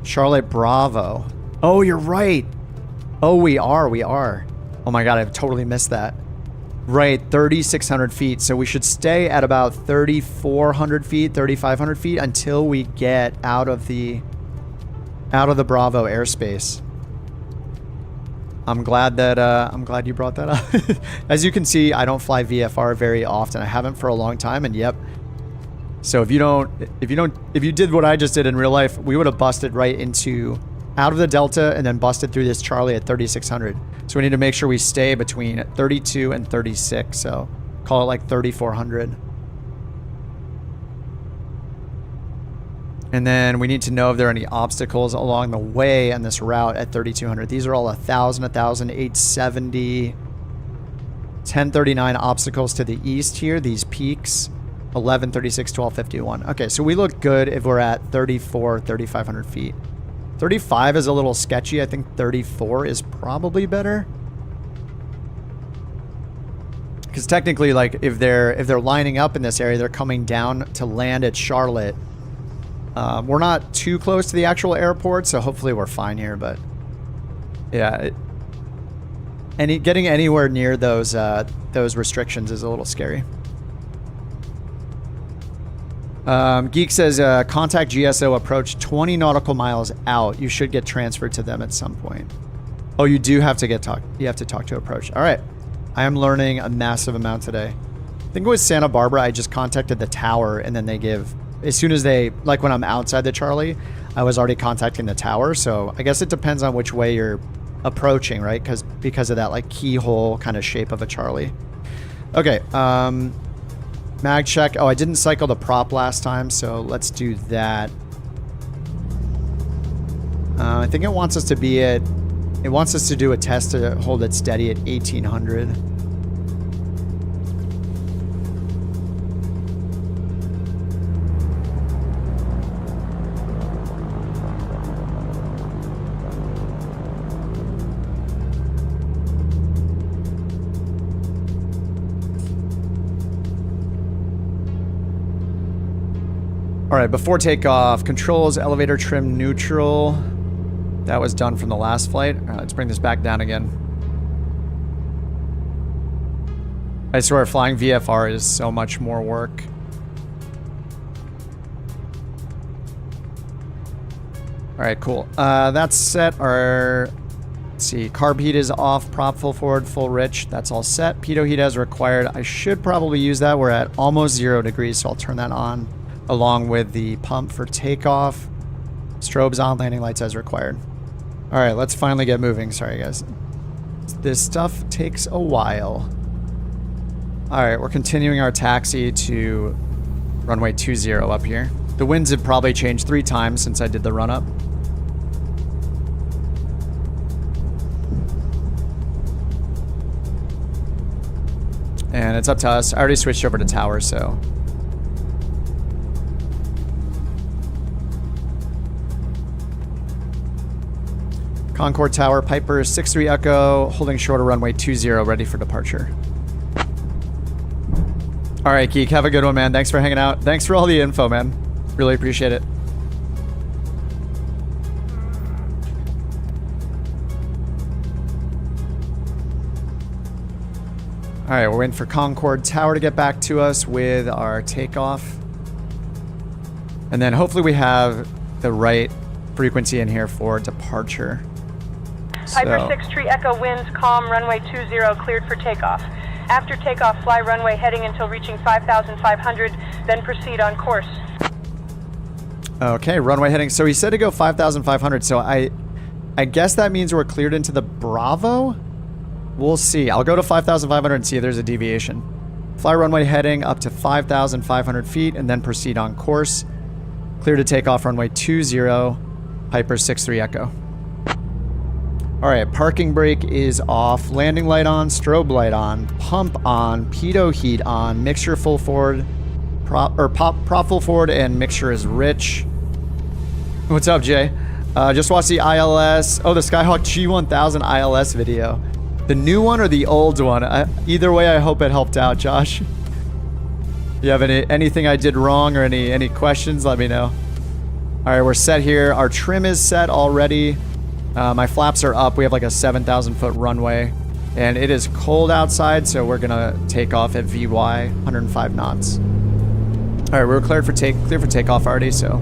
Charlotte Bravo. Oh, you're right. Oh, we are. Oh my God, I've totally missed that. Right, 3,600 feet. So we should stay at about 3,400 feet, 3,500 feet until we get out of the Bravo airspace. I'm glad you brought that up. As you can see, I don't fly VFR very often. I haven't for a long time, and yep. So if you did what I just did in real life, we would have busted right out of the Delta and then busted through this Charlie at 3,600. So we need to make sure we stay between 32 and 36. So call it like 3,400. And then we need to know if there are any obstacles along the way on this route at 3,200. These are all 1,000, 870, 1039 obstacles to the east here. These peaks, 1136, 1251. Okay, so we look good if we're at 34, 3,500 feet. 35 is a little sketchy. I think 34 is probably better. Because technically, like, if they're lining up in this area, they're coming down to land at Charlotte. We're not too close to the actual airport, so hopefully we're fine here, but yeah. Getting anywhere near those restrictions is a little scary. Geek says, contact GSO approach 20 nautical miles out. You should get transferred to them at some point. Oh, you do have to you have to talk to approach. All right. I am learning a massive amount today. I think it was Santa Barbara. I just contacted the tower and then they give, as soon as like when I'm outside the Charlie, I was already contacting the tower. So I guess it depends on which way you're approaching, right? Because of that like keyhole kind of shape of a Charlie. Okay, mag check. Oh, I didn't cycle the prop last time, so let's do that. I think it wants us to be at... It wants us to do a test to hold it steady at 1800. All right, before takeoff, controls, elevator trim neutral. That was done from the last flight. All right, let's bring this back down again. I swear, flying VFR is so much more work. All right, cool. That's set. Our, let's see, carb heat is off, prop full forward, full rich. That's all set. Pitot heat as required. I should probably use that. We're at almost 0 degrees, so I'll turn that on along with the pump for takeoff. Strobes on, landing lights as required. All right, let's finally get moving. Sorry, guys. This stuff takes a while. All right, we're continuing our taxi to runway 20 up here. The winds have probably changed 3 times since I did the run-up. And it's up to us. I already switched over to tower, so... Concord Tower, Piper 63 Echo, holding short of runway 20, ready for departure. All right, Geek, have a good one, man. Thanks for hanging out. Thanks for all the info, man. Really appreciate it. All right, we're waiting for Concord Tower to get back to us with our takeoff. And then hopefully we have the right frequency in here for departure. Piper 6 Echo winds, calm, runway 20, cleared for takeoff. After takeoff, fly runway heading until reaching 5,500, then proceed on course. Okay, runway heading. So he said to go 5,500, so I guess that means we're cleared into the Bravo? We'll see. I'll go to 5,500 and see if there's a deviation. Fly runway heading up to 5,500 feet and then proceed on course. Clear to take off runway 20, Piper 63 Echo. All right, parking brake is off, landing light on, strobe light on, pump on, pitot heat on, mixture full forward, prop full forward, and mixture is rich. What's up, Jay? Just watched the ILS. Oh, the Skyhawk G1000 ILS video. The new one or the old one? Either way, I hope it helped out, Josh. You have anything I did wrong or any questions? Let me know. All right, we're set here. Our trim is set already. My flaps are up. We have like a 7,000 foot runway and it is cold outside, so we're gonna take off at VY 105 knots. All right, we're clear for takeoff already, so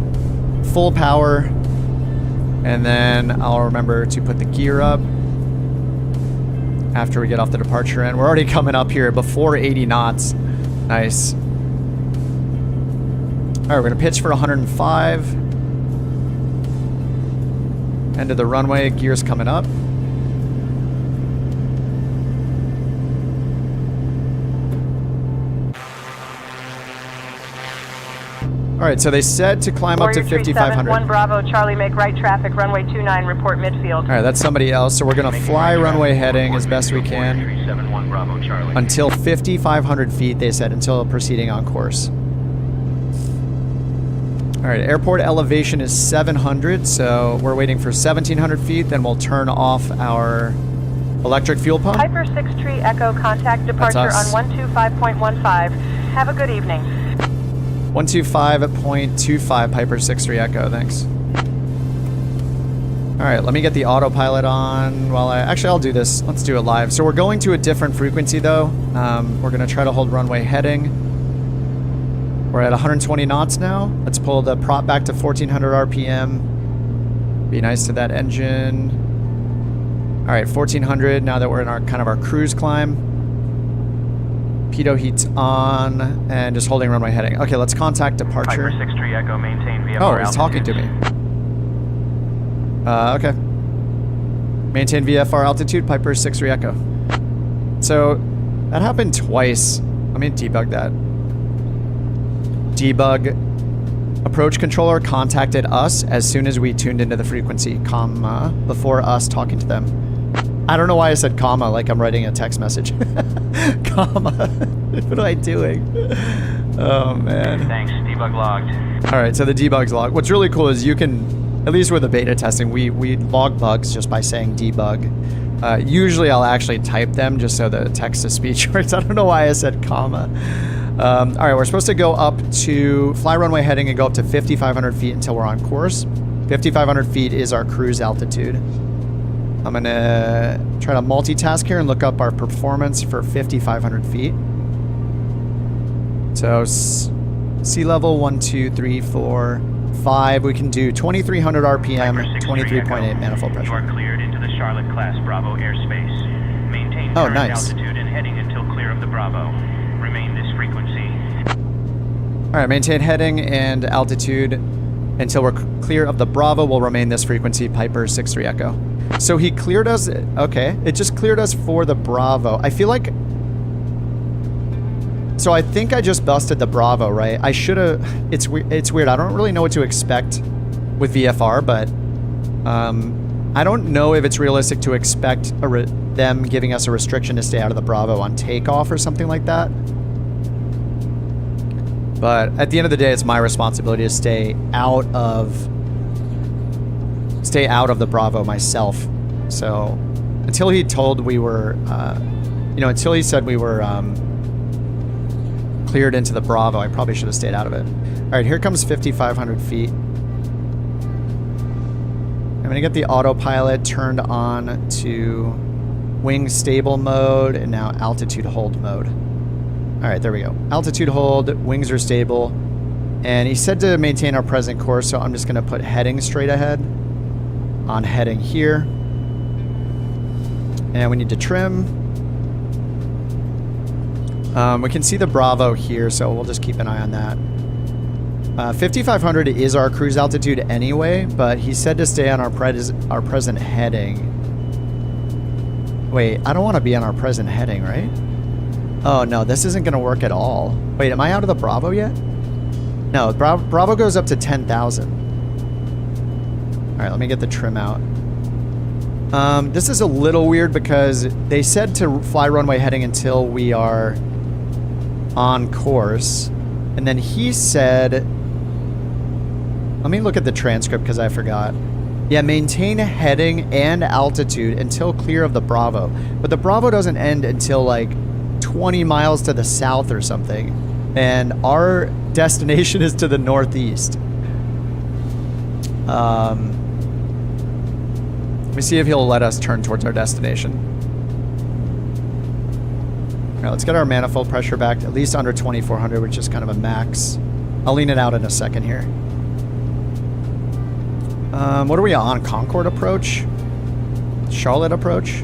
full power, and then I'll remember to put the gear up after we get off the departure end. We're already coming up here before 80 knots. Nice. All right, we're gonna pitch for 105. End of the runway, gears coming up. All right, so they said to climb up to 5,500. 1 Bravo, Charlie, make right traffic, runway 29, report midfield. All right, that's somebody else, so we're gonna fly runway heading as best we can until 5,500 feet, they said, until proceeding on course. All right, airport elevation is 700, so we're waiting for 1,700 feet, then we'll turn off our electric fuel pump. Piper 6 Echo, contact departure on 125.15. Have a good evening. 125.25 Piper 6 Echo, thanks. All right, let me get the autopilot on while actually I'll do this. Let's do it live. So we're going to a different frequency though. We're gonna try to hold runway heading. We're at 120 knots now. Let's pull the prop back to 1400 RPM. Be nice to that engine. All right, 1400 now that we're in our kind of our cruise climb. Pitot heat's on and just holding runway heading. Okay, let's contact departure. Piper 6 Echo, maintain VFR Oh, he's talking to me. Okay. Maintain VFR altitude, Piper 6-3 Echo. So that happened twice. Let me debug that. Debug. Approach controller contacted us as soon as we tuned into the frequency, comma, before us talking to them. I don't know why I said comma like I'm writing a text message. Comma. What am I doing? Oh, man. Thanks. Debug logged. All right, so the debug's log. What's really cool is you can, at least with the beta testing, we log bugs just by saying debug. Usually I'll actually type them just so the text-to-speech works. I don't know why I said comma. All right, we're supposed to go up to fly runway heading and go up to 5,500 feet until we're on course. 5,500 feet is our cruise altitude. I'm gonna try to multitask here and look up our performance for 5,500 feet. So sea level 1, 2, 3, 4, 5. We can do 2,300 RPM, 23.8 manifold pressure. You are cleared into the Charlotte class Bravo airspace. Maintain current altitude and heading until clear of the Bravo. Remain this frequency. All right, maintain heading and altitude until we're clear of the Bravo. We'll remain this frequency, Piper 6-3 Echo. So he cleared us. Okay, it just cleared us for the Bravo. I feel like. So I think I just busted the Bravo, right? I should have. It's weird. I don't really know what to expect with VFR, but I don't know if it's realistic to expect them giving us a restriction to stay out of the Bravo on takeoff or something like that. But at the end of the day, it's my responsibility to stay out of the Bravo myself. So until he told we were, until he said we were cleared into the Bravo, I probably should have stayed out of it. All right, here comes 5,500 feet. I'm gonna get the autopilot turned on to wing stable mode and now altitude hold mode. All right, there we go. Altitude hold, wings are stable. And he said to maintain our present course, so I'm just gonna put heading straight ahead on heading here. And we need to trim. We can see the Bravo here, so we'll just keep an eye on that. 5,500 is our cruise altitude anyway, but he said to stay on our present heading. Wait, I don't want to be on our present heading, right? Oh no, this isn't going to work at all. Wait, am I out of the Bravo yet? No, Bravo goes up to 10,000. All right, let me get the trim out. This is a little weird because they said to fly runway heading until we are on course. And then he said, let me look at the transcript because I forgot. Yeah, maintain heading and altitude until clear of the Bravo. But the Bravo doesn't end until like 20 miles to the south or something. And our destination is to the northeast. Let me see if he'll let us turn towards our destination. All right, let's get our manifold pressure back at least under 2,400, which is kind of a max. I'll lean it out in a second here. What are we on? Concord approach? Charlotte approach?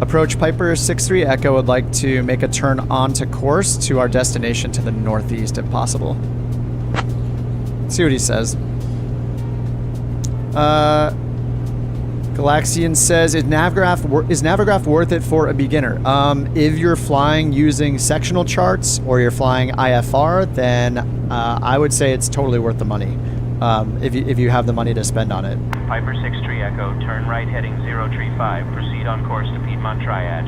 Approach Piper 6-3 Echo would like to make a turn onto course to our destination to the northeast if possible. Let's see what he says. Galaxian says, is Navigraph worth it for a beginner? If you're flying using sectional charts or you're flying IFR, then I would say it's totally worth the money. If you have the money to spend on it. Piper 6-3 Echo, turn right heading 035, proceed on course to Piedmont Triad.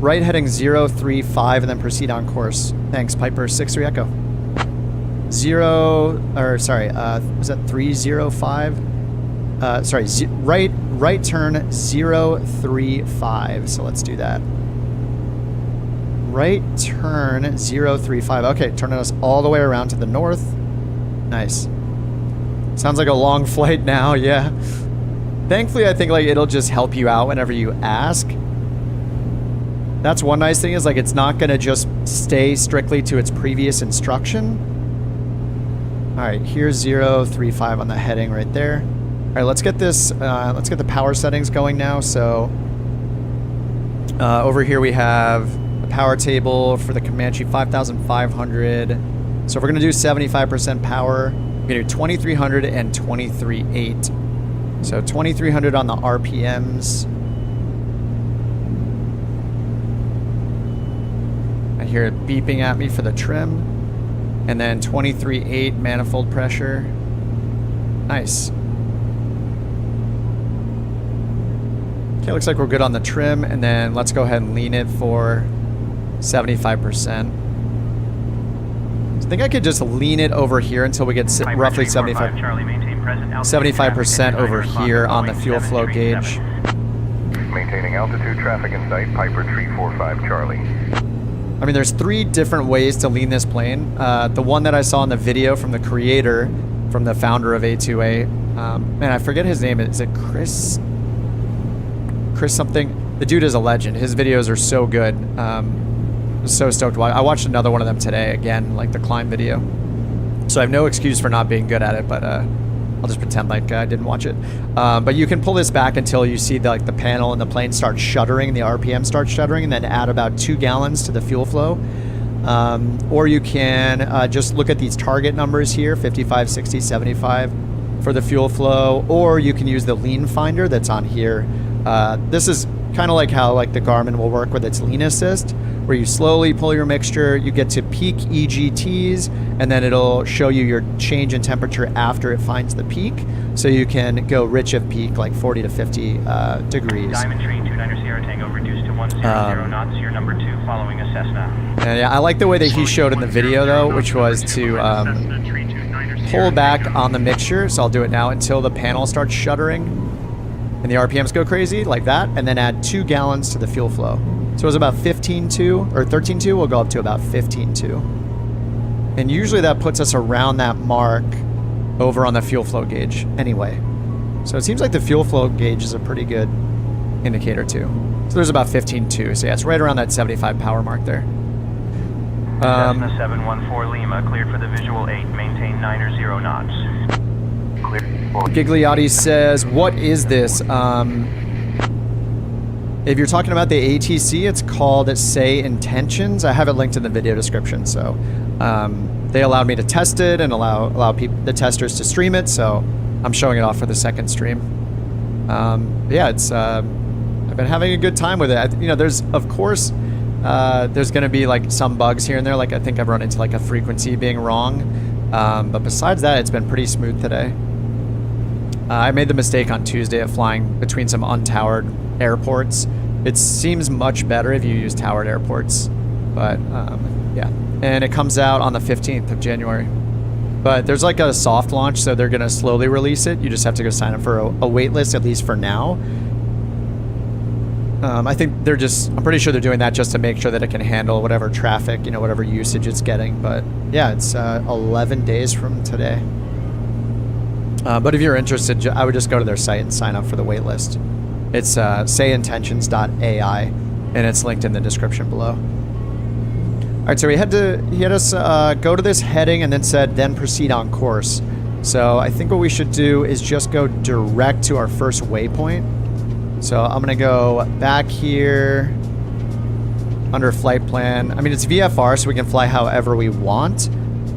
Right heading 035 and then proceed on course. Thanks, Piper 6-3 Echo. Was that 305? Right turn 035. So let's do that. Right turn 035. Okay, turning us all the way around to the north. Nice. Sounds like a long flight now, yeah. Thankfully, I think like it'll just help you out whenever you ask. That's one nice thing is like it's not gonna just stay strictly to its previous instruction. All right, here's 035 on the heading right there. All right, let's get this. Let's get the power settings going now. So over here we have the power table for the Comanche 5,500. So if we're gonna do 75% power, we're gonna do 2,300 and 23.8. So 2,300 on the RPMs. I hear it beeping at me for the trim. And then 23.8 manifold pressure. Nice. Okay, looks like we're good on the trim. And then let's go ahead and lean it for 75%. I think I could just lean it over here until we get roughly 75% over here on the fuel flow gauge. Maintaining altitude, traffic in sight, Piper 345 Charlie. I mean, there's 3 different ways to lean this plane. The one that I saw in the video from the creator, from the founder of A2A, man, I forget his name. Is it Chris? Chris something? The dude is a legend. His videos are so good. So stoked. I watched another one of them today, again, like the climb video. So I have no excuse for not being good at it, but I'll just pretend like I didn't watch it. But you can pull this back until you see the panel and the plane start shuddering, the RPM starts shuddering, and then add about 2 gallons to the fuel flow. Or you can just look at these target numbers here, 55, 60, 75 for the fuel flow, or you can use the lean finder that's on here. This is kind of like how the Garmin will work with its lean assist, where you slowly pull your mixture, you get to peak EGTs, and then it'll show you your change in temperature after it finds the peak. So you can go rich of peak, like 40 to 50 degrees. Diamond Tree 29 Sierra Tango reduced to 100 knots, your number 2 following a Cessna. And yeah, I like the way that he showed in the video though, which was to pull back on the mixture. So I'll do it now until the panel starts shuddering and the RPMs go crazy like that, and then add 2 gallons to the fuel flow. So it was about 15.2 or 13.2. We'll go up to about 15.2. And usually that puts us around that mark over on the fuel flow gauge anyway. So it seems like the fuel flow gauge is a pretty good indicator too. So there's about 15.2. So yeah, it's right around that 75 power mark there. Cessna 714 Lima, cleared for the visual 8, maintain 90 knots. Gigliotti says, what is this? If you're talking about the ATC, it's called SayIntentions. I have it linked in the video description. So they allowed me to test it and allow the testers to stream it. So I'm showing it off for the second stream. Yeah, it's I've been having a good time with it. There's of course there's going to be some bugs here and there. I think I've run into a frequency being wrong. But besides that, it's been pretty smooth today. I made the mistake on Tuesday of flying between some untowered airports. It seems much better if you use towered airports, but yeah. And it comes out on the 15th of January. But there's a soft launch, so they're gonna slowly release it. You just have to go sign up for a wait list, at least for now. I think I'm pretty sure they're doing that just to make sure that it can handle whatever traffic, whatever usage it's getting. But yeah, it's 11 days from today. But if you're interested, I would just go to their site and sign up for the wait list. It's SayIntentions.AI, and it's linked in the description below. All right, so he had us go to this heading and then said, then proceed on course. So I think what we should do is just go direct to our first waypoint. So I'm gonna go back here under flight plan. I mean, it's VFR, so we can fly however we want.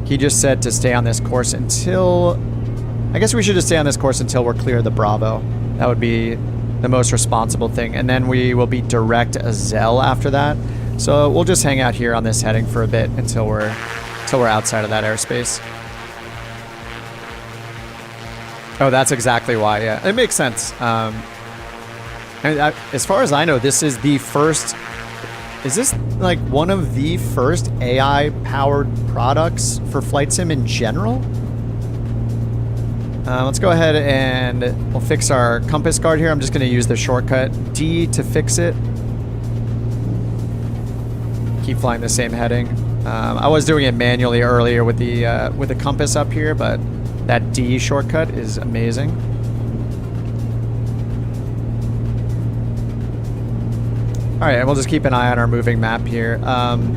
He just said to stay on this course until, I guess we should just stay on this course until we're clear of the Bravo. That would be the most responsible thing. And then we will be direct as Zell after that. So we'll just hang out here on this heading for a bit until we're outside of that airspace. Oh, that's exactly why. Yeah, it makes sense. As far as I know, this is the first. Is this one of the first AI-powered products for flight sim in general? Let's go ahead and we'll fix our compass card here. I'm just going to use the shortcut D to fix it. Keep flying the same heading. I was doing it manually earlier with the compass up here, but that D shortcut is amazing. All right, and we'll just keep an eye on our moving map here.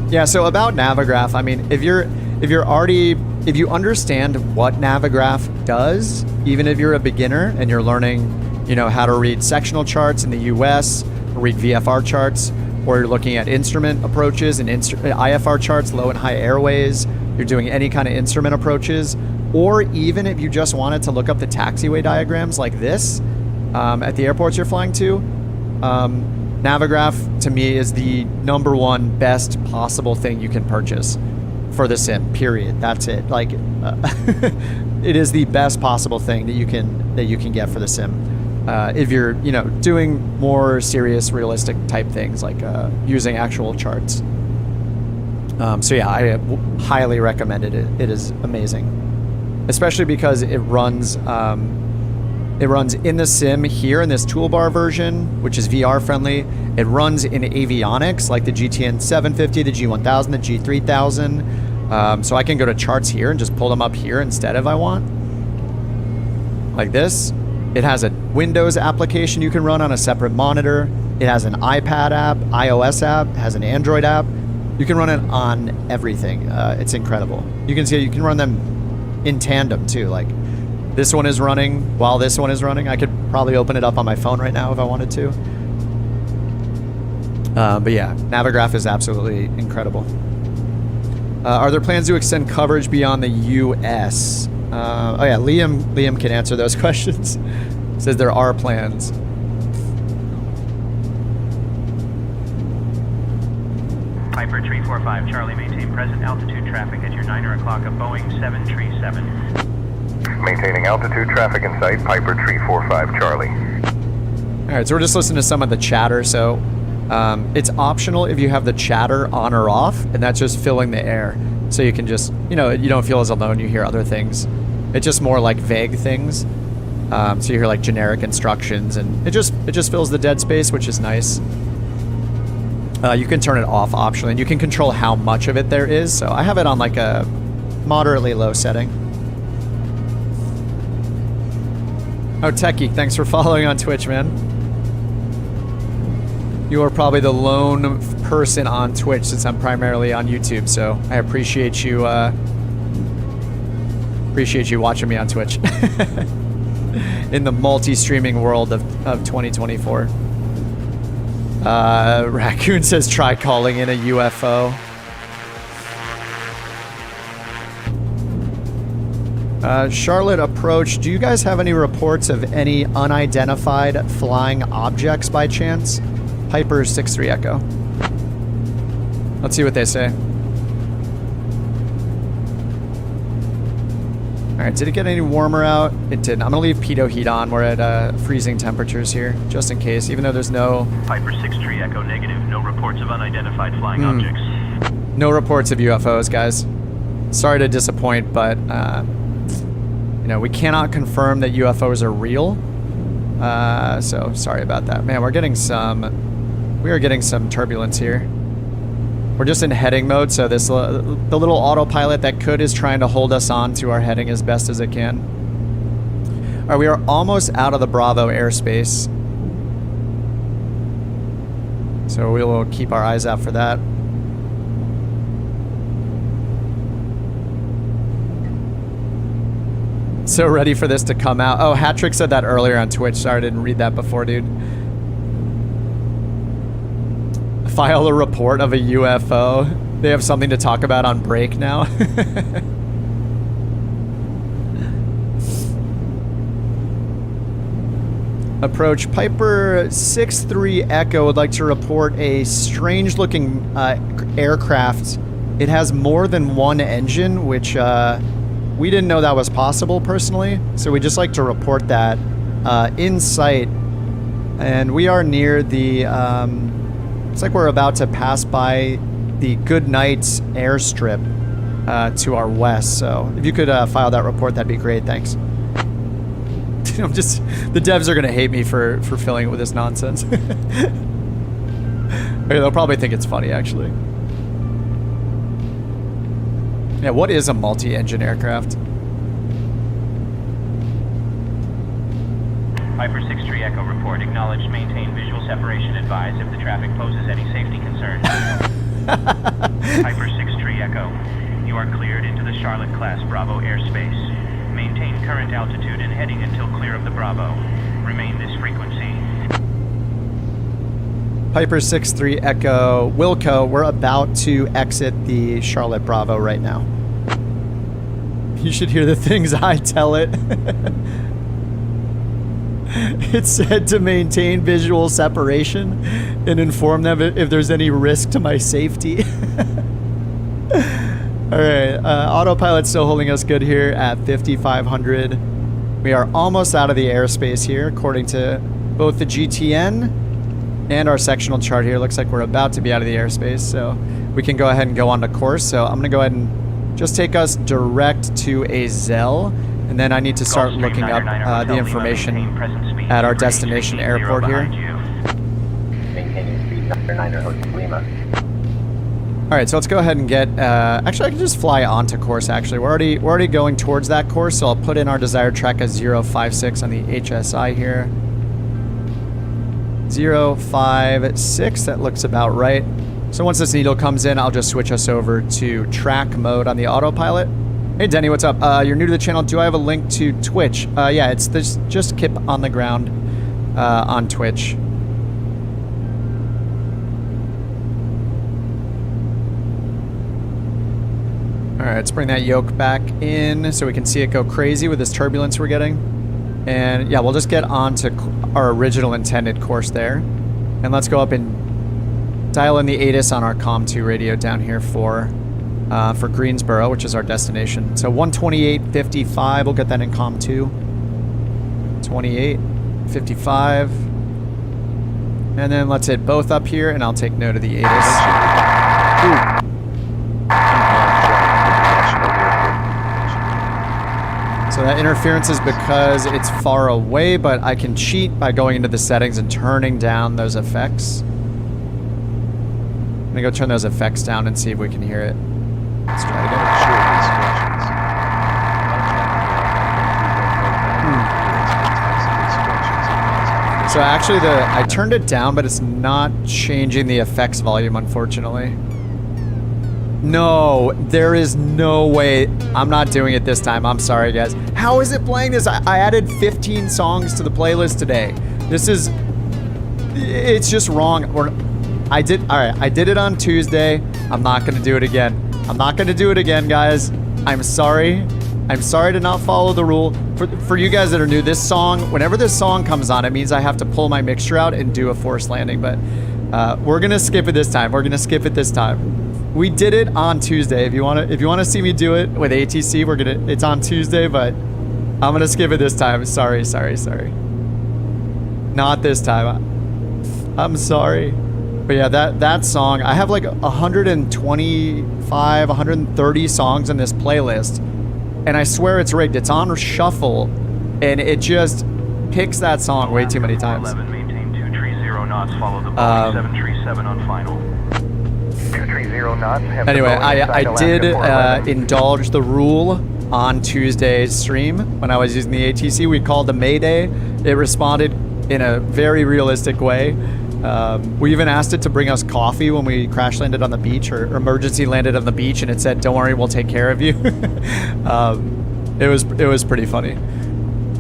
Yeah, so about Navigraph, I mean, if you understand what Navigraph does, even if you're a beginner and you're learning, how to read sectional charts in the US, or read VFR charts, or you're looking at instrument approaches and IFR charts, low and high airways, you're doing any kind of instrument approaches, or even if you just wanted to look up the taxiway diagrams like this, at the airports you're flying to. Navigraph, to me, is the #1 best possible thing you can purchase for the sim, period. That's it. Like, it is the best possible thing that you can get for the sim. If you're, doing more serious, realistic type things, like using actual charts. So yeah, I highly recommend it. It is amazing, especially because it runs in the sim here in this toolbar version, which is VR friendly. It runs in avionics like the GTN 750, the G1000, the G3000. So I can go to charts here and just pull them up here instead if I want. Like this. It has a Windows application you can run on a separate monitor. It has an iPad app, iOS app, has an Android app. You can run it on everything. It's incredible. You can see you can run them in tandem too. Like this one is running while this one is running. I could probably open it up on my phone right now if I wanted to. But yeah, Navigraph is absolutely incredible. Are there plans to extend coverage beyond the US? Oh yeah, Liam can answer those questions. Says there are plans. Piper 345, Charlie, maintain present altitude traffic at your 9 o'clock of Boeing 737. Maintaining altitude traffic in sight, Piper 345, Charlie. All right, so we're just listening to some of the chatter. So it's optional if you have the chatter on or off, and that's just filling the air. So you can just, you don't feel as alone. You hear other things. It's just more like vague things. So you hear like generic instructions, and it just fills the dead space, which is nice. You can turn it off optionally, and you can control how much of it there is. So I have it on like a moderately low setting. Oh, Techie, thanks for following on Twitch, man. You are probably the lone person on Twitch since I'm primarily on YouTube, so I appreciate you watching me on Twitch in the multi-streaming world of 2024. Raccoon says try calling in a UFO. Charlotte approach, do you guys have any reports of any unidentified flying objects by chance? Piper 63 Echo. Let's see what they say. Alright, did it get any warmer out? It didn't. I'm gonna leave pitot heat on. We're at freezing temperatures here, just in case, even though there's no... Piper 63 Echo negative. No reports of unidentified flying objects. No reports of UFOs, guys. Sorry to disappoint, but we cannot confirm that UFOs are real. So sorry about that. Man, we are getting some turbulence here. We're just in heading mode, so the little autopilot that is trying to hold us on to our heading as best as it can. All right, we are almost out of the Bravo airspace, so we will keep our eyes out for that. So ready for this to come out. Oh, Hattrick said that earlier on Twitch. Sorry, I didn't read that before, dude. File a report of a UFO. They have something to talk about on break now. Approach Piper 63 Echo would like to report a strange looking aircraft. It has more than one engine, which we didn't know that was possible personally. So we just like to report that in sight. And we are near the... Looks like we're about to pass by the Good Nights airstrip to our west. So if you could file that report, that'd be great. Thanks. The devs are gonna hate me for filling it with this nonsense. They'll probably think it's funny, actually. Yeah, what is a multi-engine aircraft? Piper 63 Echo report. Acknowledged. Maintain visual separation. Advise if the traffic poses any safety concerns. Piper 63 Echo. You are cleared into the Charlotte class Bravo airspace. Maintain current altitude and heading until clear of the Bravo. Remain this frequency. Piper 63 Echo Wilco, we're about to exit the Charlotte Bravo right now. You should hear the things I tell it. It said to maintain visual separation and inform them if there's any risk to my safety. All right, autopilot's still holding us good here at 5,500. We are almost out of the airspace here, according to both the GTN and our sectional chart here. Looks like we're about to be out of the airspace, so we can go ahead and go on to course. So I'm gonna go ahead and just take us direct to a Zell, and then I need to start looking up the information at our destination airport here. Maintaining speed 99 Hotel Lima. All right, so let's go ahead and get. Actually, I can just fly onto course. Actually, we're already going towards that course, so I'll put in our desired track as 056 on the HSI here. 056. That looks about right. So once this needle comes in, I'll just switch us over to track mode on the autopilot. Hey Denny, what's up? You're new to the channel. Do I have a link to Twitch? Yeah, it's this just Kip on the ground on Twitch. All right, let's bring that yoke back in so we can see it go crazy with this turbulence we're getting. And yeah, we'll just get on to our original intended course there. And let's go up and dial in the ATIS on our COM2 radio down here for Greensboro, which is our destination. So 128.55, we'll get that in COM2. 28.55. And then let's hit both up here, and I'll take note of the ATIS. Ooh. So that interference is because it's far away, but I can cheat by going into the settings and turning down those effects. I'm gonna go turn those effects down and see if we can hear it. Let's try it again. So actually I turned it down, but it's not changing the effects volume, unfortunately. No, there is no way. I'm not doing it this time. I'm sorry, guys. How is it playing this? I added 15 songs to the playlist today. It's just wrong. All right, I did it on Tuesday. I'm not going to do it again. I'm not going to do it again, guys. I'm sorry. I'm sorry to not follow the rule. For you guys that are new, this song, whenever this song comes on, it means I have to pull my mixture out and do a forced landing. But we're going to skip it this time. We're going to skip it this time. We did it on Tuesday. If you want to see me do it with ATC, it's on Tuesday, but I'm gonna skip it this time. Sorry. Not this time. I'm sorry. But yeah, that song, I have like 125, 130 songs in this playlist, and I swear it's rigged. It's on shuffle, and it just picks that song way too many times. 11, maintain 230 knots, follow the Boeing 737 on final. 230 knots. Anyway, I did indulge the rule on Tuesday's stream when I was using the ATC. We called the Mayday. It responded in a very realistic way. We even asked it to bring us coffee when we crash landed on the beach or emergency landed on the beach, and it said, "Don't worry, we'll take care of you." It was pretty funny.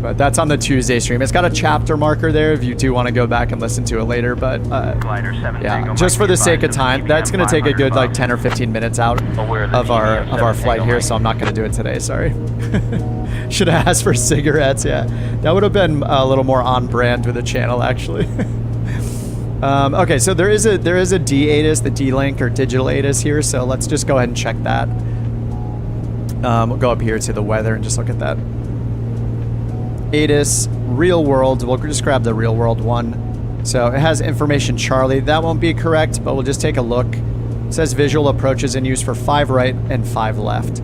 But that's on the Tuesday stream. It's got a chapter marker there if you do want to go back and listen to it later. But yeah, just for the sake of time, that's going to take a good like 10 or 15 minutes out of our flight here. So I'm not going to do it today. Sorry. Should have asked for cigarettes. Yeah, that would have been a little more on brand with the channel actually. Okay, so there is a D ATIS, the D-Link or digital ATIS here. So let's just go ahead and check that. We'll go up here to the weather and just look at that. ATIS, real world, we'll just grab the real world one. So it has information Charlie. That won't be correct, but we'll just take a look. It says visual approaches in use for 5 right and 5 left.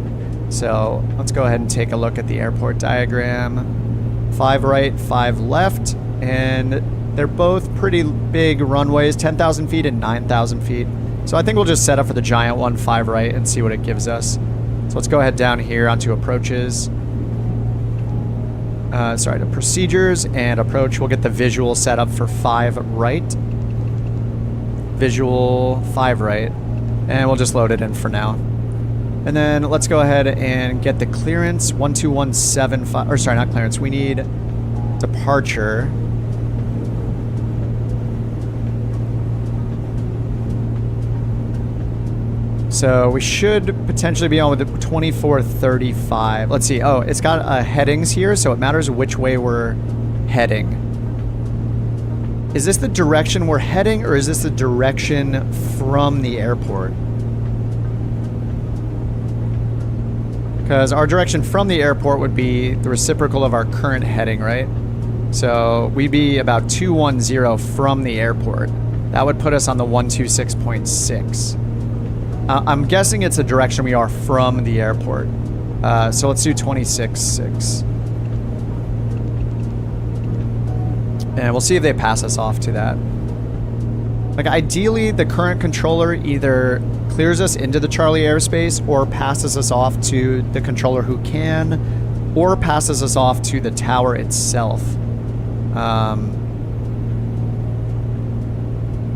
So let's go ahead and take a look at the airport diagram. 5 right, 5 left, and they're both pretty big runways, 10,000 feet and 9,000 feet. So I think we'll just set up for the giant one, 5 right, and see what it gives us. So let's go ahead down here onto approaches. Sorry, to procedures and approach. We'll get the visual set up for 5 right. Visual 5 right. And we'll just load it in for now. And then let's go ahead and get the clearance 12175. Or sorry, not clearance. We need departure. So we should potentially be on with the 2435. Let's see. Oh, it's got headings here, so it matters which way we're heading. Is this the direction we're heading, or is this the direction from the airport? Because our direction from the airport would be the reciprocal of our current heading, right? So we'd be about 210 from the airport. That would put us on the 126.6. I'm guessing it's the direction we are from the airport. So let's do 26.6. And we'll see if they pass us off to that. Like, ideally, the current controller either clears us into the Charlie airspace or passes us off to the controller who can, or passes us off to the tower itself.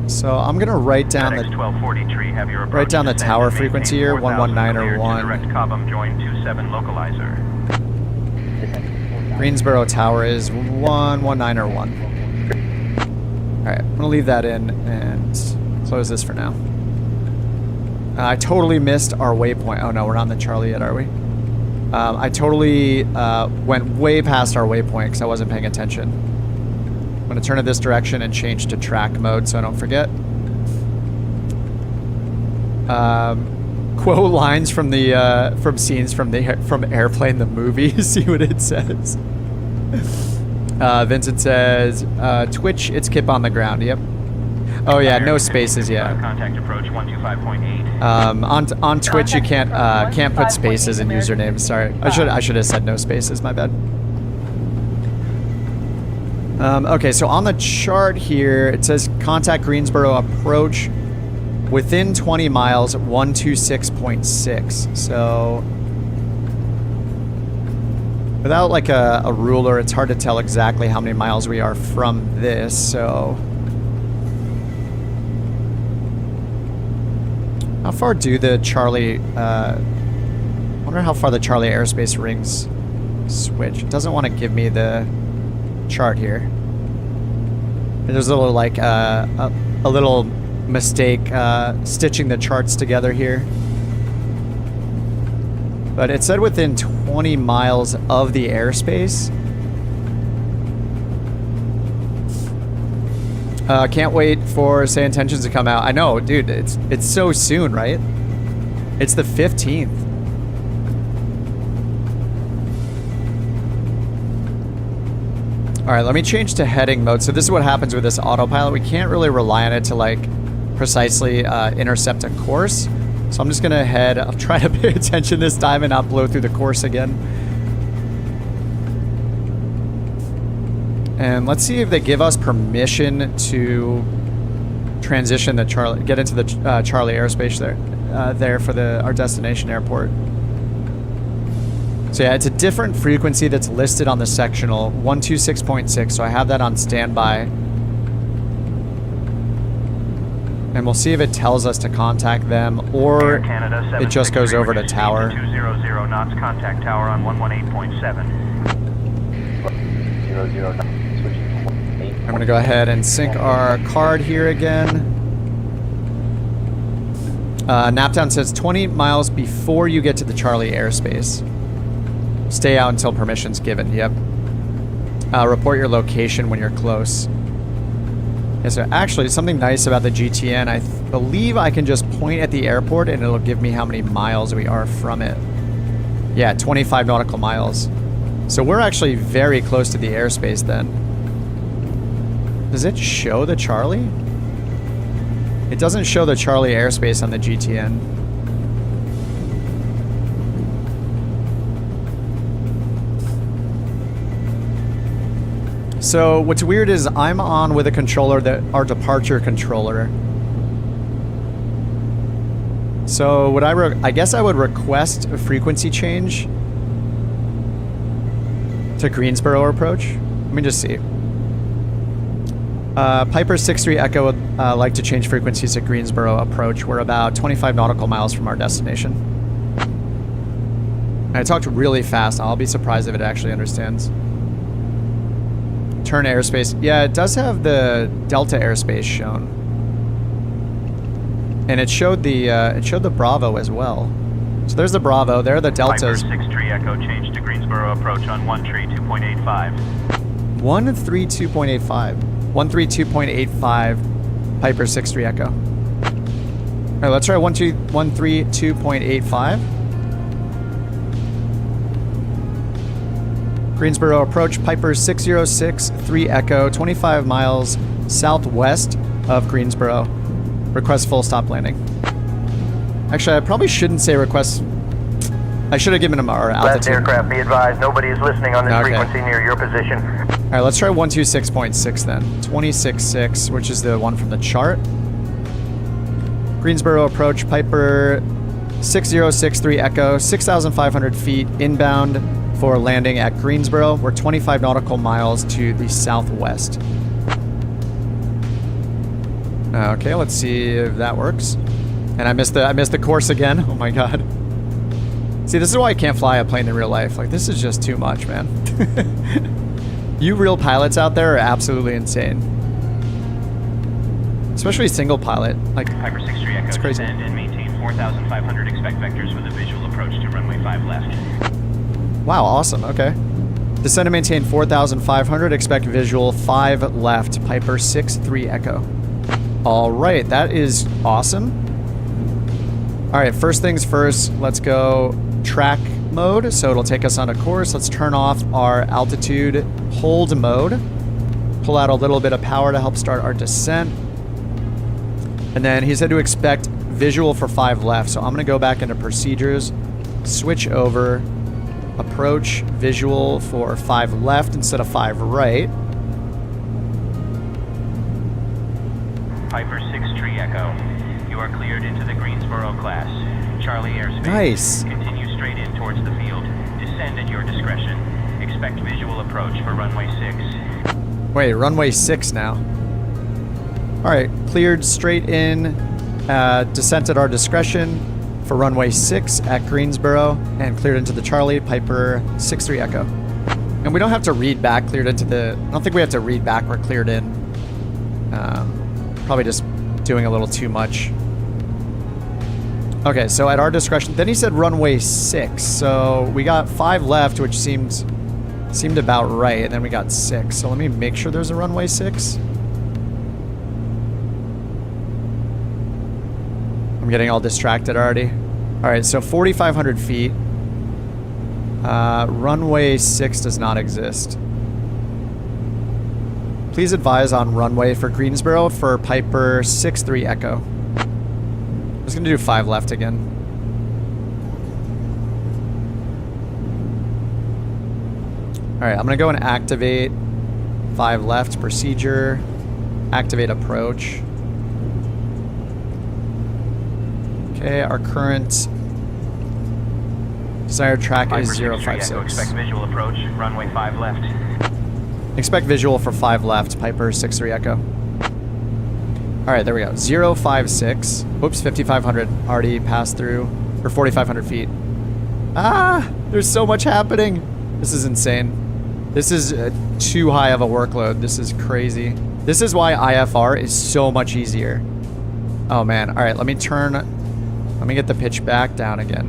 So I'm gonna write down the tower frequency here, 11901. Direct Cobham join 27 localizer. Greensboro Tower is 11901. Alright, I'm gonna leave that in and close this for now. I totally missed our waypoint. Oh no, we're not in the Charlie yet, are we? I totally went way past our waypoint because I wasn't paying attention. I'm gonna turn it this direction and change to track mode so I don't forget. Quote lines from the from scenes from Airplane the movie. See what it says. Vincent says, Twitch, it's Kip on the ground. Yep. Oh yeah, no spaces yet. Contact approach 125.8. On Twitch you can't put spaces in usernames. Sorry, I should have said no spaces. My bad. Okay, so on the chart here it says contact Greensboro approach within 20 miles 126.6. So without like a ruler, it's hard to tell exactly how many miles we are from this. So how far do the Charlie, I wonder how far the Charlie airspace rings switch. It doesn't want to give me the chart here. There's a little like, a little mistake stitching the charts together here. But it said within 20 miles of the airspace. Can't wait for SayIntentions to come out. I know, dude, it's so soon, right? It's the 15th. All right, let me change to heading mode. So this is what happens with this autopilot. We can't really rely on it to like precisely intercept a course. So I'm just gonna head, I'll try to pay attention this time and not blow through the course again. And let's see if they give us permission to transition the Charlie, get into the Charlie airspace there for our destination airport. So yeah, it's a different frequency that's listed on the sectional, 126.6, so I have that on standby. And we'll see if it tells us to contact them, or it just goes over to tower. 200 knots, contact tower on 118.7. I'm gonna go ahead and sync our card here again. Napdown says 20 miles before you get to the Charlie airspace. Stay out until permission's given. Yep. Report your location when you're close. Yeah, so actually, something nice about the GTN, I believe I can just point at the airport and it'll give me how many miles we are from it. Yeah, 25 nautical miles. So we're actually very close to the airspace then. Does it show the Charlie? It doesn't show the Charlie airspace on the GTN. So what's weird is I'm on with a controller that our departure controller. So would I guess I would request a frequency change to Greensboro approach. Let me just see. Piper 63 Echo would like to change frequencies to Greensboro approach. We're about 25 nautical miles from our destination. And I talked really fast. I'll be surprised if it actually understands. Turn airspace. Yeah, it does have the Delta airspace shown. And it showed the Bravo as well. So there's the Bravo, there are the Deltas. Piper 63 Echo change to Greensboro approach on 132.85. 132.85. 132.85, Piper 6-3 Echo. All right, let's try 132.85. Greensboro approach, Piper 606-3 Echo, 25 miles southwest of Greensboro. Request full stop landing. Actually, I probably shouldn't say request. I should have given him our altitude. Last aircraft, be advised, nobody is listening on this frequency near your position. All right, let's try 126.6 then. 26.6, which is the one from the chart. Greensboro approach, Piper 6063 Echo, 6,500 feet inbound for landing at Greensboro. We're 25 nautical miles to the southwest. Okay, let's see if that works. And I missed the course again. Oh my god. See, this is why I can't fly a plane in real life. Like, this is just too much, man. You real pilots out there are absolutely insane. Especially single pilot. Like, Piper 6-3 Echo, it's crazy. Descend and maintain 4,500. Expect vectors with a visual approach to runway 5 left. Wow, awesome. Okay. Descend and maintain 4,500. Expect visual 5 left. Piper 6-3 Echo. All right, that is awesome. All right, first things first, let's go track mode. So it'll take us on a course. Let's turn off our altitude hold mode. Pull out a little bit of power to help start our descent. And then he said to expect visual for 5 left. So I'm going to go back into procedures, switch over, approach visual for 5 left instead of 5 right. Piper 6-3 Echo, you are cleared into the Greensboro class. Charlie airspace. Nice. Continue straight in towards the field. Descend at your discretion. Expect visual approach for runway 6. Wait, runway 6 now. All right, cleared straight in, descent at our discretion for runway 6 at Greensboro, and cleared into the Charlie, Piper 6-3 Echo. And we don't have to read back cleared into the, I don't think we have to read back we're cleared in. Probably just doing a little too much. Okay, so at our discretion, then he said runway 6, so we got 5 left, which seemed about right, and then we got 6. So let me make sure there's a runway 6. I'm getting all distracted already. All right, so 4,500 feet. Runway 6 does not exist. Please advise on runway for Greensboro for Piper 6-3 Echo. I'm just gonna do 5 left again. All right, I'm gonna go and activate 5 left procedure, activate approach. Okay, our current desired track is 056. Expect visual approach, runway 5 left. Expect visual for 5 left, Piper 6-3 Echo. All right, there we go. 056. Whoops, 5,500 already passed through, or 4,500 feet. Ah, there's so much happening. This is insane. This is too high of a workload. This is crazy. This is why IFR is so much easier. Oh man, all right, let me get the pitch back down again.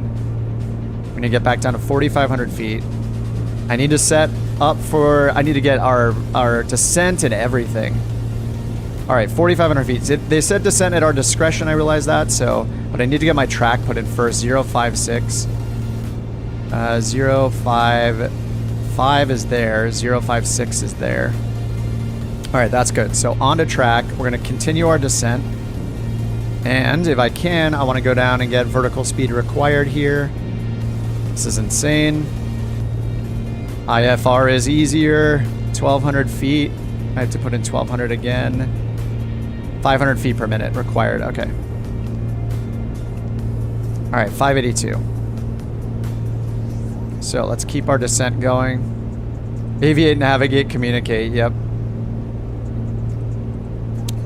I'm gonna get back down to 4,500 feet. I need to set up for, I need to get our descent and everything. All right, 4,500 feet. They said descent at our discretion, I realize that, so, but I need to get my track put in first. 056. 055 is there. 056 is there. All right, that's good. So on to track. We're gonna continue our descent. And if I can, I wanna go down and get vertical speed required here. This is insane. IFR is easier. 1,200 feet. I have to put in 1,200 again. 500 feet per minute required. Okay. All right, 582. So let's keep our descent going. Aviate, navigate, communicate. Yep.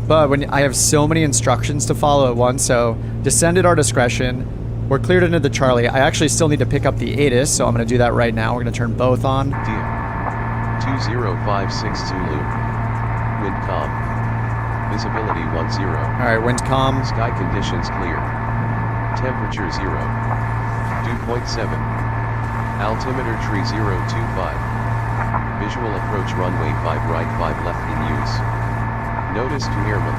But when I have so many instructions to follow at once, so descend at our discretion. We're cleared into the Charlie. I actually still need to pick up the ATIS, so I'm going to do that right now. We're going to turn both on. Deal. 20562 loop. Wind calm. Visibility 10. All right, wind calm. Sky conditions clear. Temperature 0. Dew point 7. Altimeter tree 025. Visual approach runway 5 right 5 left in use. Notice to airmen.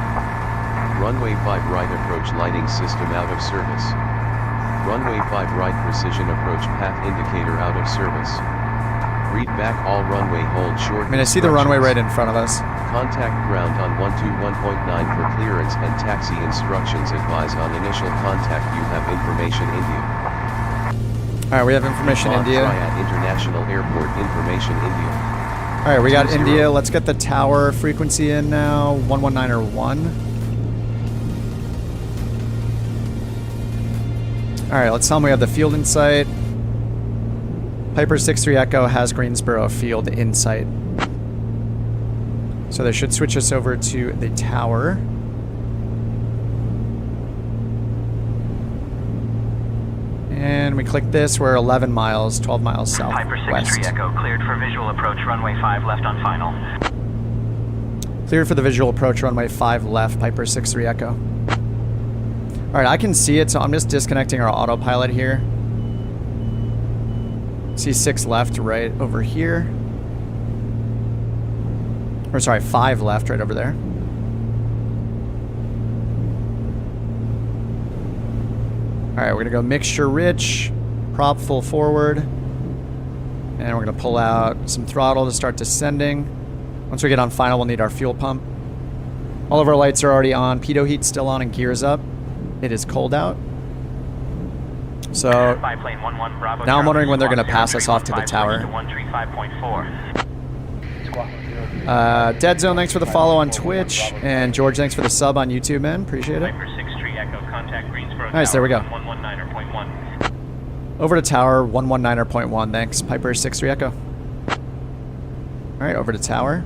Runway 5 right approach lighting system out of service. Runway 5 right precision approach path indicator out of service. Read back all runway hold short. I mean, I see the runway right in front of us. Contact ground on 121.9 for clearance and taxi instructions. Advise on initial contact. You have information India. Alright, we have information India. At International Airport, information India. Alright, we got India. Let's get the tower frequency in now. 119 or 1. Alright, let's tell them we have the field in sight. Piper 63 Echo has Greensboro field in sight. So they should switch us over to the tower. And we click this, we're 11 miles, 12 miles south. Piper 63 Echo cleared for visual approach runway 5 left on final. Cleared for the visual approach runway 5 left, Piper 63 Echo. Alright, I can see it, so I'm just disconnecting our autopilot here. See 6 left right over here. Or sorry, 5 left right over there. Alright, we're gonna go mixture rich, prop full forward. And we're gonna pull out some throttle to start descending. Once we get on final, we'll need our fuel pump. All of our lights are already on, pitot heat still on and gears up. It is cold out. So now I'm wondering when they're gonna pass us off to the tower. Dead Zone, thanks for the follow on Twitch. And George, thanks for the sub on YouTube, man. Appreciate it. Nice, there we go. Over to tower, 119.1. Thanks, Piper 63 Echo. Alright, over to tower.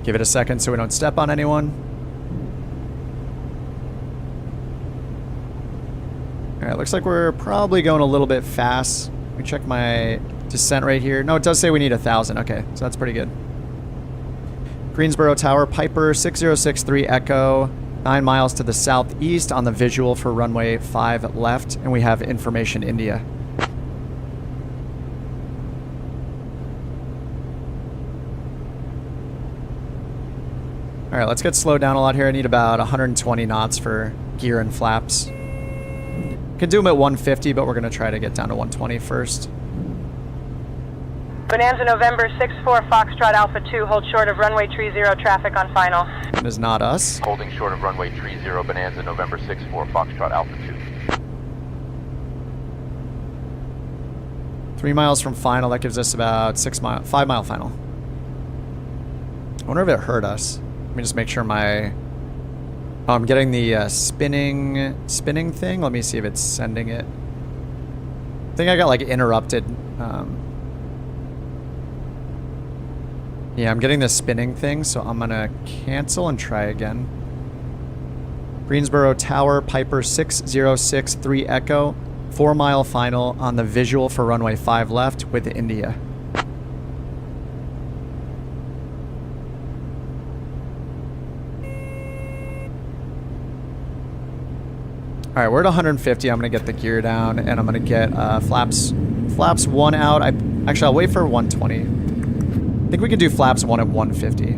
Give it a second so we don't step on anyone. Alright, looks like we're probably going a little bit fast. Let me check my descent rate here. No, it does say we need 1,000. Okay, so that's pretty good. Greensboro Tower, Piper 6063 Echo. 9 miles to the southeast on the visual for runway 5 left, and we have information India. Alright, let's get slowed down a lot here. I need about 120 knots for gear and flaps. Can do them at 150, but we're going to try to get down to 120 first. Bonanza November 64 Foxtrot Alpha 2, hold short of runway 30 traffic on final. It is not us. Holding short of runway 30 Bonanza November 64 Foxtrot Alpha 2. 3 miles from final, that gives us about 5 mile final. I wonder if it hurt us. Let me just make sure my... Oh, I'm getting the spinning thing. Let me see if it's sending it. I think I got like interrupted. Yeah, I'm getting the spinning thing, so I'm gonna cancel and try again. Greensboro Tower, Piper 6063 Echo, 4 mile final on the visual for runway 5 left with India. Alright, we're at 150. I'm gonna get the gear down and I'm gonna get flaps 1 out. Actually, I'll wait for 120. I think we can do flaps 1 at 150.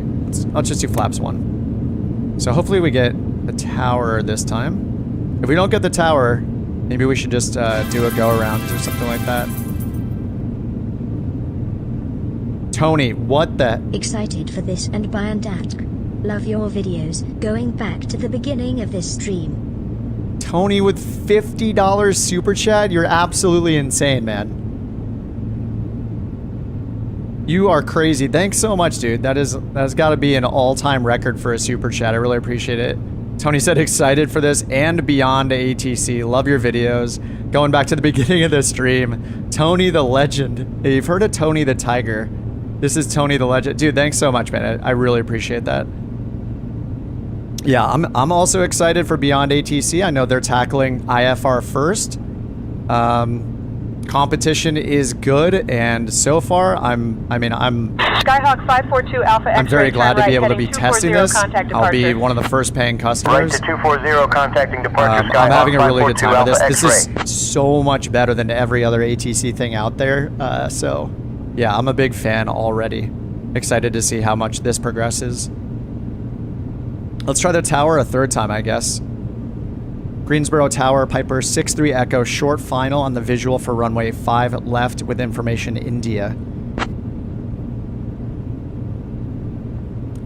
Let's just do flaps 1. So hopefully we get the tower this time. If we don't get the tower, maybe we should just do a go around or something like that. Tony, what the? Excited for this and Byandatk. Love your videos. Going back to the beginning of this stream. Tony with $50 super chat? You're absolutely insane, man. You are crazy. Thanks so much, dude. That's got to be an all-time record for a super chat. I really appreciate it. Tony said excited for this and beyond ATC. Love your videos. Going back to the beginning of the stream. Tony the legend. Hey, you've heard of Tony the Tiger. This is Tony the legend. Dude, thanks so much, man. I really appreciate that. Yeah, I'm also excited for Beyond ATC. I know they're tackling IFR first. Competition is good, and so far, I'm Skyhawk 542 Alpha X-ray, I'm very glad to be able to be testing this. I'll be one of the first paying customers. Right to 240, contacting departure. I'm having a really good time with this. This is so much better than every other ATC thing out there. So, yeah, I'm a big fan already. Excited to see how much this progresses. Let's try the tower a third time, I guess. Greensboro Tower, Piper 6-3 Echo, short final on the visual for runway 5 left with information India.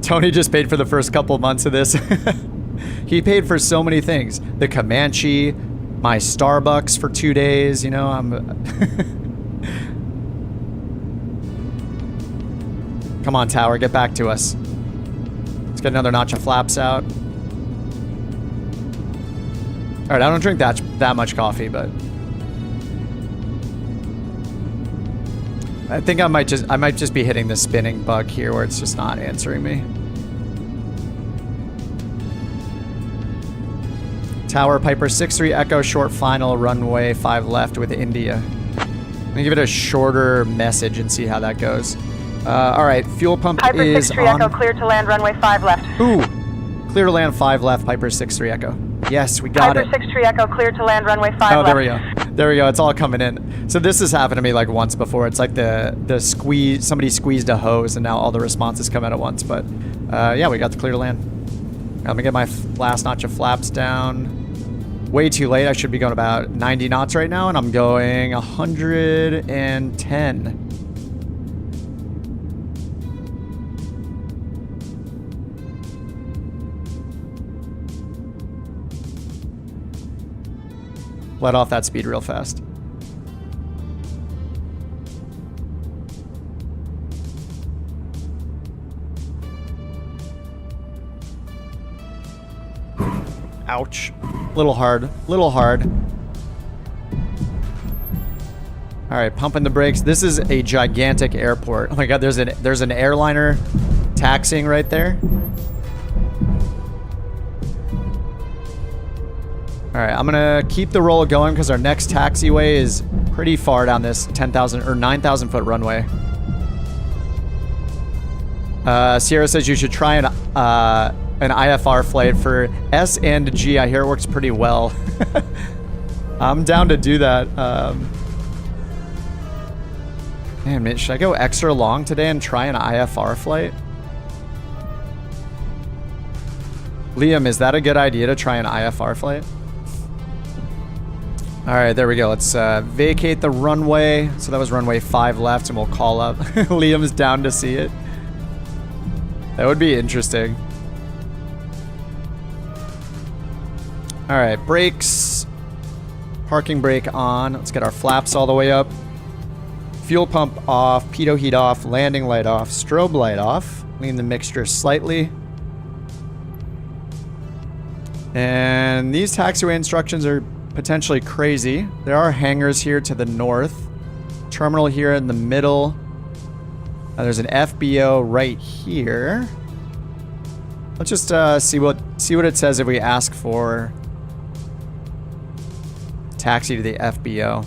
Tony just paid for the first couple months of this. He paid for so many things. The Comanche, my Starbucks for 2 days, you know, Come on, Tower, get back to us. Let's get another notch of flaps out. Alright, I don't drink that much coffee, but I think I might just be hitting the spinning bug here where it's just not answering me. Tower, Piper 6-3 Echo, short final, runway 5 left with India. Let me give it a shorter message and see how that goes. Alright, fuel pump Piper is 6-3 on. Echo, clear to land runway 5 left. Ooh! Clear to land 5 left, Piper 6-3 Echo. Yes, we got Piper it. Piper 6-3 Echo, clear to land runway 5 left. Oh, there we go. There we go. It's all coming in. So this has happened to me like once before. It's like the squeeze, somebody squeezed a hose and now all the responses come out at once. But yeah, we got the clear to land. Let me get my last notch of flaps down. Way too late. I should be going about 90 knots right now, and I'm going 110. Let off that speed real fast. Ouch. Little hard. Little hard. Alright, pumping the brakes. This is a gigantic airport. Oh my god, there's an airliner taxiing right there. Alright, I'm gonna keep the roll going because our next taxiway is pretty far down this 10,000 or 9,000 foot runway. Sierra says you should try an IFR flight for S and G. I hear it works pretty well. I'm down to do that. Man, should I go extra long today and try an IFR flight? Liam, is that a good idea to try an IFR flight? Alright, there we go. Let's vacate the runway. So that was runway 5 left, and we'll call up. Liam's down to see it. That would be interesting. Alright, brakes. Parking brake on. Let's get our flaps all the way up. Fuel pump off. Pitot heat off. Landing light off. Strobe light off. Lean the mixture slightly. And these taxiway instructions are potentially crazy. There are hangars here to the north. Terminal here in the middle. There's an FBO right here. Let's just see what it says if we ask for taxi to the FBO.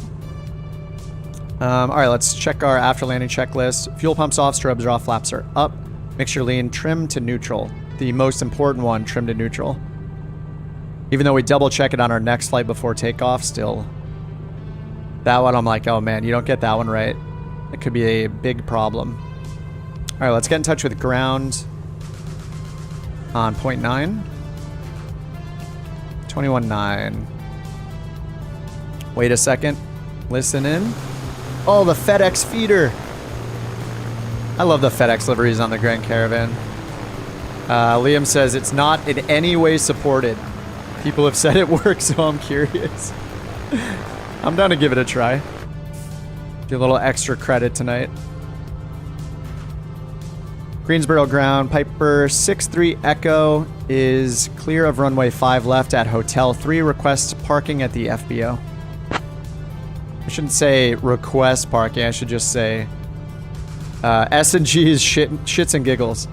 Alright, let's check our after landing checklist. Fuel pumps off, strobes are off, flaps are up. Mixture lean, trim to neutral. The most important one, trim to neutral. Even though we double check it on our next flight before takeoff, still. That one I'm like, oh man, you don't get that one right. It could be a big problem. Alright, let's get in touch with ground on 0.9. 21.9. Wait a second. Listen in. Oh, the FedEx feeder. I love the FedEx liveries on the Grand Caravan. Liam says it's not in any way supported. People have said it works, so I'm curious. I'm down to give it a try. Do a little extra credit tonight. Greensboro ground, Piper 6-3 Echo is clear of runway 5 left at Hotel 3. Request parking at the FBO. I shouldn't say request parking, I should just say S&G's shits and giggles.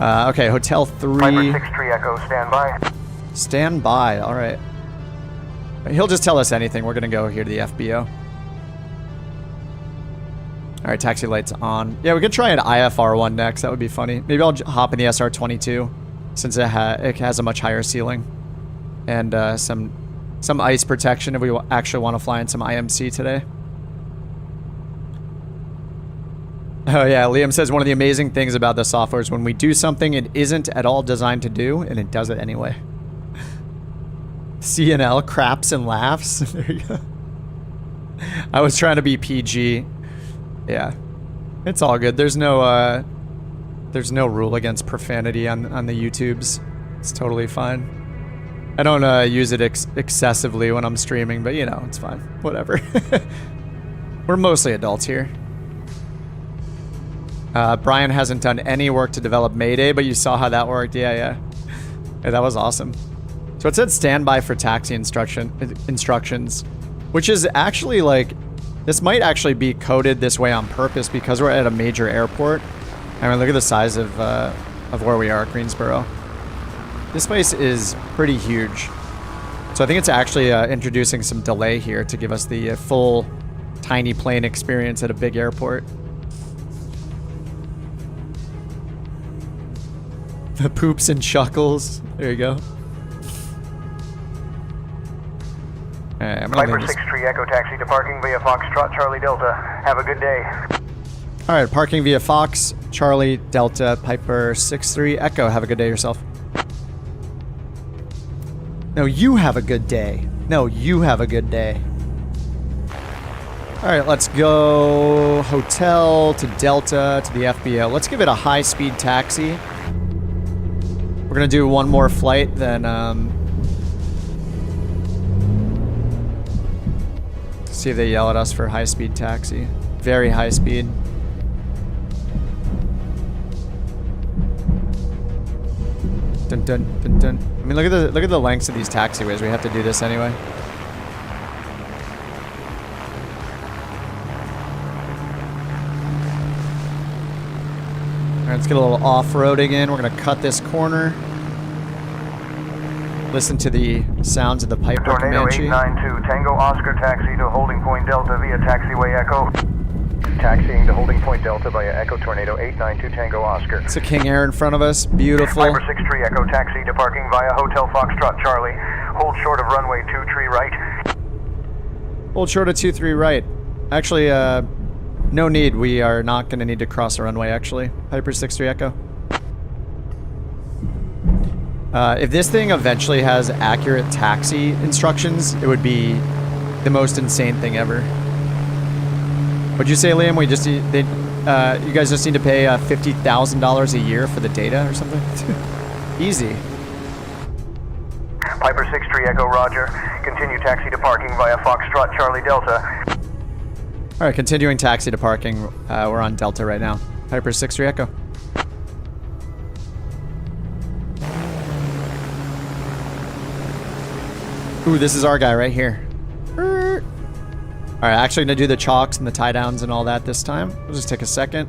Okay, Hotel 3. Piper 6-3 Echo, stand by. Stand by, alright. He'll just tell us anything. We're gonna go here to the FBO. Alright, taxi lights on. Yeah, we could try an IFR one next. That would be funny. Maybe I'll hop in the SR-22 since it has a much higher ceiling. And some ice protection if we actually want to fly in some IMC today. Oh yeah, Liam says one of the amazing things about the software is when we do something it isn't at all designed to do, and it does it anyway. CNL craps and laughs. There you go. I was trying to be PG. Yeah. It's all good. There's no rule against profanity on the YouTubes. It's totally fine. I don't use it excessively when I'm streaming, but you know, it's fine. Whatever. We're mostly adults here. Brian hasn't done any work to develop Mayday, but you saw how that worked. Yeah, that was awesome. So it said standby for taxi instructions, which is actually like, this might actually be coded this way on purpose because we're at a major airport. I mean, look at the size of where we are at Greensboro. This place is pretty huge. So I think it's actually introducing some delay here to give us the full tiny plane experience at a big airport. The poops and chuckles. There you go. Alright, I'm gonna Viper 63 Echo taxi to parking via Foxtrot Charlie Delta. Have a good day. Alright, parking via Fox, Charlie Delta, Piper 63 Echo. Have a good day yourself. No, you have a good day. No, you have a good day. Alright, let's go hotel to Delta to the FBO. Let's give it a high-speed taxi. We're gonna do one more flight, then see if they yell at us for high-speed taxi. Very high speed. Dun dun dun dun. I mean, look at the lengths of these taxiways. We have to do this anyway. All right, let's get a little off-roading in. We're gonna cut this corner. Listen to the sounds of the Piper Tornado Comanche. 892 Tango Oscar taxi to holding point Delta via taxiway Echo. Taxiing to holding point Delta via Echo Tornado 892 Tango Oscar. It's a King Air in front of us. Beautiful. Viper 63 Echo taxi departing via Hotel Foxtrot Charlie. Hold short of runway 23 right. Hold short of 23 right. Actually, no need. We are not going to need to cross the runway, actually. Piper 63 Echo. If this thing eventually has accurate taxi instructions, it would be the most insane thing ever. What'd you say, Liam? We just you guys just need to pay $50,000 a year for the data or something? Easy. Piper 63 Echo Roger. Continue taxi to parking via Foxtrot Charlie Delta. All right, continuing taxi to parking. We're on Delta right now. Piper 63 Echo. Ooh, this is our guy right here. All right, actually gonna do the chalks and the tie downs and all that this time. We'll just take a second.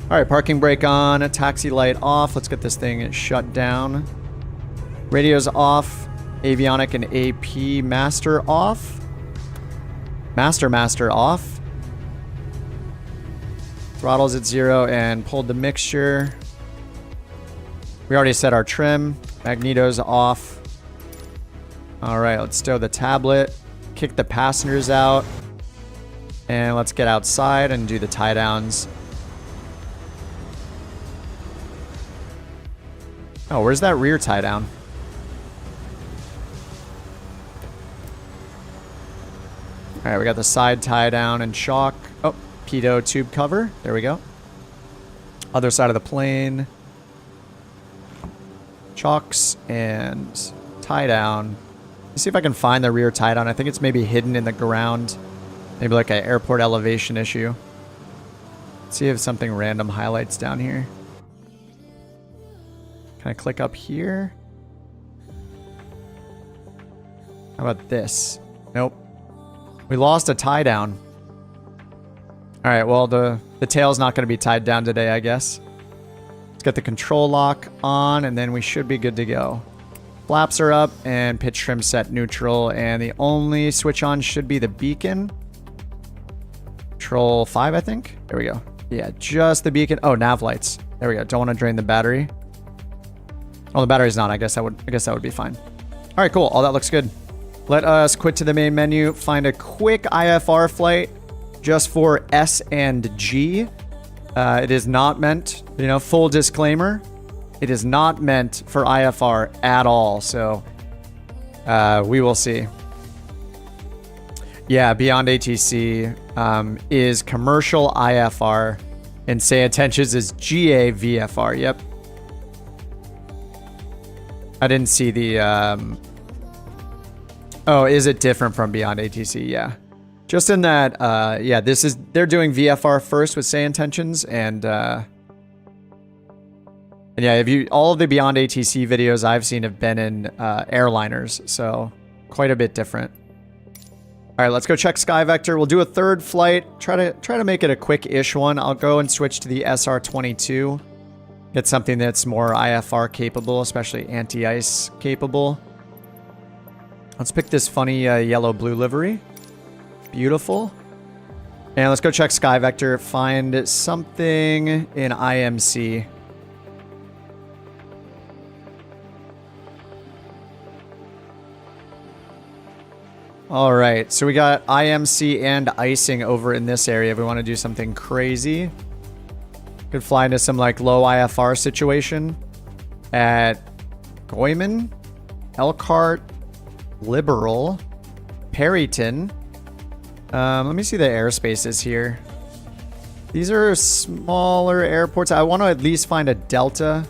All right, parking brake on, taxi light off. Let's get this thing shut down. Radio's off. Avionic and AP master off. Master off. Throttle's at 0 and pulled the mixture. We already set our trim. Magneto's off. All right, let's stow the tablet. Kick the passengers out. And let's get outside and do the tie downs. Oh, where's that rear tie down? All right, we got the side tie down and shock. Oh, pitot tube cover. There we go. Other side of the plane. Chocks and tie down. Let's see if I can find the rear tie down. I think it's maybe hidden in the ground. Maybe like an airport elevation issue. Let's see if something random highlights down here. Can I click up here? How about this? Nope. We lost a tie down. All right, well, the tail's not going to be tied down today, I guess. Let's get the control lock on, and then we should be good to go. Flaps are up, and pitch trim set neutral, and the only switch on should be the beacon. Control 5, I think. There we go. Yeah, just the beacon. Oh, nav lights. There we go. Don't want to drain the battery. Oh, the battery's not. I guess that would be fine. All right, cool. All that looks good. Let us quit to the main menu, find a quick IFR flight just for S and G. It is not meant, full disclaimer, it is not meant for IFR at all. So we will see. Yeah, Beyond ATC is commercial IFR, and SayIntentions is GA VFR. Yep. I didn't see the... Oh, is it different from Beyond ATC? Yeah. Just in that, yeah, they're doing VFR first with SayIntentions, and yeah, all of the Beyond ATC videos I've seen have been in airliners, so quite a bit different. All right, let's go check Sky Vector. We'll do a third flight. Try to make it a quick-ish one. I'll go and switch to the SR-22. Get something that's more IFR capable, especially anti-ice capable. Let's pick this funny yellow-blue livery. Beautiful. And let's go check Sky Vector. Find something in IMC. All right, so we got IMC and icing over in this area if we want to do something crazy. Could fly into some like low IFR situation at Goyman, Elkhart, Liberal, Perryton. Let me see the airspaces here. These are smaller airports. I want to at least find a Delta.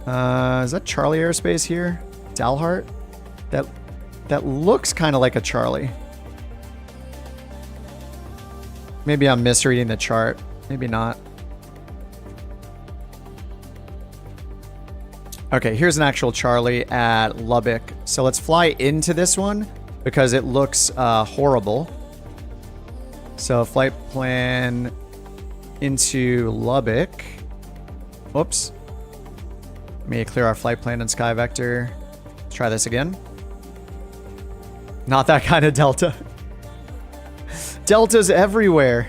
Is that Charlie airspace here? Dalhart? That looks kind of like a Charlie. Maybe I'm misreading the chart. Maybe not. Okay, here's an actual Charlie at Lubbock. So let's fly into this one because it looks horrible. So flight plan into Lubbock. Whoops. Let me clear our flight plan in Sky Vector. Let's try this again. Not that kind of Delta. Deltas everywhere.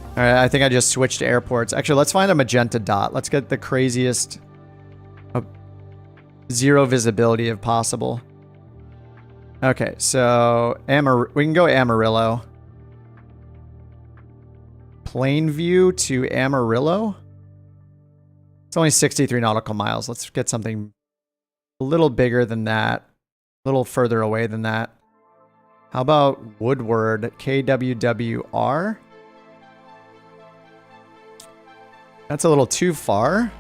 All right, I think I just switched airports. Actually, let's find a magenta dot. Let's get the craziest zero visibility if possible. Okay, so we can go Amarillo. Plainview to Amarillo. It's only 63 nautical miles. Let's get something a little bigger than that. A little further away than that. How about Woodward, KWWR? That's a little too far.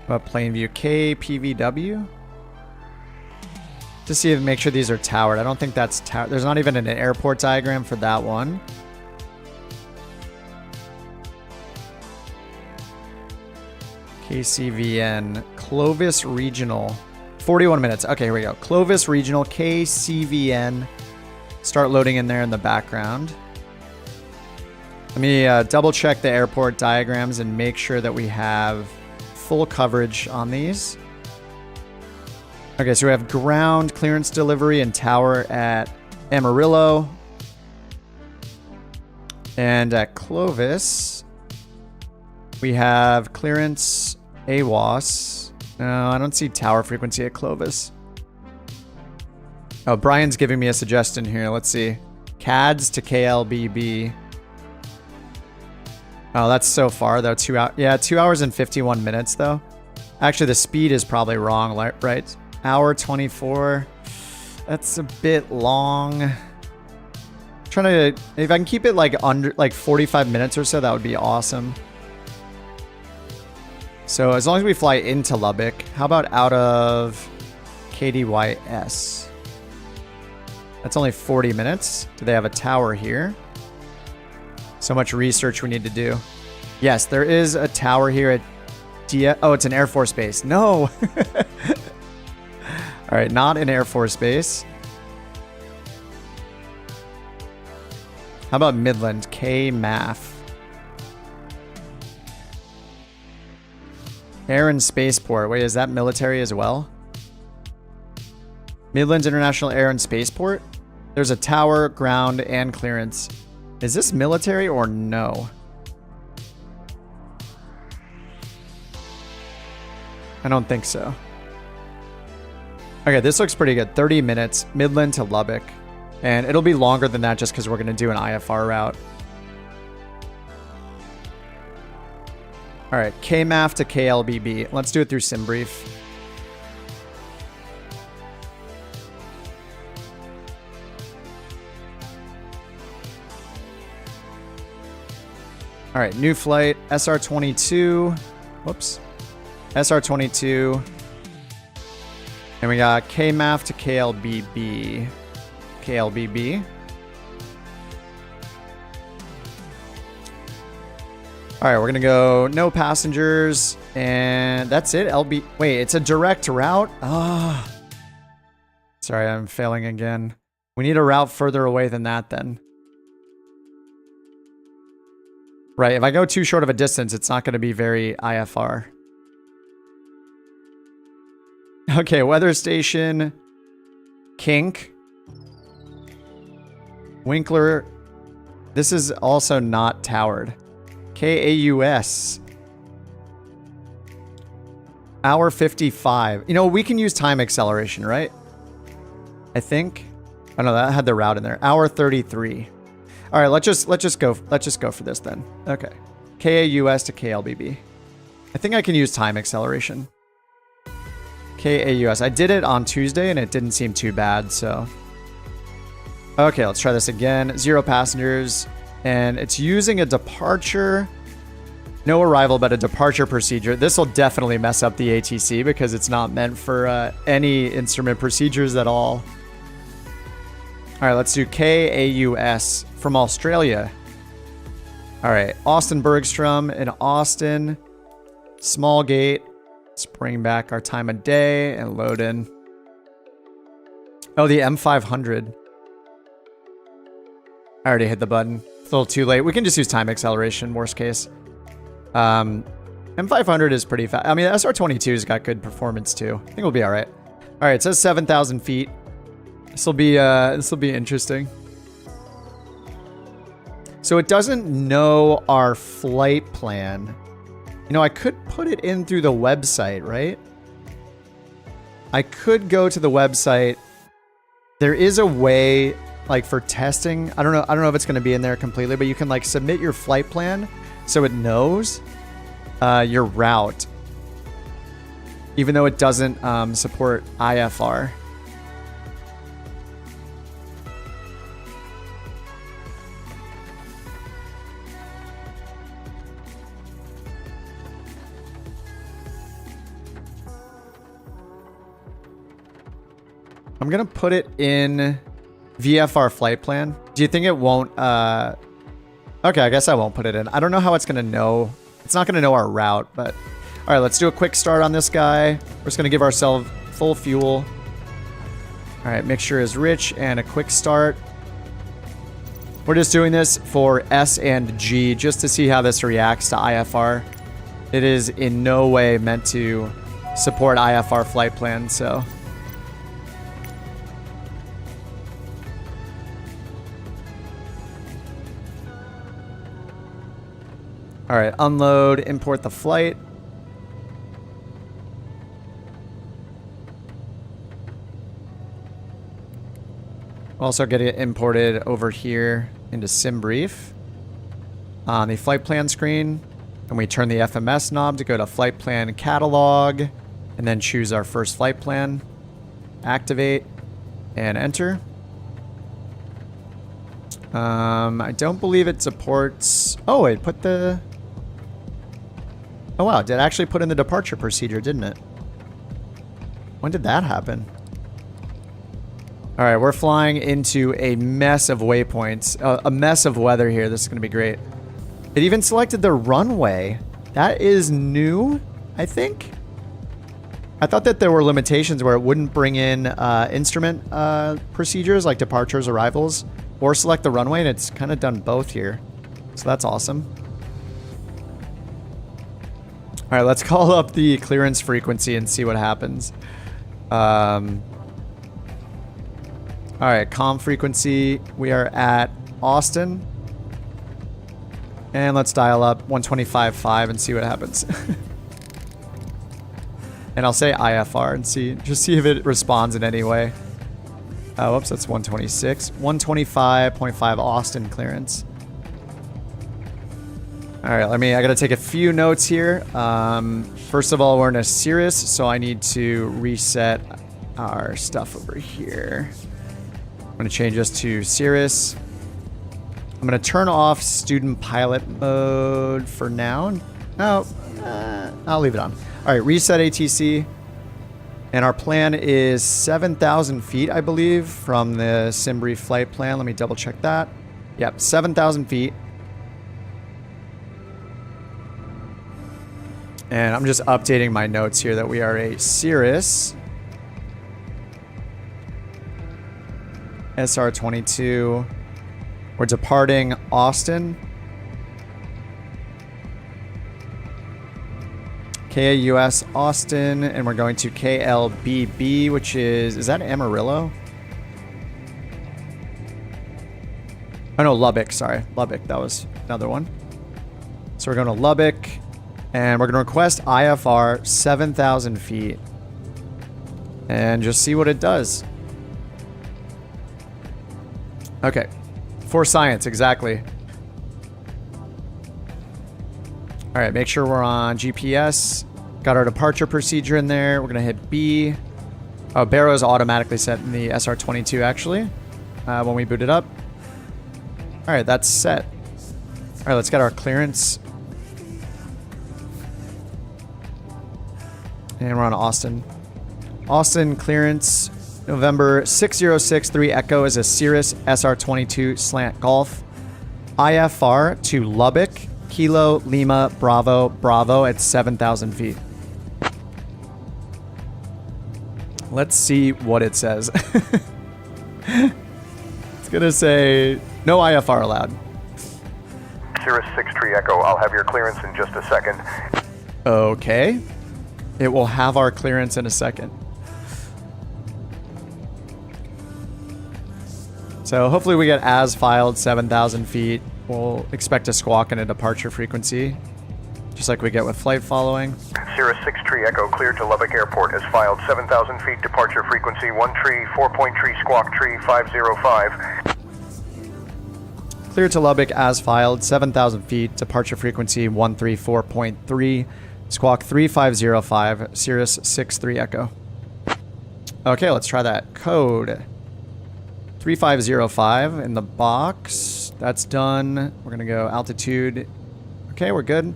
About Plainview, KPVW? To see if make sure these are towered. I don't think that's towered. There's not even an airport diagram for that one. KCVN, Clovis Regional, 41 minutes. Okay, here we go. Clovis Regional, KCVN. Start loading in there in the background. Let me double check the airport diagrams and make sure that we have full coverage on these. Okay, so we have ground clearance delivery and tower at Amarillo. And at Clovis, we have clearance AWAS. No, I don't see tower frequency at Clovis. Oh, Brian's giving me a suggestion here. Let's see. CADS to KLBB. Oh, that's so far, though. 2 hours. Yeah, 2 hours and 51 minutes, though. Actually, the speed is probably wrong, right? Hour 24. That's a bit long. I'm trying to... If I can keep it like under 45 minutes or so, that would be awesome. So as long as we fly into Lubbock, how about out of KDYS? That's only 40 minutes. Do they have a tower here? So much research we need to do. Yes, there is a tower here at Oh, it's an Air Force base. No! All right, not an Air Force base. How about Midland? KMAF. Air and Spaceport. Wait, is that military as well? Midlands International Air and Spaceport? There's a tower, ground, and clearance. Is this military or no? I don't think so. Okay, this looks pretty good. 30 minutes, Midland to Lubbock. And it'll be longer than that just because we're going to do an IFR route. All right, KMAF to KLBB. Let's do it through SimBrief. All right, new flight, SR22. Whoops. SR22. And we got KMAF to KLBB. KLBB. All right, we're going to go no passengers. And that's it. Wait, it's a direct route? Ah. Sorry, I'm failing again. We need a route further away than that then. Right, if I go too short of a distance, it's not going to be very IFR. Okay, weather station. Kink. Winkler. This is also not towered. KAUS. Hour 55. You know, we can use time acceleration, right? I think. Oh no, that had the route in there. Hour 33. All right, let's just go for this then. Okay. KAUS to KLBB. I think I can use time acceleration. KAUS. I did it on Tuesday and it didn't seem too bad, so. Okay, let's try this again. 0 passengers. And it's using a departure. No arrival, but a departure procedure. This will definitely mess up the ATC because it's not meant for any instrument procedures at all. All right, let's do KAUS from Australia. All right, Austin Bergstrom in Austin. Small gate. Let's bring back our time of day and load in. Oh, the M500. I already hit the button. It's a little too late. We can just use time acceleration, worst case. M500 is pretty fast. I mean, the SR22's got good performance too. I think we'll be all right. All right, it says 7,000 feet. This will be interesting. So it doesn't know our flight plan. You know, I could put it in through the website, right? I could go to the website. There is a way, like for testing. I don't know if it's going to be in there completely, but you can like submit your flight plan so it knows your route, even though it doesn't support IFR. I'm going to put it in VFR flight plan. Do you think it won't? Okay, I guess I won't put it in. I don't know how it's going to know. It's not going to know our route, but all right, let's do a quick start on this guy. We're just going to give ourselves full fuel. All right, mixture is rich and a quick start. We're just doing this for S and G just to see how this reacts to IFR. It is in no way meant to support IFR flight plan, so. All right, unload, import the flight. Also get it imported over here into SimBrief on the flight plan screen. And we turn the FMS knob to go to flight plan catalog and then choose our first flight plan. Activate and enter. I don't believe it supports... Oh, it put the... Oh wow, it actually put in the departure procedure, didn't it? When did that happen? All right, we're flying into a mess of waypoints, a mess of weather here. This is gonna be great. It even selected the runway. That is new, I think. I thought that there were limitations where it wouldn't bring in instrument procedures like departures, arrivals, or select the runway, and it's kind of done both here. So that's awesome. All right, let's call up the clearance frequency and see what happens. All right, comm frequency. We are at Austin. And let's dial up 125.5 and see what happens. And I'll say IFR and just see if it responds in any way. Whoops, that's 126. 125.5 Austin clearance. All right, I gotta take a few notes here. First of all, we're in a Cirrus, so I need to reset our stuff over here. I'm gonna change this to Cirrus. I'm gonna turn off student pilot mode for now. No, I'll leave it on. All right, reset ATC. And our plan is 7,000 feet, I believe, from the Simbri flight plan. Let me double check that. Yep, 7,000 feet. And I'm just updating my notes here that we are a Cirrus SR-22. We're departing Austin. KAUS Austin, and we're going to KLBB, which is that Amarillo? Oh no, Lubbock, sorry. Lubbock, that was another one. So we're going to Lubbock, and we're going to request IFR 7,000 feet. And just see what it does. Okay. For science, exactly. All right, make sure we're on GPS. Got our departure procedure in there. We're going to hit B. Oh, Barrow is automatically set in the SR-22, actually, when we boot it up. All right, that's set. All right, let's get our clearance. And we're on Austin. Austin clearance, November 6063 Echo is a Cirrus SR-22 slant Golf. IFR to Lubbock. Kilo, Lima, Bravo, Bravo at 7,000 feet. Let's see what it says. It's gonna say no IFR allowed. Cirrus 63 Echo, I'll have your clearance in just a second. Okay. It will have our clearance in a second. So hopefully we get as filed 7,000 feet. We'll expect a squawk and a departure frequency, just like we get with flight following. Cirrus 63 Echo cleared to Lubbock Airport as filed 7,000 feet departure frequency 1 tree, 4-point tree squawk tree 505. Cleared to Lubbock as filed 7,000 feet departure frequency 134.3 squawk 3505 Cirrus 63 Echo. Okay, let's try that code. 3505 in the box. That's done. We're gonna go altitude. Okay, we're good.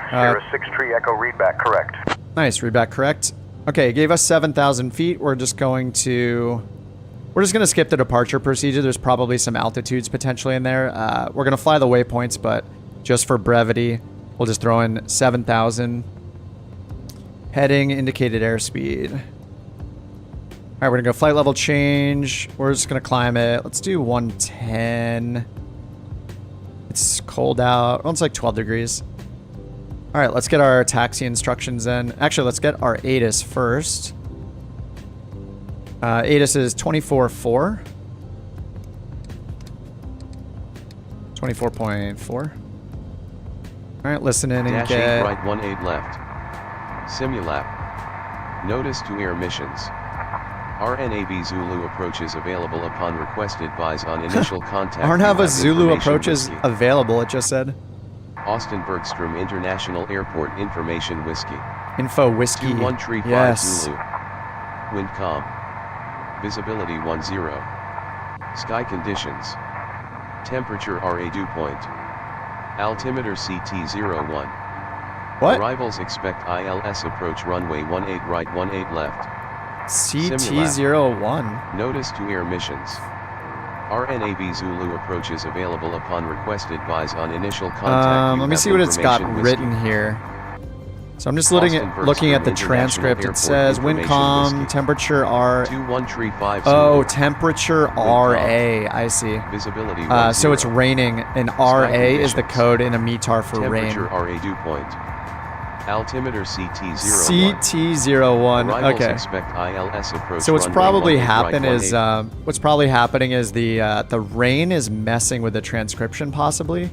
Cirrus 63 Echo readback correct. Nice, readback correct. Okay, it gave us 7,000 feet. We're just gonna skip the departure procedure. There's probably some altitudes potentially in there. We're gonna fly the waypoints, but just for brevity, we'll just throw in 7,000. Heading, indicated airspeed. All right, we're gonna go flight level change. We're just gonna climb it. Let's do 110. It's cold out. Well, it's like 12 degrees. All right, let's get our taxi instructions in. Actually, let's get our ATIS first. ATIS is 24.4. 24.4. All right, listen in and Dash get... 8 right 18 left. Simulap. Notice to air missions. RNAV Zulu approaches available upon request. Advise on initial contact. RNAV Zulu approaches available, it just said. Austin Bergstrom International Airport information whiskey. Info whiskey. 21 tree 5 yes. Zulu. Wind calm. Visibility 10. Sky conditions. Temperature RA dew point. Altimeter CT01. What? Arrivals expect ILS approach runway 18 right 18 left. CT01. Notice to air missions. RNAV Zulu approaches available upon request. Advise on initial contact. Let me see what it's got written here. So I'm just looking at the transcript. It says wind calm, temperature R. 21 tree 5. Oh, temperature RA. I see. Visibility. So it's raining, and RA is the code in a METAR for rain. Temperature RA dew point. Altimeter CT01. CT01. Okay. Expect ILS approach. So what's probably happening is the rain is messing with the transcription, possibly.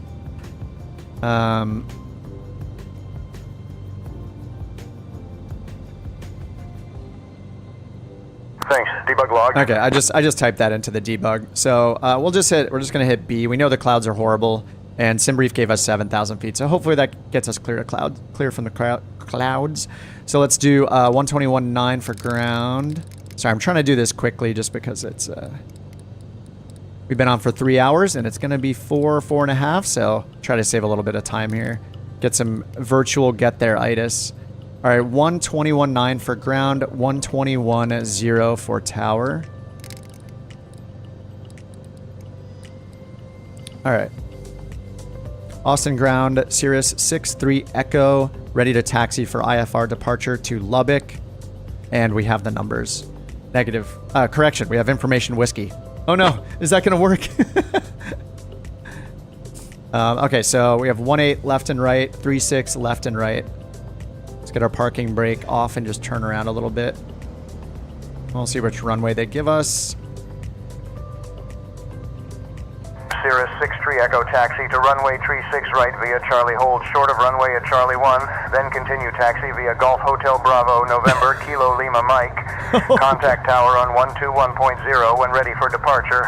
Debug log. Okay, I just typed that into the debug. So we're just gonna hit B. We know the clouds are horrible, and SimBrief gave us 7,000 feet. So hopefully that gets us clear from the clouds. So let's do 121.9 for ground. Sorry, I'm trying to do this quickly just because it's we've been on for 3 hours and it's gonna be 4.5. So try to save a little bit of time here. Get some virtual get there itis. All right, 121.9 for ground, 121.0 for tower. All right. Austin ground, Sirius 63 Echo, ready to taxi for IFR departure to Lubbock. And we have the numbers. Negative. Correction, we have information whiskey. Oh no, is that gonna work? Okay, so we have 18 left and right, 36 left and right. Let's get our parking brake off and just turn around a little bit. We'll see which runway they give us. Sirius 63 Echo taxi to runway 36 right via Charlie hold short of runway at Charlie 1, then continue taxi via Golf Hotel Bravo, November, Kilo Lima Mike. Contact tower on 121.0 when ready for departure.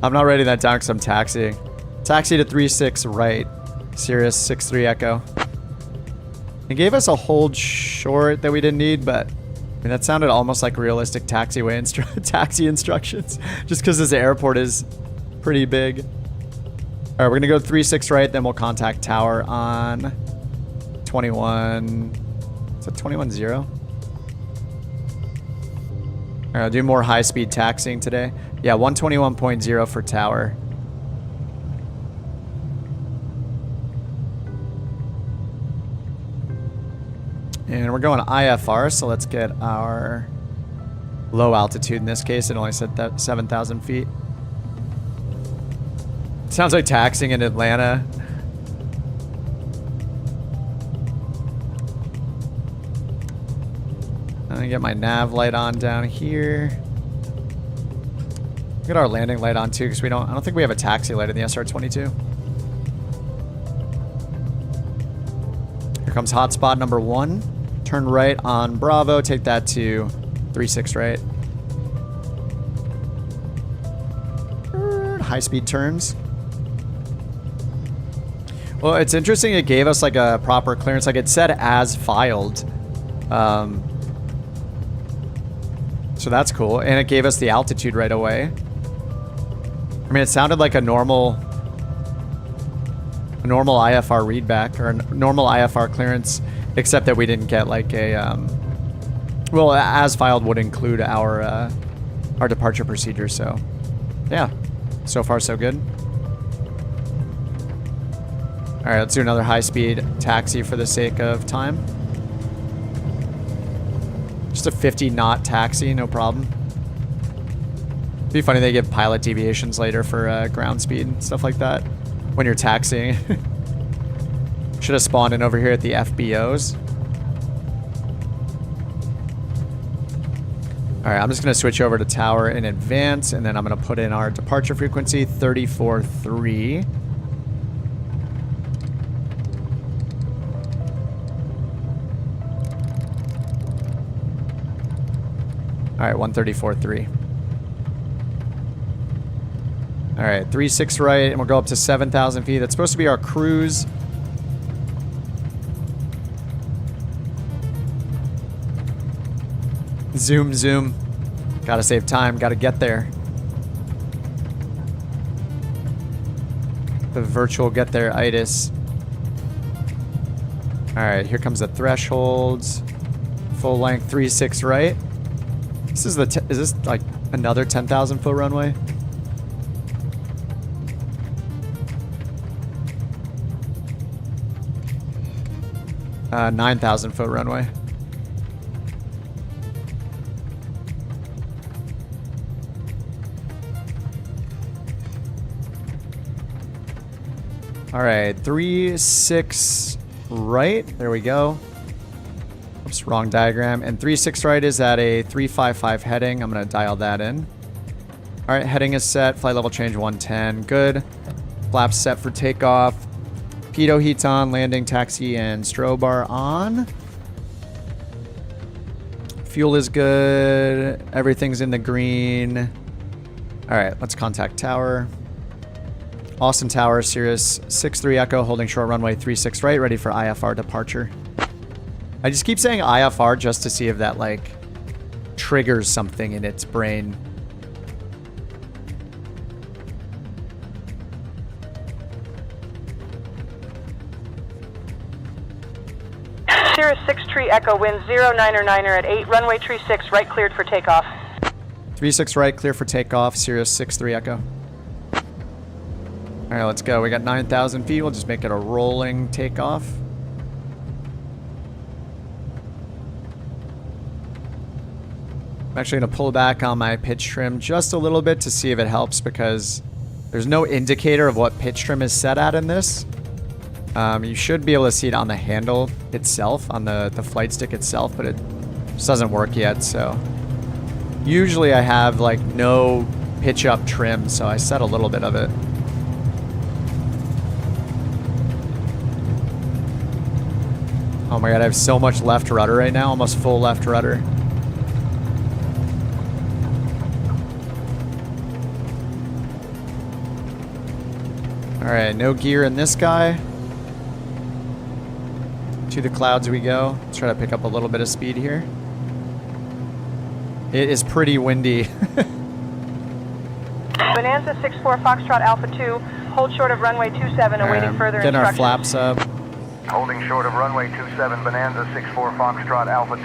I'm not writing that down because I'm taxiing. Taxi to 36 right, Sirius 63 Echo. It gave us a hold short that we didn't need, but I mean, that sounded almost like realistic taxiway taxi instructions, just because this airport is pretty big. All right, we're gonna go 36 right, then we'll contact tower on 21. Is it 21.0? All right, I'll do more high-speed taxiing today. Yeah, 121.0 for tower. And we're going IFR, so let's get our low altitude. In this case, it only said that 7,000 feet. Sounds like taxiing in Atlanta. I'm gonna get my nav light on down here. Get our landing light on too, because I don't think we have a taxi light in the SR-22. Here comes hotspot number 1. Turn right on Bravo, take that to 36 right. High speed turns. Well, it's interesting it gave us like a proper clearance, like it said as filed. So that's cool. And it gave us the altitude right away. I mean, it sounded like a normal IFR readback or a normal IFR clearance, except that we didn't get like a, well, as filed would include our departure procedure. So yeah, so far so good. All right, let's do another high-speed taxi for the sake of time. Just a 50-knot taxi, no problem. It'd be funny they give pilot deviations later for ground speed and stuff like that when you're taxiing. Should have spawned in over here at the FBOs. All right, I'm just gonna switch over to tower in advance, and then I'm gonna put in our departure frequency, 34.3. All right, 134.3. All right, 36 right, and we'll go up to 7,000 feet. That's supposed to be our cruise. Zoom, zoom. Gotta save time, gotta get there. The virtual get there itis. All right, here comes the thresholds. Full length 36 right. This is is this like another 10,000 foot runway? 9,000 foot runway. All right, 36 right. There we go. Oops, wrong diagram. And 36 right is at a 355 heading. I'm going to dial that in. All right, heading is set. Flight level change 110. Good. Flaps set for takeoff. Pitot heats on. Landing, taxi, and strobe bar on. Fuel is good. Everything's in the green. All right, let's contact tower. Austin Tower, Sirius 63 Echo, holding short runway 36 right, ready for IFR departure. I just keep saying IFR just to see if that, like, triggers something in its brain. Sirius 63 Echo, wind 09er at 8, runway 36 right, cleared for takeoff. 36 right, clear for takeoff, Sirius 63 Echo. All right, let's go. We got 9,000 feet. We'll just make it a rolling takeoff. I'm actually going to pull back on my pitch trim just a little bit to see if it helps, because there's no indicator of what pitch trim is set at in this. You should be able to see it on the handle itself, on the flight stick itself, but it just doesn't work yet. So usually I have like no pitch up trim, so I set a little bit of it. Oh my god, I have so much left rudder right now, almost full left rudder. Alright, no gear in this guy. To the clouds we go. Let's try to pick up a little bit of speed here. It is pretty windy. Bonanza 64 Foxtrot Alpha 2, hold short of runway 27, awaiting further getting our instructions. flaps up. Holding short of runway 27, Bonanza 64 Foxtrot Alpha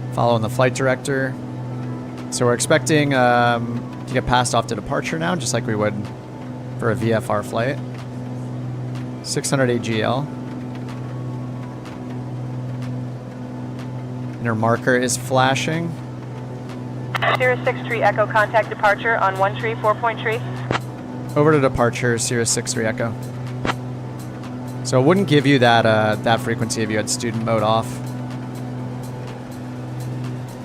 2. Following the flight director. So we're expecting to get passed off to departure now, just like we would for a VFR flight. 600 AGL. And our marker is flashing. Sirius 63 Echo, contact departure on 1 tree, 4-point tree. Over to departure, Sirius 63 Echo. So it wouldn't give you that that frequency if you had student mode off.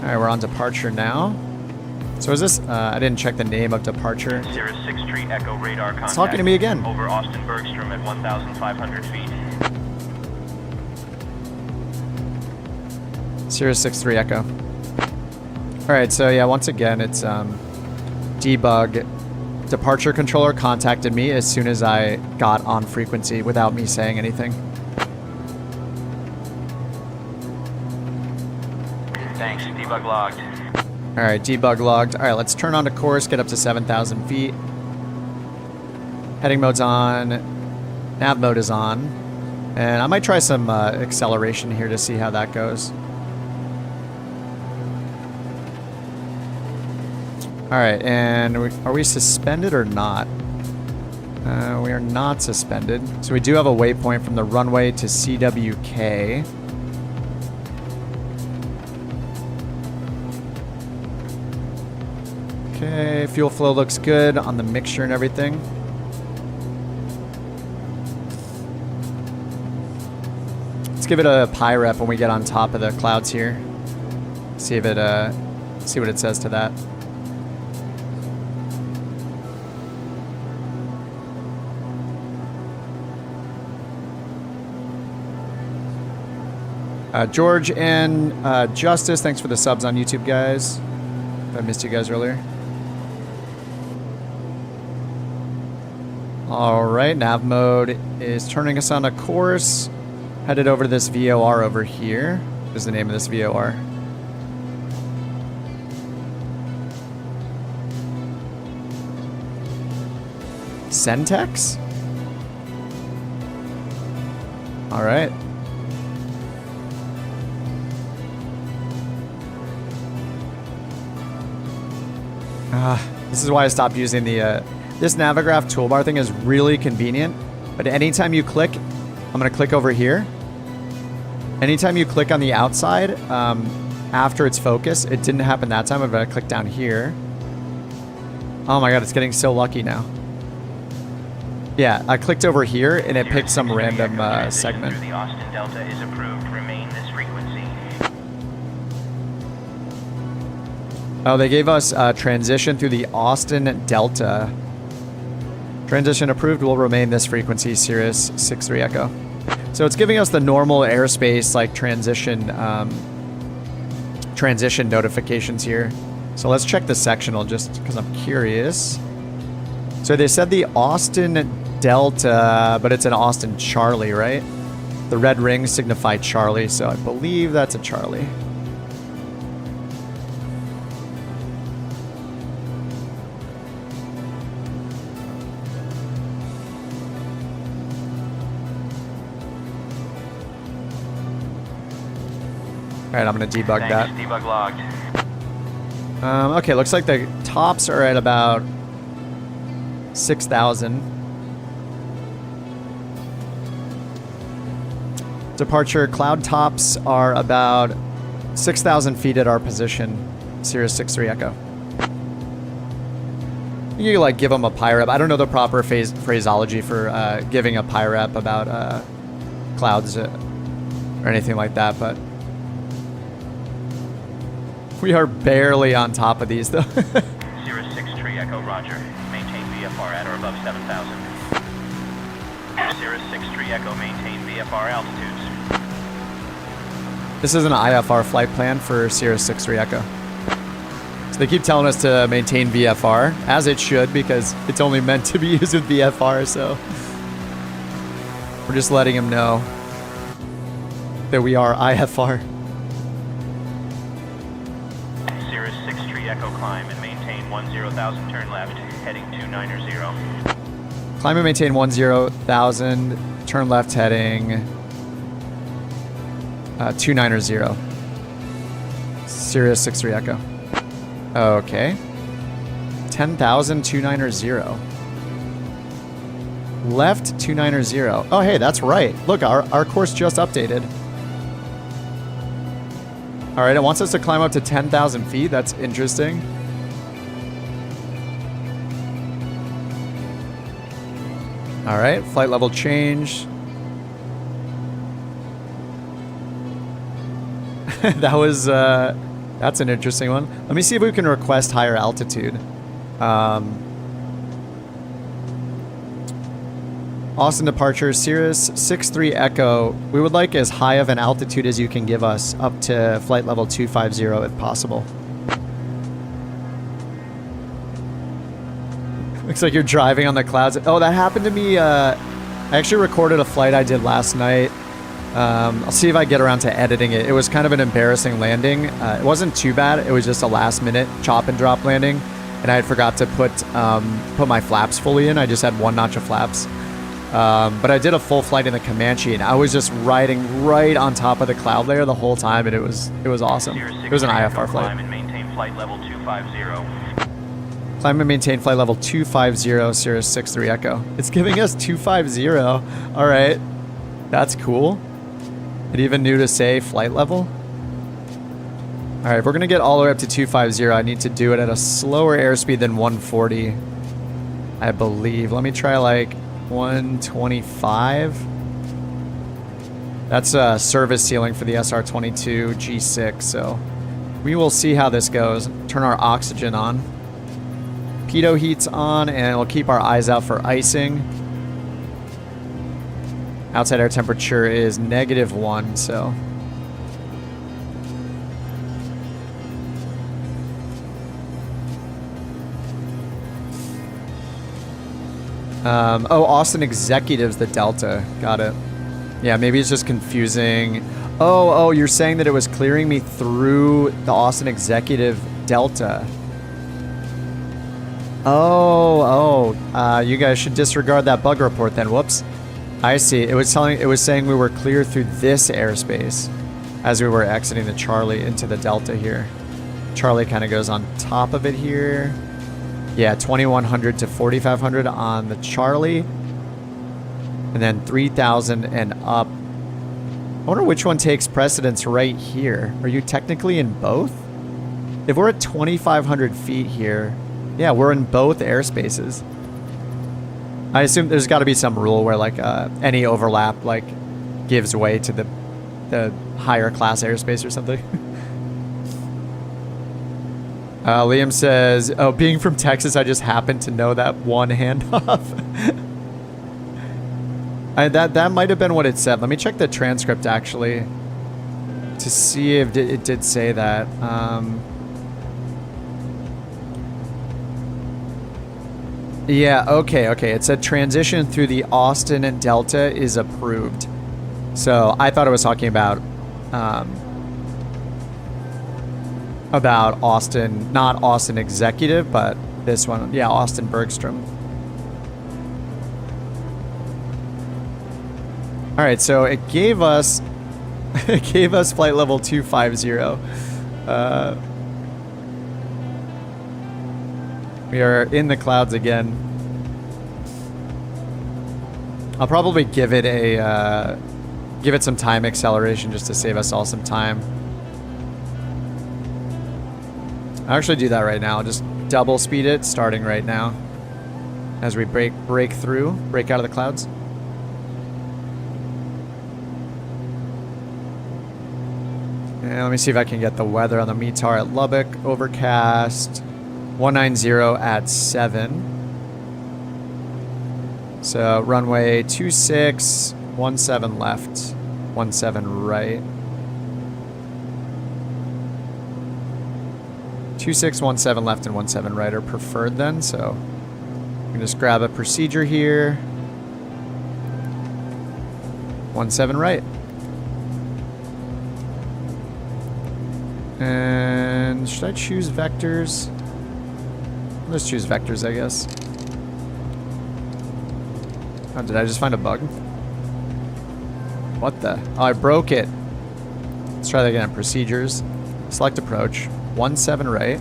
All right, we're on departure now. So is this? I didn't check the name of departure. Sirius 63 Echo radar contact. It's talking to me again. Over Austin Bergstrom at 1,500 feet. Sirius 63 Echo. All right, so yeah, once again, it's debug. Departure controller contacted me as soon as I got on frequency without me saying anything. Thanks, debug logged. All right, debug logged. All right, let's turn on to course, get up to 7,000 feet. Heading mode's on. Nav mode is on. And I might try some acceleration here to see how that goes. All right, and are we suspended or not? We are not suspended. So we do have a waypoint from the runway to CWK. Okay, fuel flow looks good on the mixture and everything. Let's give it a pi rep when we get on top of the clouds here. See if it see what it says to that. George and Justice, thanks for the subs on YouTube, guys. I missed you guys earlier. All right, nav mode is turning us on a course. Headed over to this VOR over here. What is the name of this VOR? Centex? All right. This is why I stopped using the, this Navigraph toolbar thing is really convenient, but anytime you click, I'm going to click over here. Anytime you click on the outside, after its focus, it didn't happen that time, I'm going to click down here. Oh my god, it's getting so lucky now. Yeah, I clicked over here and it picked some random segment. The Austin Delta is approved. Remain this frequency. Oh, they gave us transition through the Austin Delta. Transition approved will remain this frequency, Sirius 63 Echo. So it's giving us the normal airspace like transition notifications here. So let's check the sectional just because I'm curious. So they said the Austin Delta, but it's an Austin Charlie, right? The red rings signify Charlie, so I believe that's a Charlie. All right, I'm gonna debug that. Debug logged. Okay, looks like the tops are at about 6,000. Departure cloud tops are about 6,000 feet at our position, Sirius 63 Echo. You like give them a PIREP. I don't know the proper phraseology for giving a PIREP about clouds or anything like that, but we are barely on top of these though. Sirius 63 Echo, roger. Maintain VFR at or above 7,000. Sirius 63 Echo, maintain VFR altitudes. This is an IFR flight plan for Sirius 63 Echo. So they keep telling us to maintain VFR, as it should, because it's only meant to be used with VFR, so we're just letting them know that we are IFR. Sirius 63 Echo, climb and maintain 10,000, turn left, heading 290. Climb and maintain 10,000, turn left heading 290. Sirius 63 Echo. Okay. 10,000, 290. Left 290. Oh, hey, that's right. Look, our course just updated. All right, it wants us to climb up to 10,000 feet. That's interesting. All right, flight level change. That was, that's an interesting one. Let me see if we can request higher altitude. Austin departure, Sirius 63 Echo. We would like as high of an altitude as you can give us, up to flight level 250 if possible. Looks like you're driving on the clouds. Oh, that happened to me. I actually recorded a flight I did last night. I'll see if I get around to editing it. It was kind of an embarrassing landing. It wasn't too bad. It was just a last minute chop and drop landing. And I had forgot to put my flaps fully in. I just had one notch of flaps. But I did a full flight in the Comanche, and I was just riding right on top of the cloud layer the whole time, and it was awesome. It was an IFR flight. Climb and maintain flight level 250. Climb and maintain flight level 250, Sirius 63 Echo. It's giving us 250. All right, that's cool. It even knew to say flight level. All right, if we're gonna get all the way up to 250, I need to do it at a slower airspeed than 140, I believe. Let me try like 125. That's a service ceiling for the SR-22 G6, so we will see how this goes. Turn our oxygen on. Pitot heat's on, and we'll keep our eyes out for icing. Outside air temperature is -1, so. Oh, Austin Executive's the Delta. Got it. Yeah, maybe it's just confusing. Oh, you're saying that it was clearing me through the Austin Executive Delta. You guys should disregard that bug report then. Whoops. I see. It was saying we were clear through this airspace as we were exiting the Charlie into the Delta here. Charlie kind of goes on top of it here. Yeah, 2100 to 4500 on the Charlie. And then 3000 and up. I wonder which one takes precedence right here. Are you technically in both? If we're at 2500 feet here, yeah, we're in both airspaces. I assume there's got to be some rule where like any overlap like gives way to the higher class airspace or something. Liam says, oh, being from Texas, I just happen to know that one handoff. That might have been what it said. Let me check the transcript actually to see if it did say that. Yeah, okay. It said transition through the Austin and Delta is approved. So I thought it was talking about Austin, not Austin Executive, but this one. Yeah, Austin Bergstrom. All right, so it gave us flight level 250. We are in the clouds again. I'll probably give it some time acceleration just to save us all some time. I'll actually do that right now. I'll just double speed it starting right now as we break out of the clouds. And let me see if I can get the weather on the METAR at Lubbock. Overcast, 190 at 7. So runway 26, 17 left, 17 right. 26, 17 left, and 17 right are preferred then. So we can just grab a procedure here. 17 right. And should I choose vectors? Let's choose vectors, I guess. Oh, did I just find a bug? What the? Oh, I broke it. Let's try that again. Procedures. Select approach. 17 right.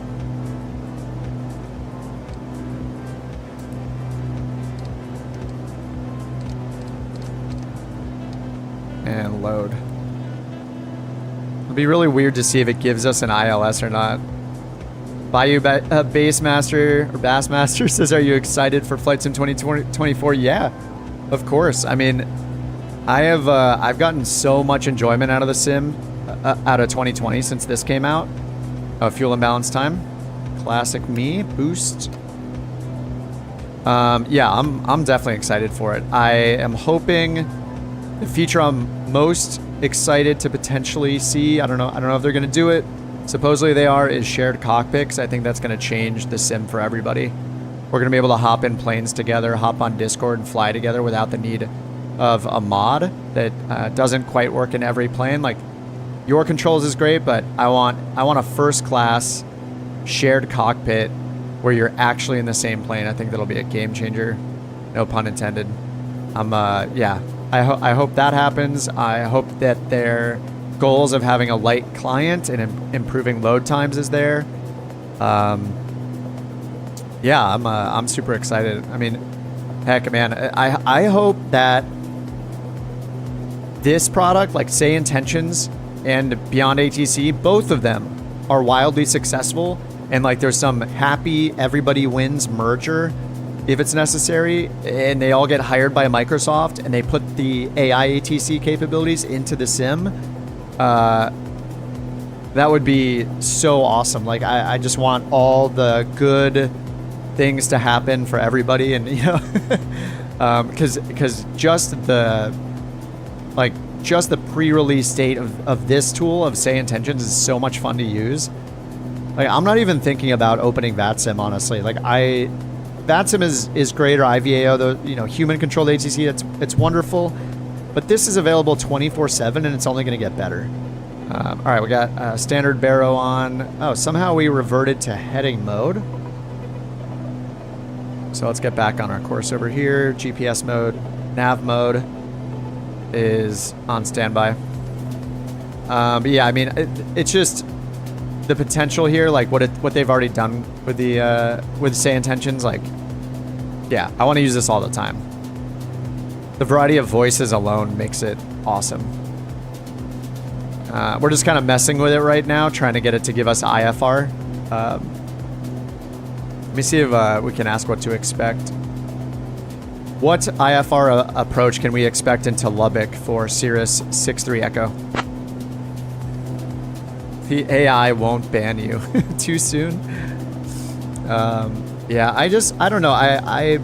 And load. It'll be really weird to see if it gives us an ILS or not. Bayou Bassmaster says, "Are you excited for Flight Sim 2024?" Yeah, of course. I mean, I've gotten so much enjoyment out of the sim, out of 2020 since this came out. Fuel and balance time, classic me boost. Yeah, I'm definitely excited for it. I am hoping the feature I'm most excited to potentially see. I don't know if they're going to do it. Supposedly they are, is shared cockpits. I think that's going to change the sim for everybody. We're going to be able to hop in planes together, hop on Discord, and fly together without the need of a mod that doesn't quite work in every plane. Like, your controls is great, but I want a first class shared cockpit where you're actually in the same plane. I think that'll be a game changer. No pun intended. Yeah. I hope that happens. I hope that their goals of having a light client and improving load times is there. Yeah, I'm super excited. I mean, heck, man, I hope that this product, like SayIntentions and Beyond ATC, both of them are wildly successful, and like there's some happy everybody wins merger if it's necessary, and they all get hired by Microsoft and they put the AI ATC capabilities into the sim. That would be so awesome. Like, I just want all the good things to happen for everybody, and you know, because just the pre-release state of this tool of SayIntentions is so much fun to use. Like, I'm not even thinking about opening VATSIM, honestly. Like, VATSIM is great, or IVAO, the human controlled ATC. It's wonderful, but this is available 24/7, and it's only going to get better. All right, we got standard baro on. Oh, somehow we reverted to heading mode. So let's get back on our course over here. GPS mode, nav mode is on standby. But yeah, I mean, it's just the potential here, like what they've already done with the with SayIntentions. Like, yeah, I want to use this all the time. The variety of voices alone makes it awesome. We're just kind of messing with it right now, trying to get it to give us IFR. Let me see if we can ask what to expect. What IFR approach can we expect into Lubbock for Cirrus 63 Echo? The AI won't ban you too soon. Yeah, I don't know. I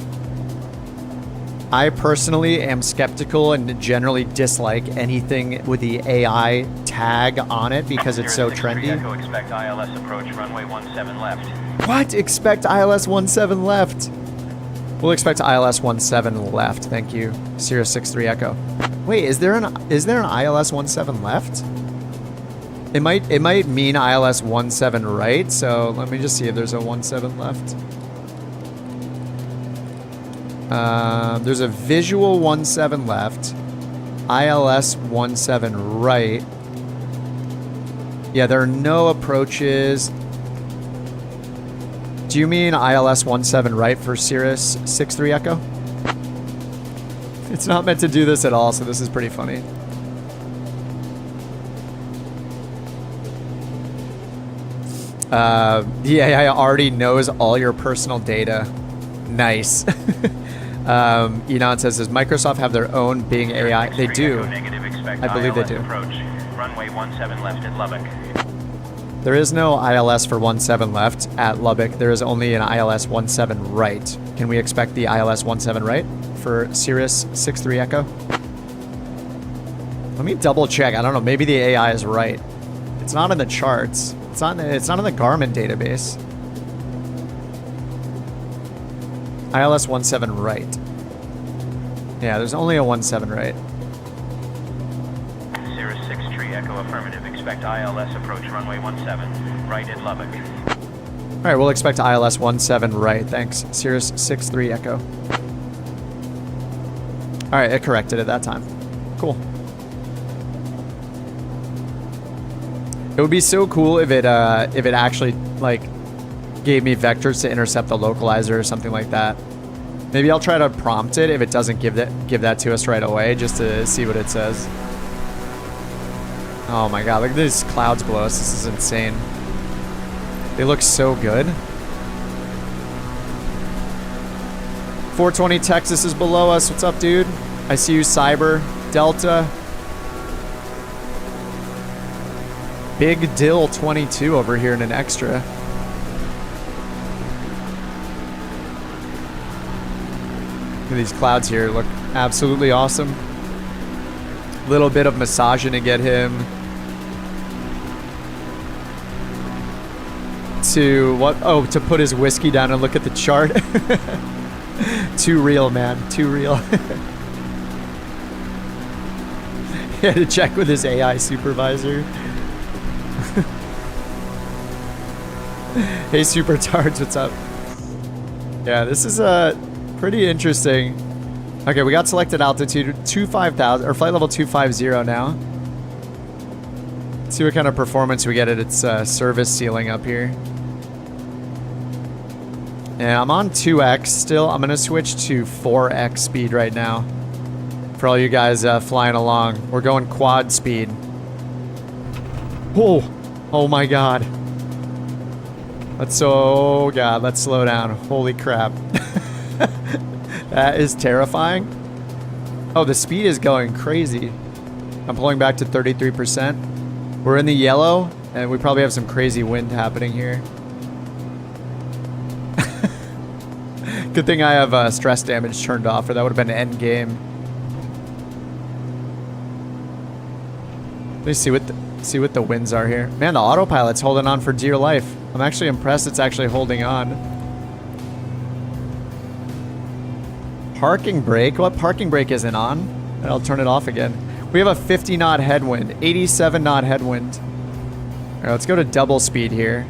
I personally am skeptical and generally dislike anything with the AI tag on it because it's so trendy. Echo, expect ILS approach, runway 17 left. What? Expect ILS 17 left. We'll expect ILS 17 left. Thank you, Sirius 63 Echo. Wait, is there an ILS 17 left? It might mean ILS 17 right. So let me just see if there's a 17 left. There's a visual 17 left. ILS 17 right. Yeah, there are no approaches. Do you mean ILS 17 right for Sirius 63 Echo? It's not meant to do this at all, so this is pretty funny. The AI already knows all your personal data. Nice. Enon says, does Microsoft have their own Bing AI? They do. I believe they do. Runway 17 left at Lubbock. There is no ILS for 17 left at Lubbock. There is only an ILS 17 right. Can we expect the ILS 17 right for Sirius 63 Echo? Let me double check. I don't know. Maybe the AI is right. It's not in the charts. It's not in the Garmin database. ILS 17 right. Yeah, there's only a 17 right. Sirius 63 Echo affirmative. Expect ILS approach runway 17 right at Lubbock. All right, we'll expect ILS 17 right. Thanks, Sirius 63 Echo. All right, it corrected at that time. Cool. It would be so cool if it actually like gave me vectors to intercept the localizer or something like that. Maybe I'll try to prompt it if it doesn't give that to us right away, just to see what it says. Oh my god, look at these clouds below us. This is insane. They look so good. 420 Texas is below us. What's up, dude? I see you, Cyber. Delta. Big Dill 22 over here in an extra. Look at these clouds here. Look absolutely awesome. Little bit of massaging to get him to what? Oh, to put his whiskey down and look at the chart. Too real, man. Too real. He had to check with his AI supervisor. Hey, Super Tards, what's up? Yeah, this is pretty interesting. Okay, we got selected altitude 25,000 or flight level 250 now. Let's see what kind of performance we get at its service ceiling up here. Yeah, I'm on 2x still. I'm gonna switch to 4x speed right now. For all you guys flying along, we're going quad speed. Oh, oh my god. Let's slow down. Holy crap. That is terrifying. Oh, the speed is going crazy. I'm pulling back to 33%. We're in the yellow, and we probably have some crazy wind happening here. Good thing I have stress damage turned off, or that would have been end game. Let me see what the winds are here. Man, the autopilot's holding on for dear life. I'm actually impressed it's actually holding on. Parking brake? What parking brake isn't on? And I'll turn it off again. We have a 50 knot headwind, 87 knot headwind. All right, let's go to double speed here.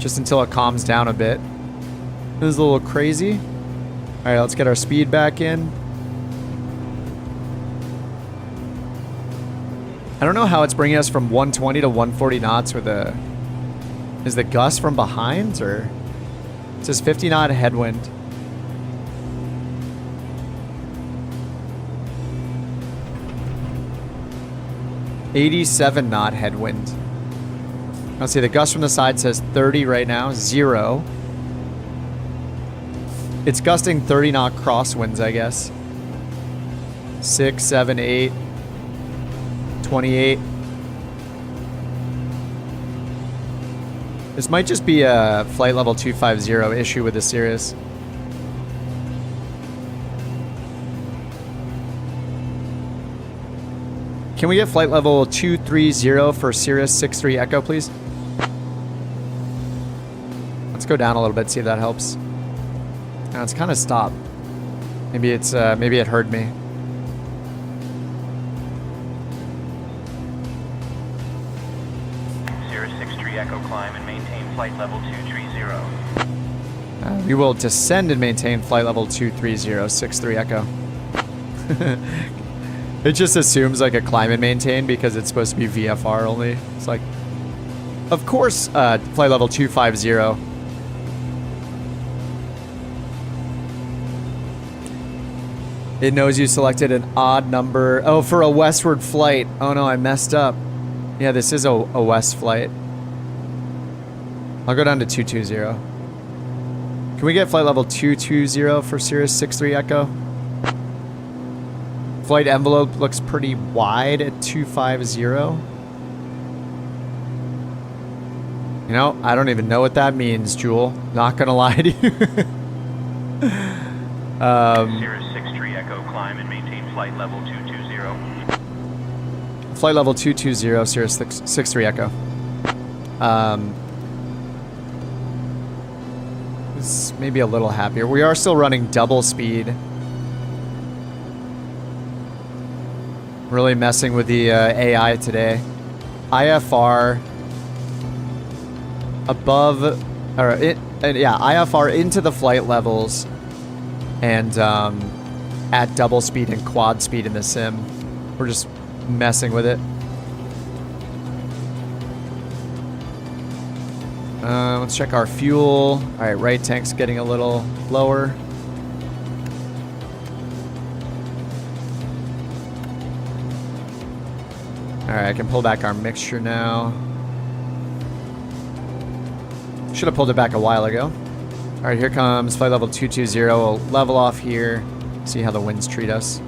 Just until it calms down a bit. This is a little crazy. All right, let's get our speed back in. I don't know how it's bringing us from 120 to 140 knots with a... Is the gust from behind, or... It says 50 knot headwind. $87 knot headwind. Let's see, the gust from the side says 30 right now, 0. It's gusting 30 knot crosswinds, I guess. 6, 7, 8, 28. This might just be a flight level 250 issue with the Cirrus. can we get flight level 230 for Sirius 63 Echo, please? Let's go down a little bit, see if that helps. Now it's kind of stopped. Maybe it's maybe it heard me. Sirius 63 Echo climb and maintain flight level 230. We will descend and maintain flight level 230, 63 Echo. It just assumes like a climb and maintain because it's supposed to be VFR only. It's like, of course, flight level 250. It knows you selected an odd number. Oh, for a westward flight. Oh no, I messed up. Yeah, this is a west flight. I'll go down to 220. Can we get flight level 220 for Sirius 63 Echo? Flight envelope looks pretty wide at 250. You know, I don't even know what that means, Jewel. Not gonna lie to you. Sirius 63 Echo climb and maintain flight level 220. Flight level 220, Sirius 63 Echo. It's maybe a little happier. We are still running double speed. Really messing with the AI today. IFR above, or IFR into the flight levels, and at double speed and quad speed in the sim. We're just messing with it. Let's check our fuel. All right, right tank's getting a little lower. All right, I can pull back our mixture now. Should have pulled it back a while ago. All right, here comes flight level 220. We'll level off here, see how the winds treat us.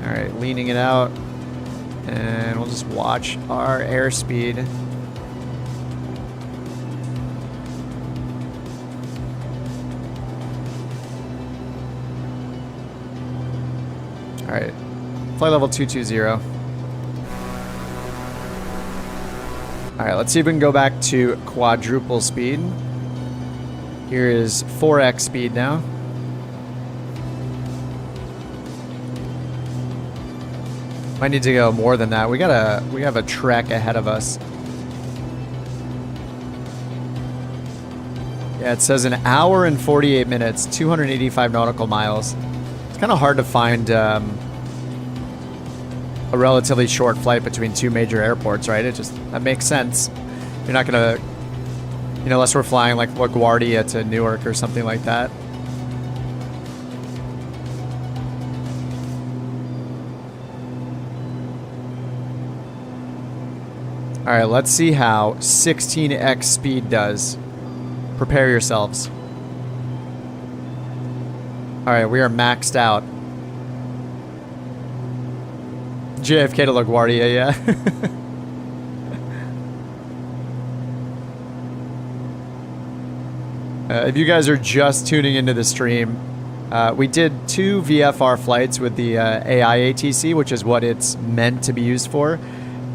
All right, leaning it out, and we'll just watch our airspeed. All right, flight level 220. All right, let's see if we can go back to quadruple speed. Here is 4x speed now. Might need to go more than that. We have a trek ahead of us. Yeah, it says an hour and 48 minutes, 285 nautical miles. It's kind of hard to find a relatively short flight between two major airports, right? That makes sense. You're not gonna, unless we're flying like LaGuardia to Newark or something like that. All right, let's see how 16x speed does. Prepare yourselves. All right, we are maxed out. JFK to LaGuardia, yeah. If you guys are just tuning into the stream, we did 2 VFR flights with the AI ATC, which is what it's meant to be used for.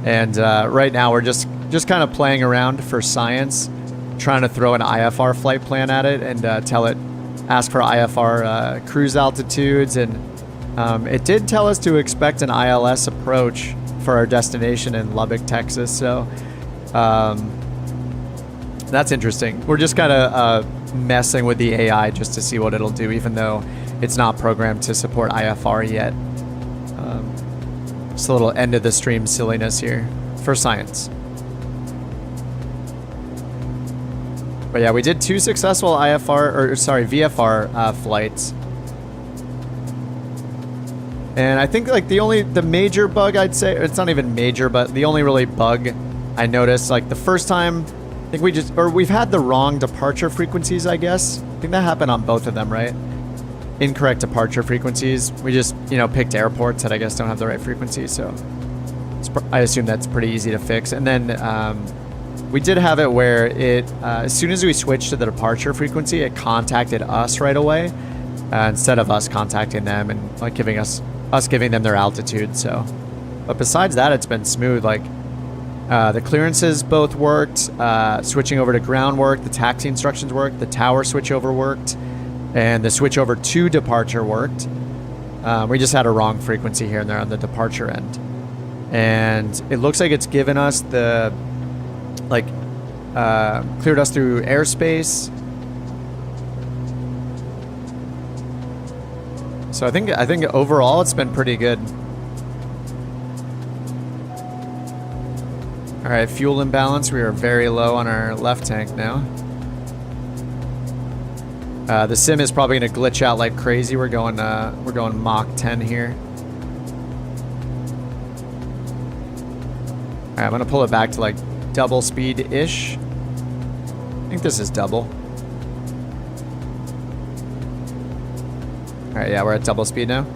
And right now we're just kind of playing around for science, trying to throw an IFR flight plan at it and ask for IFR cruise altitudes. And it did tell us to expect an ILS approach for our destination in Lubbock, Texas. So that's interesting. We're just kind of messing with the AI just to see what it'll do, even though it's not programmed to support IFR yet. Just a little end of the stream silliness here for science. But yeah, we did 2 successful VFR flights. And I think like the major bug I'd say, it's not even major, but the only really bug I noticed, like the first time, I think we've had the wrong departure frequencies, I guess. I think that happened on both of them, right? Incorrect departure frequencies. We just, picked airports that I guess don't have the right frequency, so I assume that's pretty easy to fix. And then we did have it where it, as soon as we switched to the departure frequency, it contacted us right away instead of us contacting them and like giving us giving them their altitude. So, but besides that, it's been smooth. Like the clearances both worked, switching over to ground worked, the taxi instructions worked, the tower switchover worked, and the switchover to departure worked. We just had a wrong frequency here and there on the departure end. And it looks like it's given us the, like, cleared us through airspace. So I think overall it's been pretty good. All right, fuel imbalance. We are very low on our left tank now. The sim is probably gonna glitch out like crazy. We're going Mach 10 here. All right, I'm gonna pull it back to like double speed-ish. I think this is double. All right, yeah, we're at double speed now.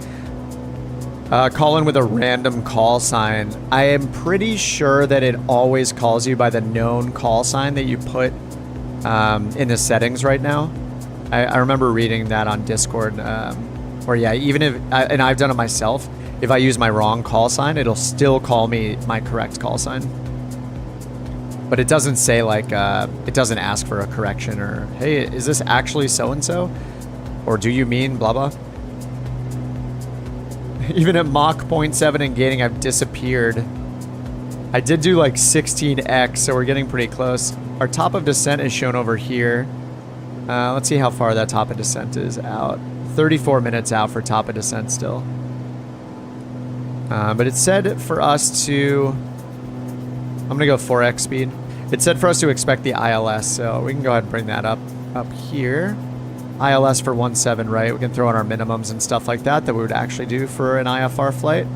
Call in with a random call sign. I am pretty sure that it always calls you by the known call sign that you put in the settings right now. I remember reading that on Discord, where yeah, even if, and I've done it myself, if I use my wrong call sign, it'll still call me my correct call sign. But it doesn't say like, it doesn't ask for a correction or, hey, is this actually so-and-so? Or do you mean blah blah? Even at Mach 0.7 and gaining, I've disappeared. I did do like 16x, so we're getting pretty close. Our top of descent is shown over here. Let's see how far that top of descent is out. 34 minutes out for top of descent still. But it said for us to... I'm going to go 4x speed. It said for us to expect the ILS, so we can go ahead and bring that up here. ILS for 17, right? We can throw in our minimums and stuff like that we would actually do for an IFR flight.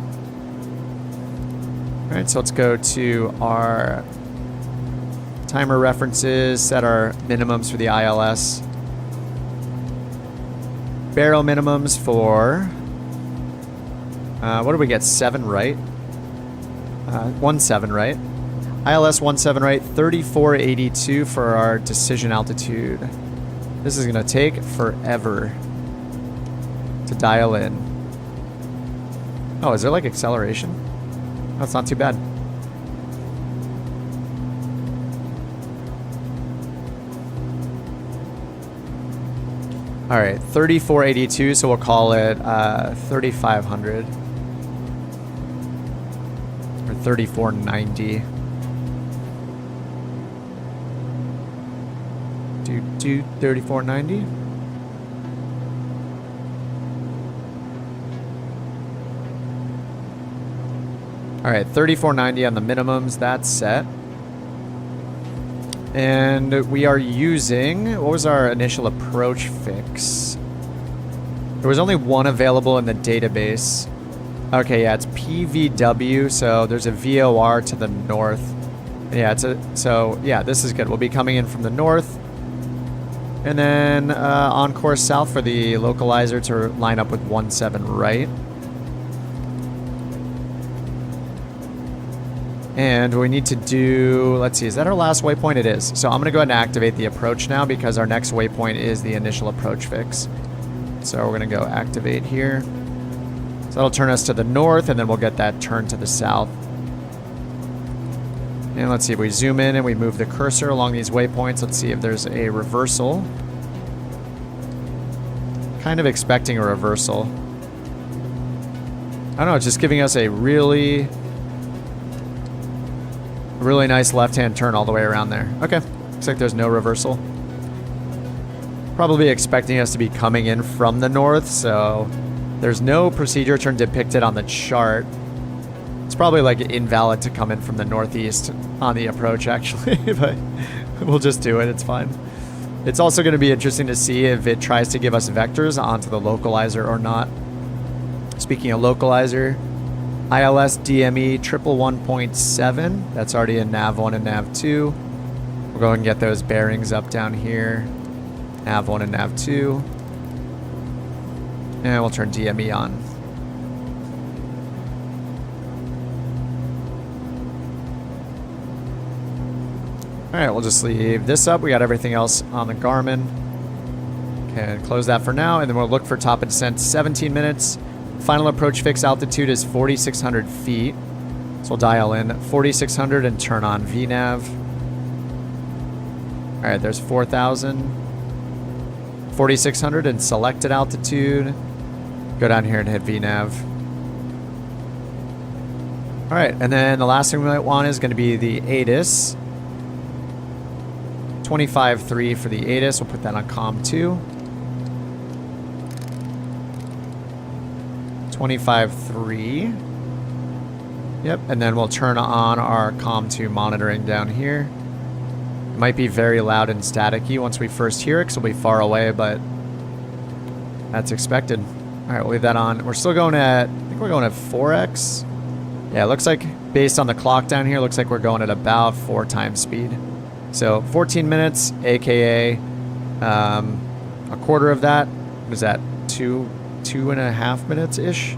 All right, so let's go to our timer references, set our minimums for the ILS. Barrel minimums for, what did we get? 7 right? 17 right? ILS 17 right, 3482 for our decision altitude. This is gonna take forever to dial in. Oh, is there like acceleration? That's not too bad. All right, 3482, so we'll call it 3500 or 3490. Do 3490. All right, 3490 on the minimums, that's set. And we are using, what was our initial approach fix? There was only one available in the database. Okay, yeah, it's PVW, so there's a VOR to the north. Yeah, so yeah, this is good. We'll be coming in from the north. And then on course south for the localizer to line up with 17 right. And we need to do, let's see, is that our last waypoint? It is. So I'm going to go ahead and activate the approach now because our next waypoint is the initial approach fix. So we're going to go activate here. So that'll turn us to the north, and then we'll get that turn to the south. And let's see if we zoom in and we move the cursor along these waypoints. Let's see if there's a reversal. Kind of expecting a reversal. I don't know, it's just giving us a really nice left-hand turn all the way around there. Okay, looks like there's no reversal. Probably expecting us to be coming in from the north, so there's no procedure turn depicted on the chart. It's probably like invalid to come in from the northeast on the approach actually, but we'll just do it, it's fine. It's also going to be interesting to see if it tries to give us vectors onto the localizer or not. Speaking of localizer, ILS DME 111.7, that's already in nav1 and nav2. We'll go and get those bearings up down here, nav1 and nav2. And we'll turn DME on. Alright, we'll just leave this up. We got everything else on the Garmin. Okay, close that for now, and then we'll look for top of descent 17 minutes. Final approach fix altitude is 4,600 feet. So we'll dial in 4,600 and turn on VNAV. Alright, there's 4,000. 4,600 and selected altitude. Go down here and hit VNAV. Alright, and then the last thing we might want is going to be the ATIS. 25.3 for the ATIS. We'll put that on COM 2. 25.3. Yep, and then we'll turn on our COM 2 monitoring down here. It might be very loud and staticky once we first hear it, because it'll be far away, but that's expected. Alright, we'll leave that on. We're still going at, I think we're going at 4x. Yeah, it looks like, based on the clock down here, looks like we're going at about 4 times speed. So 14 minutes, aka a quarter of that. What is that? 2.5 minutes-ish?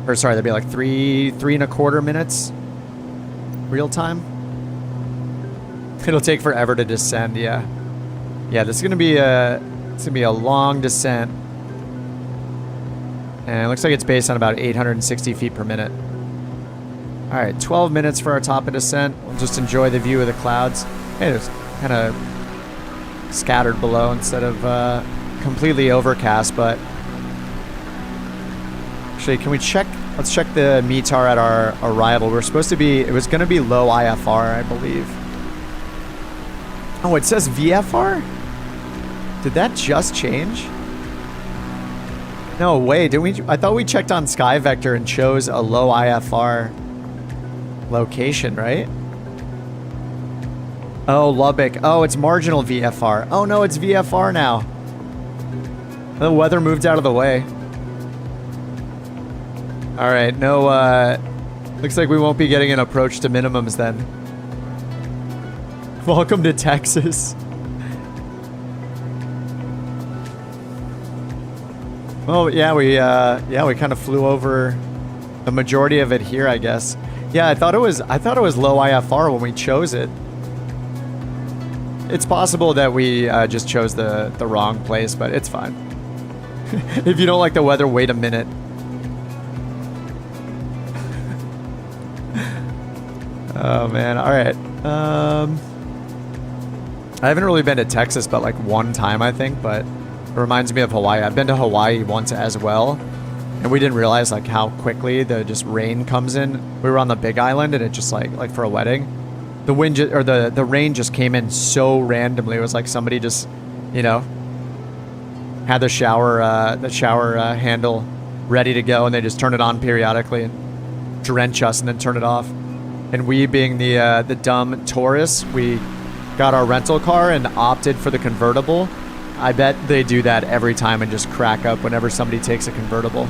Or sorry, that'd be like 3.25 minutes real time. It'll take forever to descend, yeah. Yeah, this is gonna be a long descent. And it looks like it's based on about 860 feet per minute. Alright, 12 minutes for our top of descent. We'll just enjoy the view of the clouds. Hey, it's kind of scattered below instead of completely overcast, but actually, can we check? Let's check the METAR at our arrival. We're supposed to be, it was going to be low IFR, I believe. Oh, it says VFR? Did that just change? No way, did we? I thought we checked on Sky Vector and chose a low IFR location, right? Oh, Lubbock. Oh, it's marginal VFR. Oh no, it's VFR now. The weather moved out of the way. Alright, no, looks like we won't be getting an approach to minimums then. Welcome to Texas. Well, yeah, we kind of flew over the majority of it here, I guess. Yeah, I thought it was low IFR when we chose it. It's possible that we just chose the wrong place, but it's fine. If you don't like the weather, wait a minute. Oh man, alright. I haven't really been to Texas but like one time, I think, but it reminds me of Hawaii. I've been to Hawaii once as well, and we didn't realize like how quickly the just rain comes in. We were on the Big Island and it just like for a wedding, the wind or the rain just came in so randomly. It was like somebody just, you know, had the shower handle ready to go and they just turn it on periodically and drench us and then turn it off. And we, being the dumb tourists, we got our rental car and opted for the convertible. I bet they do that every time and just crack up whenever somebody takes a convertible.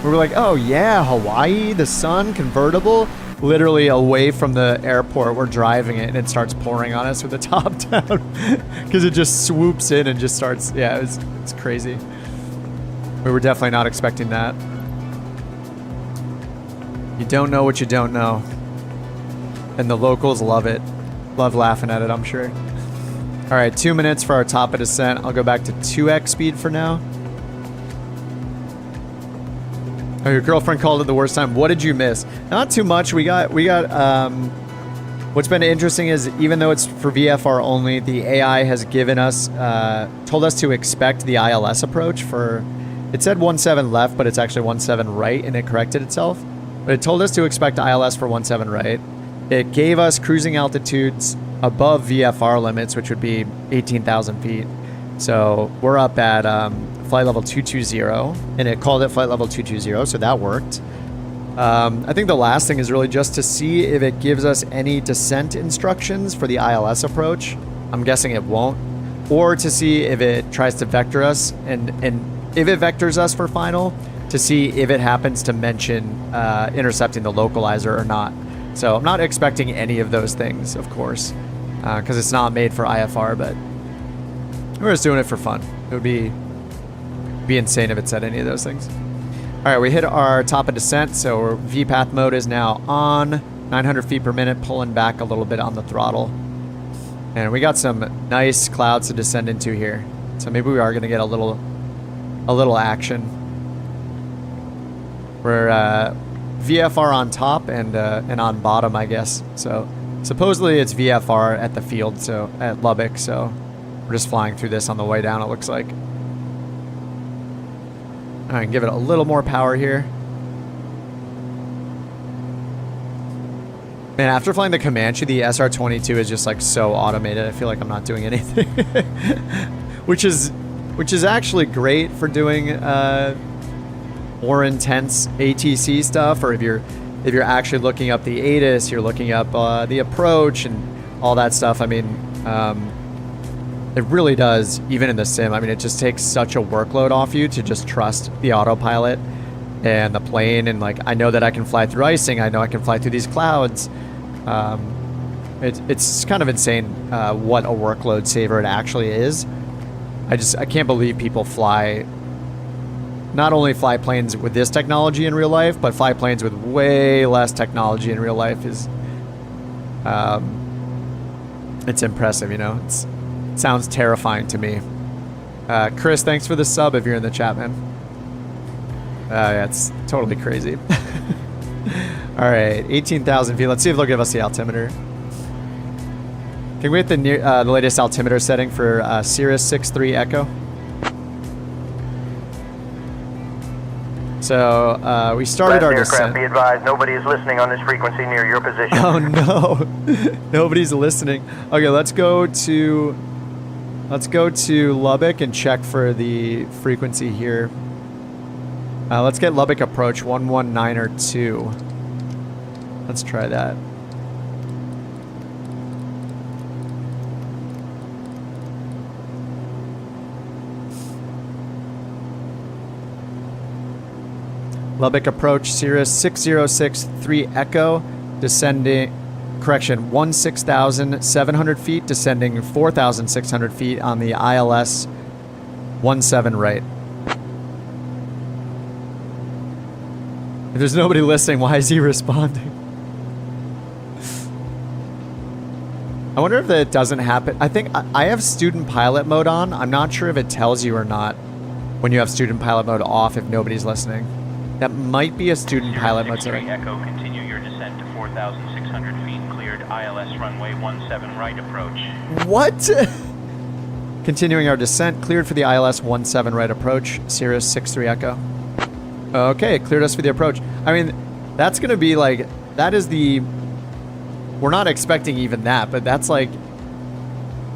We were like, oh yeah, Hawaii, the sun, convertible. Literally away from the airport, we're driving it and it starts pouring on us with the top down because it just swoops in and just starts. Yeah, it's crazy. We were definitely not expecting that. You don't know what you don't know. And the locals love it. Love laughing at it, I'm sure. Alright, 2 minutes for our top of descent. I'll go back to 2x speed for now. Oh, your girlfriend called it the worst time. What did you miss? Not too much. We got what's been interesting is even though it's for VFR only, the AI has given us, told us to expect the ILS approach for, it said 17 left, but it's actually 17 right, and it corrected itself. But it told us to expect ILS for 17 right. It gave us cruising altitudes above VFR limits, which would be 18,000 feet. So we're up at flight level 220, and it called it flight level 220, so that worked. I think the last thing is really just to see if it gives us any descent instructions for the ILS approach. I'm guessing it won't. Or to see if it tries to vector us, and if it vectors us for final, to see if it happens to mention intercepting the localizer or not. So I'm not expecting any of those things, of course, because it's not made for IFR, but we're just doing it for fun. It would be insane if it said any of those things. All right, we hit our top of descent, so VPath mode is now on. 900 feet per minute, pulling back a little bit on the throttle. And we got some nice clouds to descend into here. So maybe we are going to get a little action. We're VFR on top and on bottom, I guess. So supposedly it's VFR at the field, so at Lubbock. So we're just flying through this on the way down, it looks like. All right, give it a little more power here. Man, after flying the Comanche, the SR-22 is just like so automated. I feel like I'm not doing anything, which is actually great for doing more intense ATC stuff, or if you're actually looking up the ATIS, you're looking up the approach and all that stuff. I mean, it really does, even in the sim. I mean, it just takes such a workload off you to just trust the autopilot and the plane. And like, I know that I can fly through icing. I know I can fly through these clouds. It's kind of insane what a workload saver it actually is. I can't believe people not only fly planes with this technology in real life, but fly planes with way less technology in real life is, it's impressive, you know. It sounds terrifying to me. Chris, thanks for the sub if you're in the chat, man. Yeah, it's totally crazy. All right, 18,000 feet. Let's see if they'll give us the altimeter. Can we get the latest altimeter setting for Cirrus 63 Echo? So we started our descent. Be advised, nobody is listening on this frequency near your position. Oh no, nobody's listening. Okay, let's go to Lubbock and check for the frequency here. Let's get Lubbock approach 11902. Let's try that. Lubbock approach, Cirrus 6063 Echo, descending, 16,700 feet, descending 4,600 feet on the ILS 17 right. If there's nobody listening, why is he responding? I wonder if that doesn't happen. I think I have student pilot mode on. I'm not sure if it tells you or not when you have student pilot mode off if nobody's listening. That might be a student pilot mode setting. Echo, continue your descent to 4,600 feet, cleared ILS runway 17 right approach. What? Continuing our descent, cleared for the ILS 17 right approach, Cirrus 63 Echo. Okay, cleared us for the approach. I mean, that's going to be like, that is the, we're not expecting even that, but that's like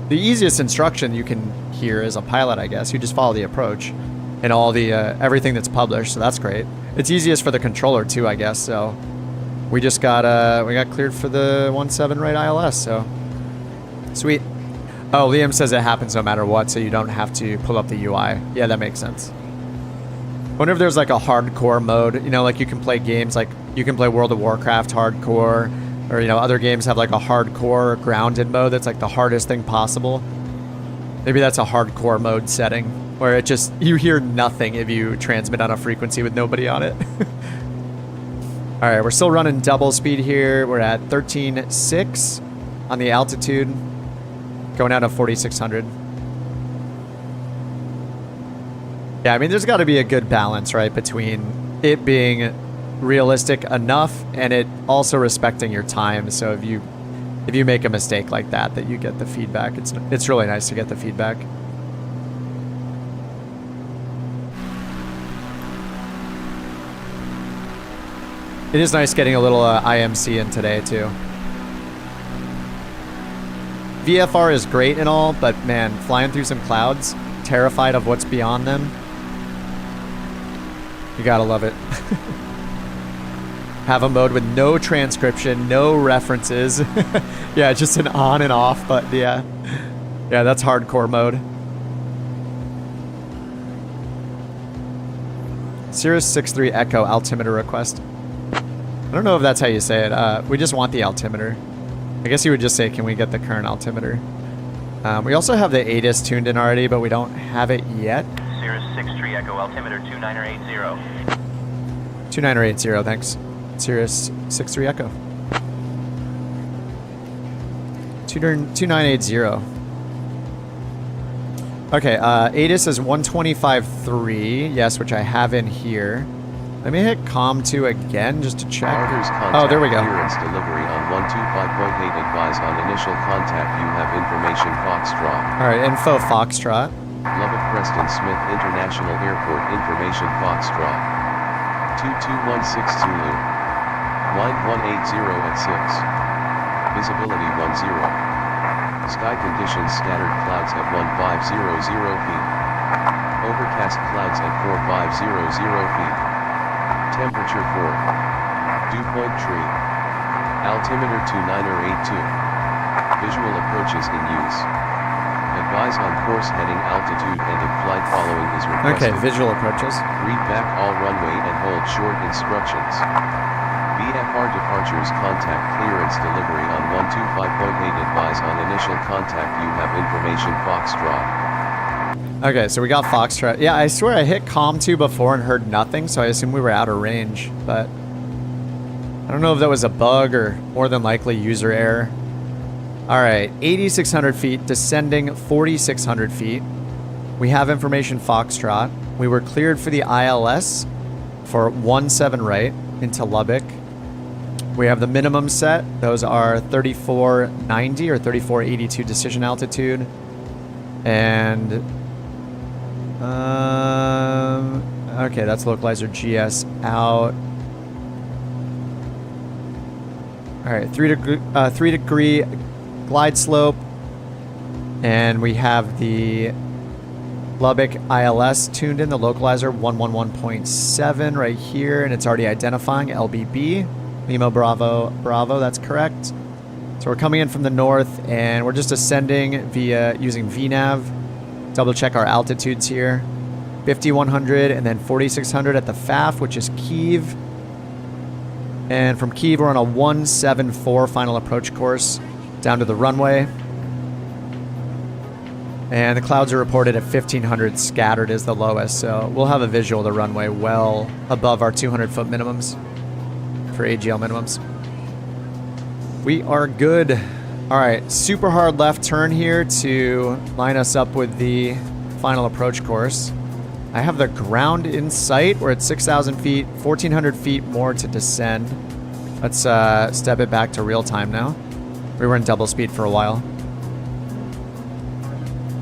the easiest instruction you can hear as a pilot, I guess. You just follow the approach and all the, everything that's published, so that's great. It's easiest for the controller too, I guess, so we just got, we got cleared for the 17 right ILS, so sweet. Oh, Liam says it happens no matter what, so you don't have to pull up the UI. Yeah, that makes sense. I wonder if there's like a hardcore mode, you know, like you can play games, like you can play World of Warcraft hardcore, or, you know, other games have like a hardcore grounded mode that's like the hardest thing possible. Maybe that's a hardcore mode setting where it just, you hear nothing if you transmit on a frequency with nobody on it. All right, we're still running double speed here. We're at 13.6 on the altitude, going out of 4,600. Yeah, I mean, there's got to be a good balance, right, between it being realistic enough and it also respecting your time. So if you make a mistake like that, that you get the feedback. It's really nice to get the feedback. It is nice getting a little IMC in today too. VFR is great and all, but man, flying through some clouds, terrified of what's beyond them, you gotta love it. Have a mode with no transcription, no references. Yeah, just an on and off, but yeah. Yeah, that's hardcore mode. Cirrus 63 Echo altimeter request. I don't know if that's how you say it. We just want the altimeter. I guess you would just say, can we get the current altimeter? We also have the ATIS tuned in already, but we don't have it yet. Cirrus 63 Echo, altimeter 2980. 2980, thanks. Cirrus 63 Echo. 2980. Okay, ATIS is 125.3. Yes, which I have in here. Let me hit COM2 again just to check. Oh, there we go. Clearance delivery on 125.8. Advise on initial contact. You have information Foxtrot. All right, info Foxtrot. Lubbock Preston Smith International Airport information Foxtrot. 2216 Zulu. Line 180 at 6. Visibility 10. Sky conditions scattered clouds at 1500 feet. Overcast clouds at 4500 feet. Temperature 4. Dew point tree. Altimeter 2982. Visual approaches in use. Advise on course heading altitude and if flight following is requested. Okay, visual approaches. Read back all runway and hold short instructions. VFR departures contact clearance delivery on 125.8. Advise on initial contact. You have information Foxtrot. Okay, so we got Foxtrot. Yeah, I swear I hit COM2 before and heard nothing, so I assume we were out of range, but I don't know if that was a bug or more than likely user error. All right, 8,600 feet, descending 4,600 feet. We have information Foxtrot. We were cleared for the ILS for 17 right into Lubbock. We have the minimum set. Those are 3490 or 3482 decision altitude. And, okay, that's localizer GS out. All right, 3 degree glide slope. And we have the Lubbock ILS tuned in, the localizer 111.7 right here, and it's already identifying LBB, Lima Bravo, that's correct. So we're coming in from the north, and we're just ascending via using VNAV. Double check our altitudes here. 5,100 and then 4,600 at the FAF, which is Kyiv. And from Kyiv, we're on a 174 final approach course down to the runway. And the clouds are reported at 1,500, scattered is the lowest, so we'll have a visual of the runway well above our 200-foot minimums for AGL minimums. We are good. All right, super hard left turn here to line us up with the final approach course. I have the ground in sight. We're at 6,000 feet, 1,400 feet more to descend. Let's step it back to real time now. We were in double speed for a while.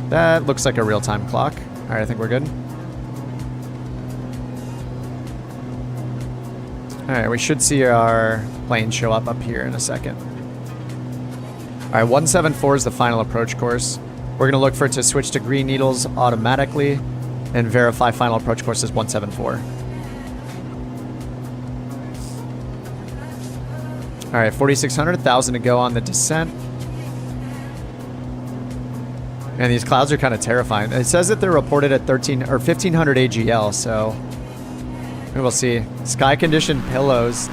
That looks like a real-time clock. All right, I think we're good. All right, we should see our plane show up here in a second. All right, 174 is the final approach course. We're gonna look for it to switch to green needles automatically and verify final approach course is 174. All right, 4,600, 1,000 to go on the descent. And these clouds are kind of terrifying. It says that they're reported at 1,500 AGL, so we will see. Sky condition pillows.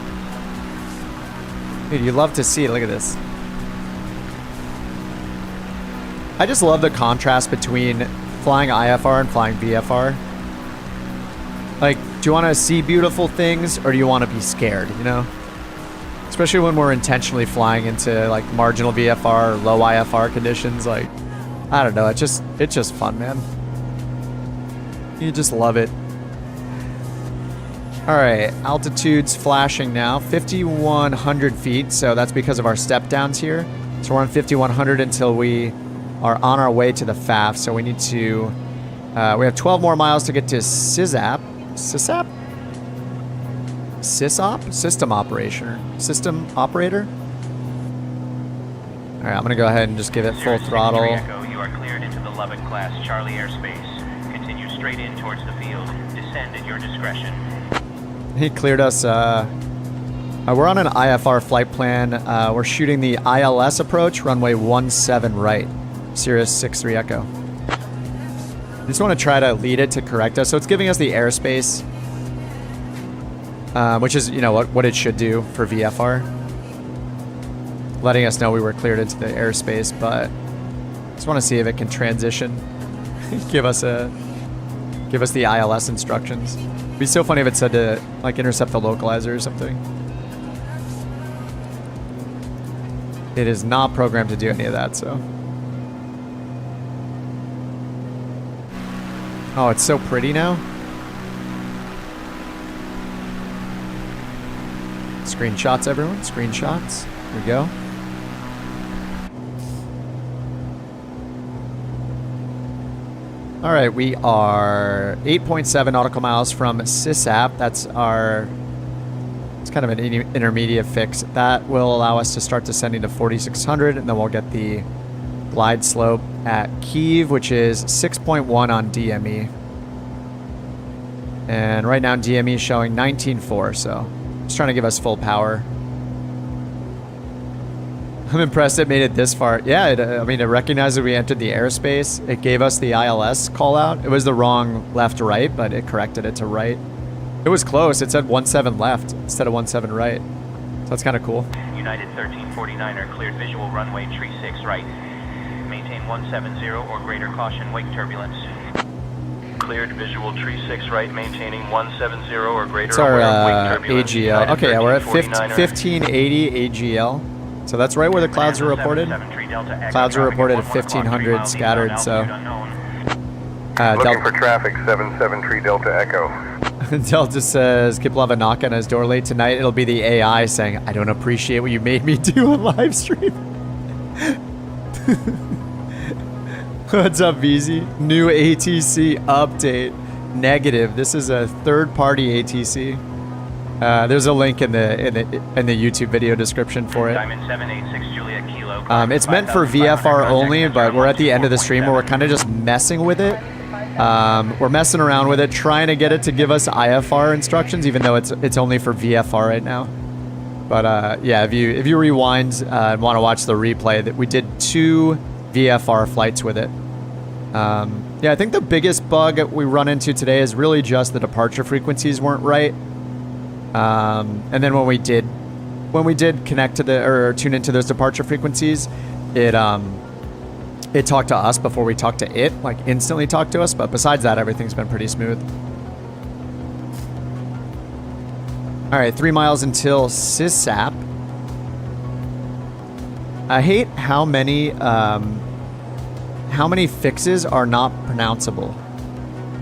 Dude, you love to see it. Look at this. I just love the contrast between flying IFR and flying VFR. Like, do you want to see beautiful things or do you want to be scared, you know? Especially when we're intentionally flying into like marginal VFR or low IFR conditions, like, I don't know, it's just fun, man. You just love it. All right, altitude's flashing now, 5,100 feet, so that's because of our step downs here. So we're on 5,100 until we are on our way to the FAF, so we need to, we have 12 more miles to get to SysApp. SysApp? SysOp? System operator? All right, I'm gonna go ahead and just give it full throttle. Echo, you are cleared into the Lubbock class Charlie airspace. Continue straight in towards the field. Descend at your discretion. He cleared us. We're on an IFR flight plan. We're shooting the ILS approach, runway 17 right, Sirius 63 Echo. I just want to try to lead it to correct us. So it's giving us the airspace, which is, you know, what it should do for VFR. Letting us know we were cleared into the airspace, but just want to see if it can transition. give us the ILS instructions. It'd be so funny if it said to like intercept the localizer or something. It is not programmed to do any of that, so. Oh, it's so pretty now. Screenshots, everyone. Screenshots. Here we go. All right, we are 8.7 nautical miles from SysApp. That's our, it's kind of an intermediate fix. That will allow us to start descending to 4,600, and then we'll get the glide slope at Kyiv, which is 6.1 on DME. And right now DME is showing 19.4, so it's trying to give us full power. I'm impressed it made it this far. Yeah, I mean, it recognized that we entered the airspace. It gave us the ILS call out. It was the wrong left to right, but it corrected it to right. It was close. It said 17 left instead of 17 right. So that's kind of cool. United 1349er cleared visual runway 36 right. Maintain 170 or greater caution wake turbulence. Cleared visual 36 right, maintaining 170 or greater. It's our wake turbulence. AGL. Okay, yeah, we're at 1580 AGL. So that's right where the clouds were reported. Clouds were reported at 1500 scattered, so. Looking for traffic, 773 Delta Echo. Delta says, Kip will have a knock on his door late tonight. It'll be the AI saying, I don't appreciate what you made me do on live stream. What's up, VZ? New ATC update. Negative. This is a third-party ATC. There's a link in the YouTube video description for it. Diamond 786 Juliet Kilo. It's meant for VFR only, but we're at the end of the stream where we're kind of just messing with it. We're messing around with it, trying to get it to give us IFR instructions, even though it's only for VFR right now. But yeah, if you rewind and want to watch the replay, that we did 2 VFR flights with it. Yeah, I think the biggest bug we run into today is really just the departure frequencies weren't right. And then when we did connect to or tune into those departure frequencies, it talked to us before we talked to it, like instantly talked to us. But besides that, everything's been pretty smooth. All right, 3 miles until SysApp. I hate how many fixes are not pronounceable.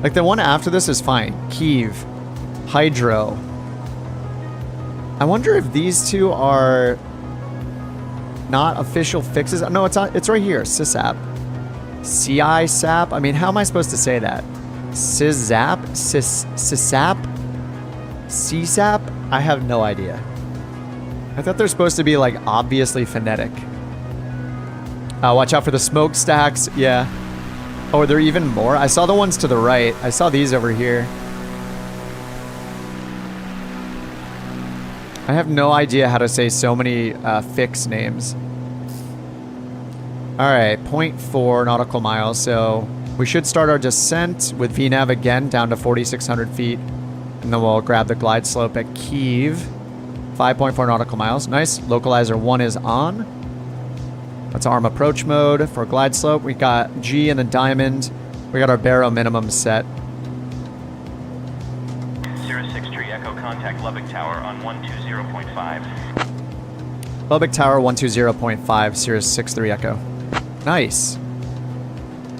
Like the one after this is fine. Kyiv, Hydro. I wonder if these two are not official fixes. No, it's not. It's right here. SysApp. CI-SAP. I mean, how am I supposed to say that? SysApp? SysApp? CSAP? I have no idea. I thought they're supposed to be like obviously phonetic. Watch out for the smokestacks. Yeah. Oh, are there even more? I saw the ones to the right. I saw these over here. I have no idea how to say so many fix names. All right, 0.4 nautical miles. So we should start our descent with VNAV again down to 4,600 feet. And then we'll grab the glide slope at Kyiv. 5.4 nautical miles. Nice. Localizer 1 is on. That's arm approach mode for glide slope. We got G and the diamond. We got our baro minimum set. Contact Lubbock Tower on 120.5. Lubbock Tower 120.5, Sirius 63 Echo. Nice.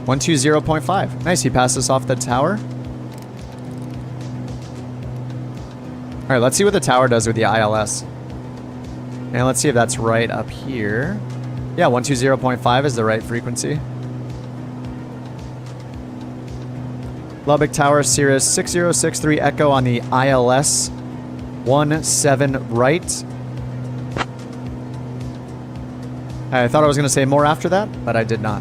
120.5. Nice, he passed us off the tower. All right, let's see what the tower does with the ILS. And let's see if that's right up here. Yeah, 120.5 is the right frequency. Lubbock Tower, Sirius 6063 Echo on the ILS 17 right. I thought I was going to say more after that, but I did not.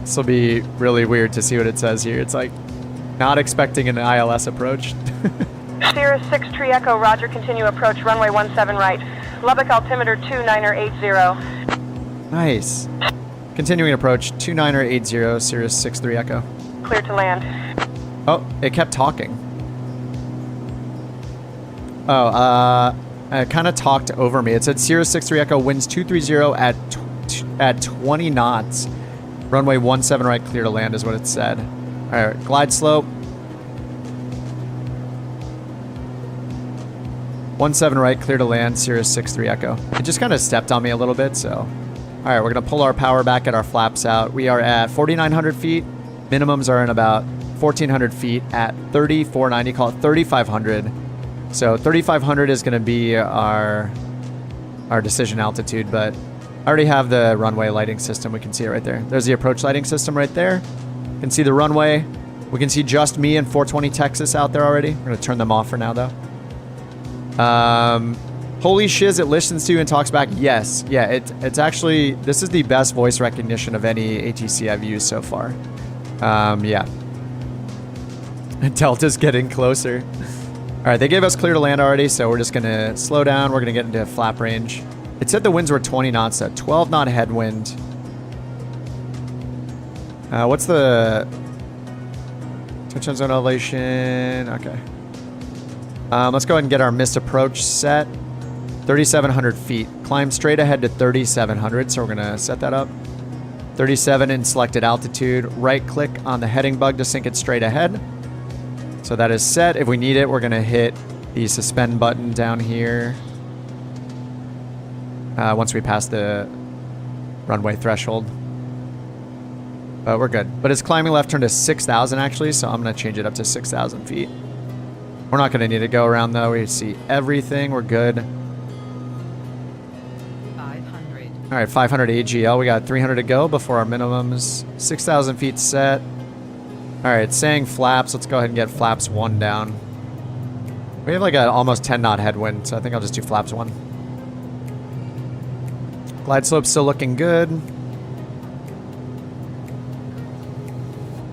This will be really weird to see what it says here. It's like not expecting an ILS approach. Sirius 63 Echo, roger, continue approach, runway 17 right. Lubbock altimeter 2980. Nice. Continuing approach, 2980, Sirius 63 Echo. Clear to land. Oh, it kept talking. Oh, it kind of talked over me. It said Sirius 63 Echo winds 230 at 20 knots. Runway 17 right, clear to land is what it said. All right, glide slope. 17 right, clear to land, Cirrus 63 Echo. It just kind of stepped on me a little bit, so. All right, we're gonna pull our power back, get our flaps out. We are at 4,900 feet. Minimums are in about 1,400 feet at 3,490, call it 3,500. So 3,500 is gonna be our decision altitude, but I already have the runway lighting system. We can see it right there. There's the approach lighting system right there. You can see the runway. We can see just me and 420 Texas out there already. We're gonna turn them off for now though. Holy shiz, it listens to you and talks back. Yes, yeah, it's actually, this is the best voice recognition of any ATC I've used so far. Yeah. Delta's getting closer. All right, they gave us clear to land already, so we're just gonna slow down. We're gonna get into flap range. It said the winds were 20 knots, so 12 knot headwind. What's the touchdown zone elevation? Okay. Let's go ahead and get our missed approach set. 3,700 feet. Climb straight ahead to 3,700, so we're gonna set that up. 37 in selected altitude. Right click on the heading bug to sync it straight ahead. So that is set. If we need it, we're gonna hit the suspend button down here. Once we pass the runway threshold. But we're good. But it's climbing left turn to 6,000 actually, so I'm gonna change it up to 6,000 feet. We're not gonna need to go around though. We see everything, we're good. 500. All right, 500 AGL. We got 300 to go before our minimums. 6,000 feet set. All right, saying flaps. Let's go ahead and get flaps 1 down. We have like an almost 10 knot headwind, so I think I'll just do flaps 1. Glide slope's still looking good.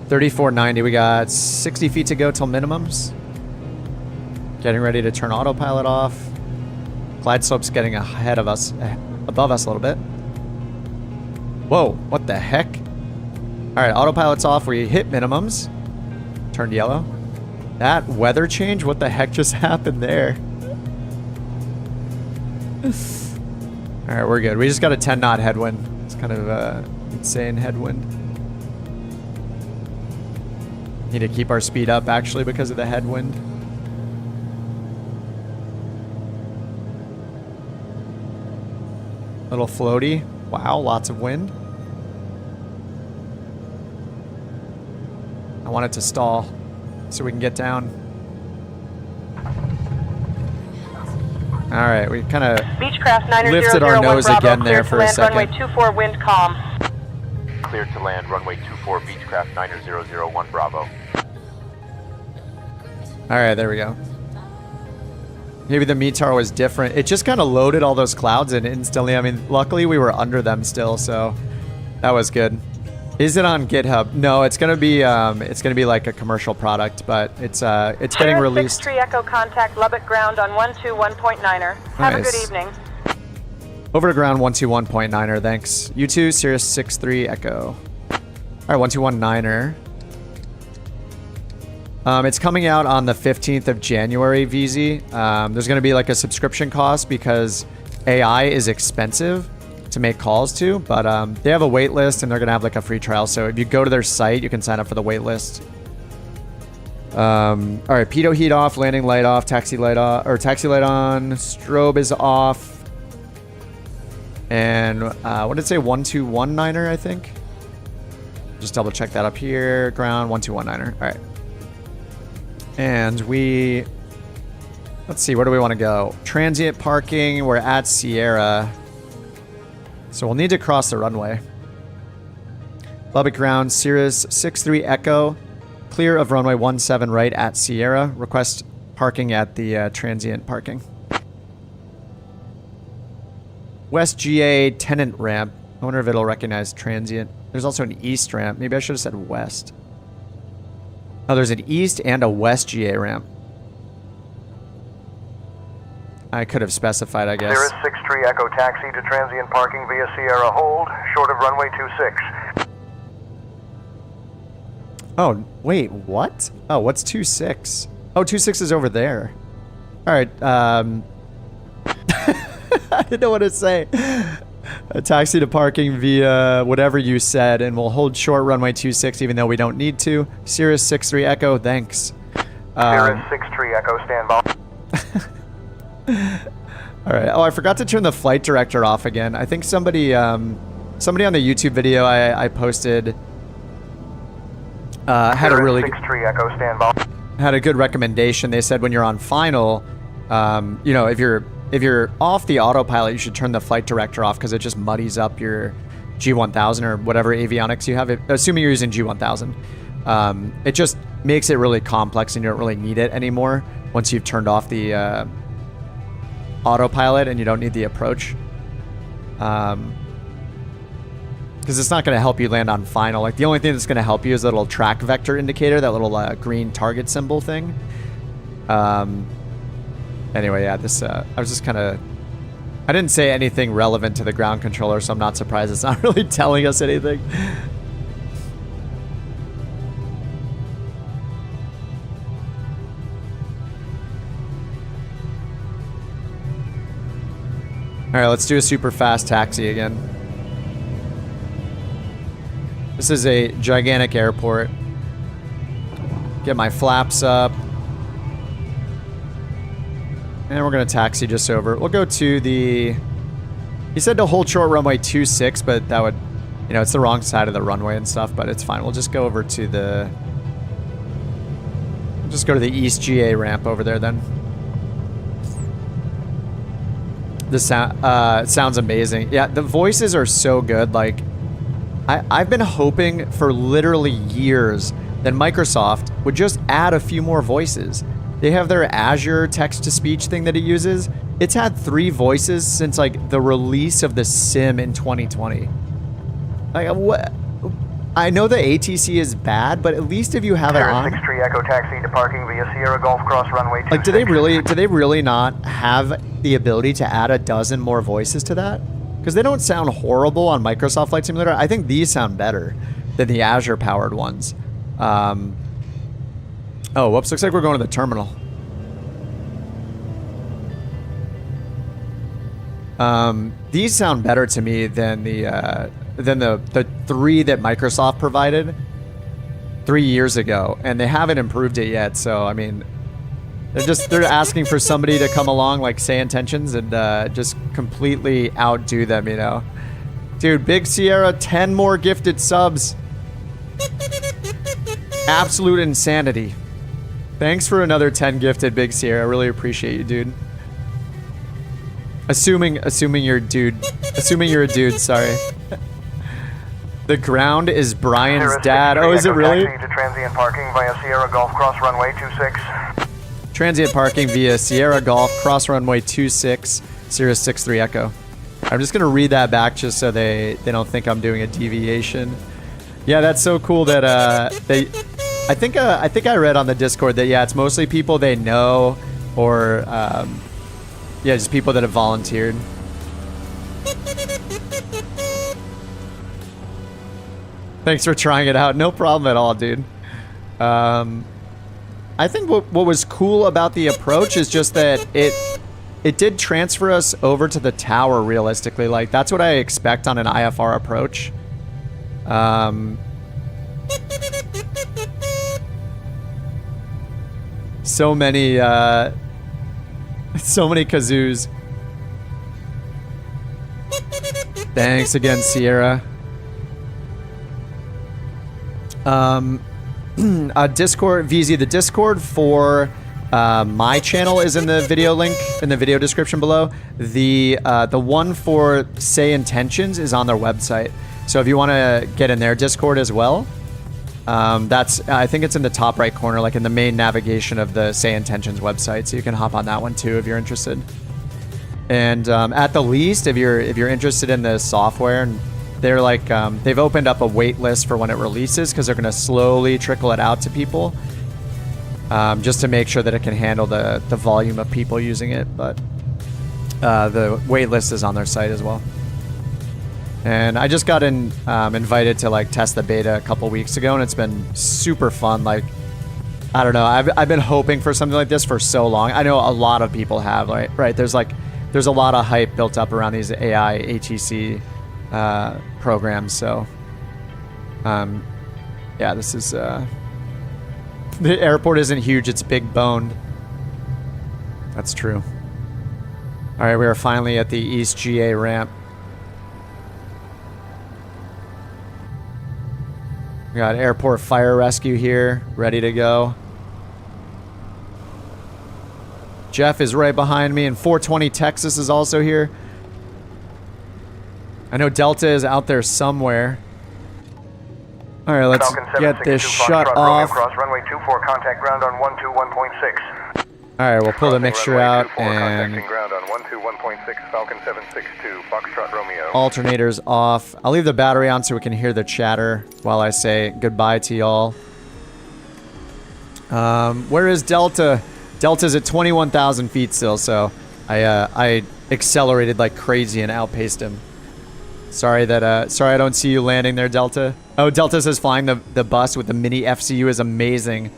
3,490. We got 60 feet to go till minimums. Getting ready to turn autopilot off. Glide slope's getting ahead of us, above us a little bit. Whoa, what the heck? All right, autopilot's off. We hit minimums. Turned yellow. That weather change, what the heck just happened there? All right, we're good. We just got a 10 knot headwind. It's kind of insane headwind. Need to keep our speed up actually because of the headwind. Little floaty. Wow, lots of wind. I want it to stall so we can get down. All right, we kind of lifted our nose again there for a second. Runway 24 wind calm. Cleared to land, runway 24, Beechcraft 9001 Bravo. All right, there we go. Maybe the METAR was different. It just kind of loaded all those clouds and instantly, I mean, luckily we were under them still, so that was good. Is it on GitHub? No, it's gonna be like a commercial product, but it's getting released. 63 Echo contact Lubbock ground on 121.9er. Have a good evening. Over to ground 121.9er, thanks. You too, Cirrus 63 Echo. All right, 121.9er. It's coming out on the 15th of January, VZ. There's going to be like a subscription cost because AI is expensive to make calls to, but they have a wait list and they're going to have like a free trial. So if you go to their site, you can sign up for the wait list. All right, pitot heat off, landing light off, taxi light off, or taxi light on, strobe is off. And what did it say? 1219er, I think. Just double check that up here. Ground 1219er. All right. And let's see, where do we want to go? Transient parking, we're at Sierra. So we'll need to cross the runway. Lubbock ground, Cirrus 63 Echo. Clear of runway 17 right at Sierra. Request parking at the transient parking. West GA tenant ramp. I wonder if it'll recognize transient. There's also an east ramp. Maybe I should have said west. Oh, there's an east and a west GA ramp. I could have specified, I guess. Cirrus 63 Echo taxi to transient parking via Sierra hold, short of runway 26. Oh, wait, what? Oh, what's 26? Oh, 26 is over there. All right, I didn't know what to say. A taxi to parking via whatever you said, and we'll hold short runway 26 even though we don't need to. Cirrus 63 Echo, thanks. Cirrus 63 Echo, stand by. All right. Oh, I forgot to turn the flight director off again. I think somebody somebody on the YouTube video I posted had a really 63 Echo standby. had a good recommendation. They said when you're on final, you know, if you're off the autopilot, you should turn the flight director off because it just muddies up your G1000 or whatever avionics you have. Assuming you're using G1000, it just makes it really complex and you don't really need it anymore once you've turned off the autopilot and you don't need the approach. Because it's not going to help you land on final. Like, the only thing that's going to help you is that little track vector indicator, that little green target symbol thing. Anyway, yeah, this, I was just kind of... I didn't say anything relevant to the ground controller, so I'm not surprised it's not really telling us anything. All right, let's do a super fast taxi again. This is a gigantic airport. Get my flaps up. And we're going to taxi just over. We'll go to the... He said to hold short runway 26, but that would... You know, it's the wrong side of the runway and stuff, but it's fine. We'll just go over to the... We'll just go to the East GA ramp over there then. This sounds amazing. Yeah, the voices are so good. Like... I've been hoping for literally years that Microsoft would just add a few more voices. They have their Azure text-to-speech thing that it uses. It's had 3 voices since, like, the release of the Sim in 2020. Like, what? I know the ATC is bad, but at least if you have it on... 63 Echo Taxi departing via Sierra Golf Cross runway 26. Like, do they really not have the ability to add a dozen more voices to that? Because they don't sound horrible on Microsoft Flight Simulator. I think these sound better than the Azure-powered ones. Oh, whoops. Looks like we're going to the terminal. These sound better to me than the 3 that Microsoft provided 3 years ago, and they haven't improved it yet. So I mean, they're asking for somebody to come along like SayIntentions and just completely outdo them, you know. Dude, Big Sierra, 10 more gifted subs. Absolute insanity. Thanks for another 10 gifted, Big Sierra. I really appreciate you, dude. Assuming you're a dude. Assuming you're a dude, sorry. The ground is Brian's dad. Oh, is it really? To transient parking via Sierra Golf Cross runway 26. Transient parking via Sierra Golf, cross runway 26, Sirius 63 Echo. I'm just gonna read that back just so they don't think I'm doing a deviation. Yeah, that's so cool that I think I read on the Discord that, yeah, it's mostly people they know or yeah, just people that have volunteered. Thanks for trying it out. No problem at all, dude. I think what was cool about the approach is just that it did transfer us over to the tower realistically. Like, that's what I expect on an IFR approach. So many kazoos. Thanks again, Sierra. Discord, VZ, the Discord for my channel is in the video link in the video description below. The one for SayIntentions is on their website. So if you want to get in their Discord as well, I think it's in the top right corner, like in the main navigation of the SayIntentions website. So you can hop on that one too if you're interested. And at the least, if you're interested in the software, and they're like they've opened up a wait list for when it releases because they're going to slowly trickle it out to people, just to make sure that it can handle the volume of people using it. But the wait list is on their site as well. And I just got invited to like test the beta a couple weeks ago, and it's been super fun. Like, I don't know, I've been hoping for something like this for so long. I know a lot of people have, right? There's a lot of hype built up around these AI ATC programs. So, yeah, this is the airport isn't huge; it's big boned. That's true. All right, we are finally at the East GA ramp. We got airport fire rescue here, ready to go. Jeff is right behind me, and 420 Texas is also here. I know Delta is out there somewhere. All right, let's get this shut off. Cross runway 24, contact ground on 121.6. All right, we'll pull the mixture out and ground on 121.6, Falcon 762, Foxtrot Romeo. alternators off. I'll leave the battery on so we can hear the chatter while I say goodbye to y'all. Where is Delta? Delta's at 21,000 feet still, so I accelerated like crazy and outpaced him. Sorry I don't see you landing there, Delta. Oh, Delta says flying the bus with the mini FCU is amazing.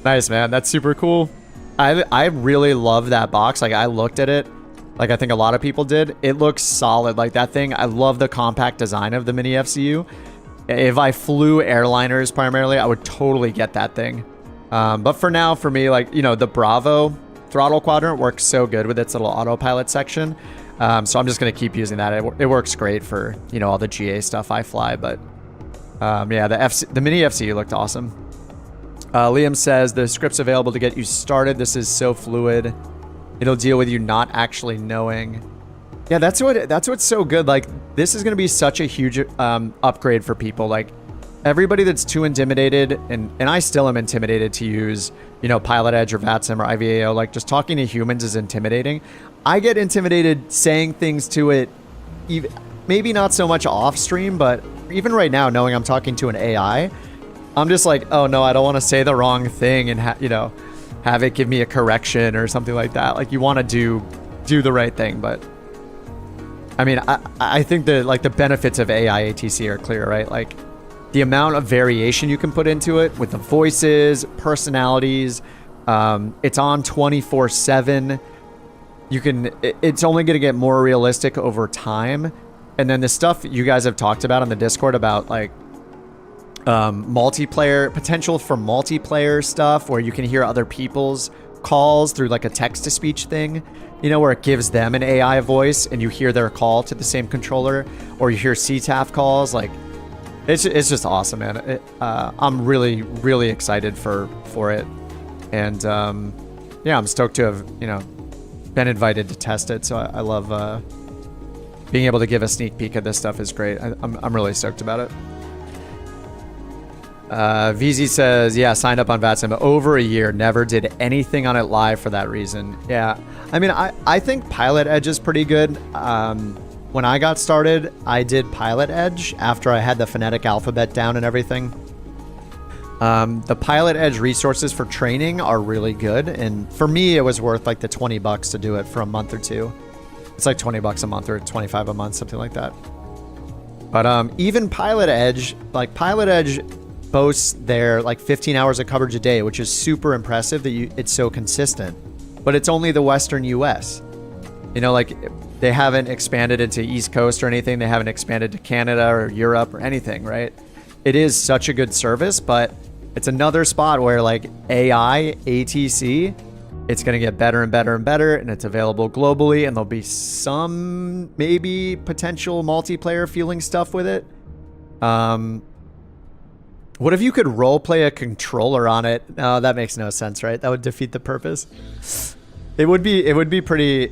Nice, man. That's super cool. I really love that box. Like, I looked at it, like I think a lot of people did. It looks solid. Like, that thing, I love the compact design of the mini FCU. If I flew airliners primarily, I would totally get that thing. But for now, for me, like, you know, the Bravo throttle quadrant works so good with its little autopilot section. So I'm just going to keep using that. It works great for, you know, all the GA stuff I fly. But yeah, the mini FCU looked awesome. Liam says the script's available to get you started. This is so fluid. It'll deal with you not actually knowing. Yeah, that's what's so good. Like, this is going to be such a huge upgrade for people. Like, everybody that's too intimidated, and I still am intimidated to use, you know, Pilot Edge or VATSIM or IVAO. Like, just talking to humans is intimidating. I get intimidated saying things to it, even, maybe not so much off stream, but even right now, knowing I'm talking to an AI, I'm just like, oh no, I don't want to say the wrong thing and you know, have it give me a correction or something like that. Like, you want to do the right thing, but I mean, I think that, like, the benefits of AI ATC are clear, right? Like, the amount of variation you can put into it with the voices, personalities, it's on 24/7. It's only going to get more realistic over time. And then the stuff you guys have talked about on the Discord about, like, multiplayer, potential for multiplayer stuff where you can hear other people's calls through like a text-to-speech thing, you know, where it gives them an AI voice and you hear their call to the same controller, or you hear CTAF calls. Like, it's just awesome, man. I'm really, really excited for it. And yeah, I'm stoked to have, you know, been invited to test it. So I love being able to give a sneak peek at this stuff is great. I'm really stoked about it. VZ says, yeah, signed up on VATSIM over a year, never did anything on it live for that reason. Yeah, I mean, I think Pilot Edge is pretty good. When I got started, I did Pilot Edge after I had the phonetic alphabet down and everything. The Pilot Edge resources for training are really good, and for me, it was worth like the $20 to do it for a month or two. It's like $20 a month or $25 a month, something like that. But even Pilot Edge, like Pilot Edge boasts their like 15 hours of coverage a day, which is super impressive that it's so consistent. But it's only the Western US. You know, like, they haven't expanded into East Coast or anything. They haven't expanded to Canada or Europe or anything, right? It is such a good service, but it's another spot where, like, AI, ATC, it's going to get better and better and better, and it's available globally, and there'll be some maybe potential multiplayer fueling stuff with it. What if you could roleplay a controller on it? No, that makes no sense, right? That would defeat the purpose. It would be pretty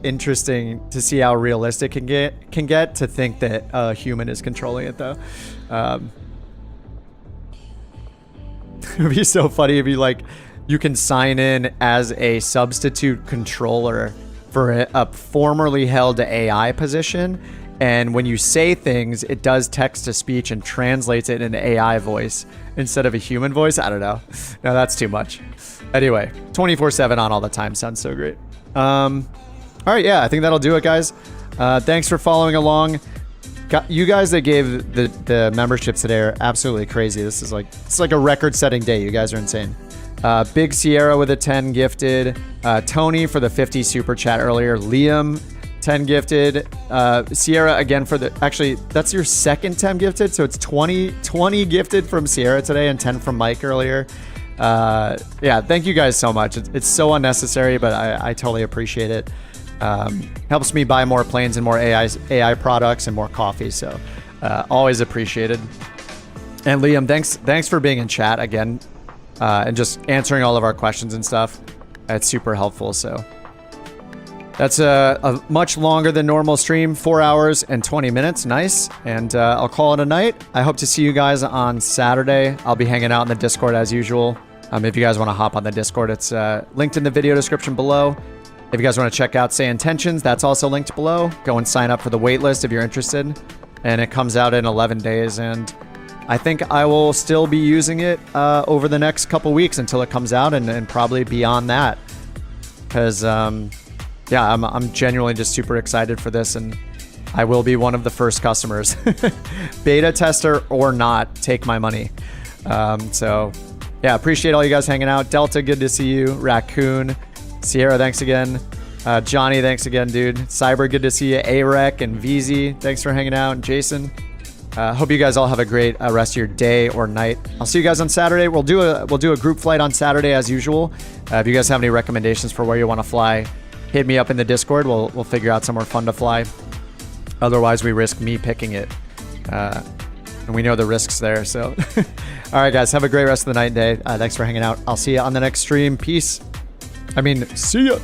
interesting to see how realistic it can get to think that a human is controlling it, though. It would be so funny if you can sign in as a substitute controller for a formerly held AI position. And when you say things, it does text-to-speech and translates it into AI voice instead of a human voice. I don't know. No, that's too much. Anyway, 24/7 on all the time sounds so great. All right, yeah, I think that'll do it, guys. Thanks for following along. You guys that gave the memberships today are absolutely crazy. It's like a record-setting day. You guys are insane. Big Sierra with a 10 gifted. Tony for the 50 super chat earlier. Liam, 10 gifted. Sierra again for actually, that's your second 10 gifted, so it's 20 gifted from Sierra today and 10 from Mike earlier. Yeah, thank you guys so much. It's so unnecessary, but I totally appreciate it. Helps me buy more planes and more AI products and more coffee. So always appreciated. And Liam, thanks for being in chat again and just answering all of our questions and stuff. It's super helpful. So that's a much longer than normal stream, 4 hours and 20 minutes. Nice. And I'll call it a night. I hope to see you guys on Saturday. I'll be hanging out in the Discord as usual. If you guys want to hop on the Discord, it's linked in the video description below. If you guys want to check out Say Intentions, that's also linked below. Go and sign up for the waitlist if you're interested. And it comes out in 11 days. And I think I will still be using it over the next couple weeks until it comes out and probably beyond that. Because, yeah, I'm genuinely just super excited for this. And I will be one of the first customers. Beta tester or not, take my money. So, yeah, appreciate all you guys hanging out. Delta, good to see you. Raccoon. Sierra, thanks again. Johnny, thanks again, dude. Cyber, good to see you. AREC and VZ, thanks for hanging out. And Jason, hope you guys all have a great rest of your day or night. I'll see you guys on Saturday. We'll do a group flight on Saturday as usual. If you guys have any recommendations for where you want to fly, hit me up in the Discord. We'll figure out somewhere fun to fly. Otherwise, we risk me picking it. And we know the risks there. So, all right, guys, have a great rest of the night and day. Thanks for hanging out. I'll see you on the next stream. Peace. See ya.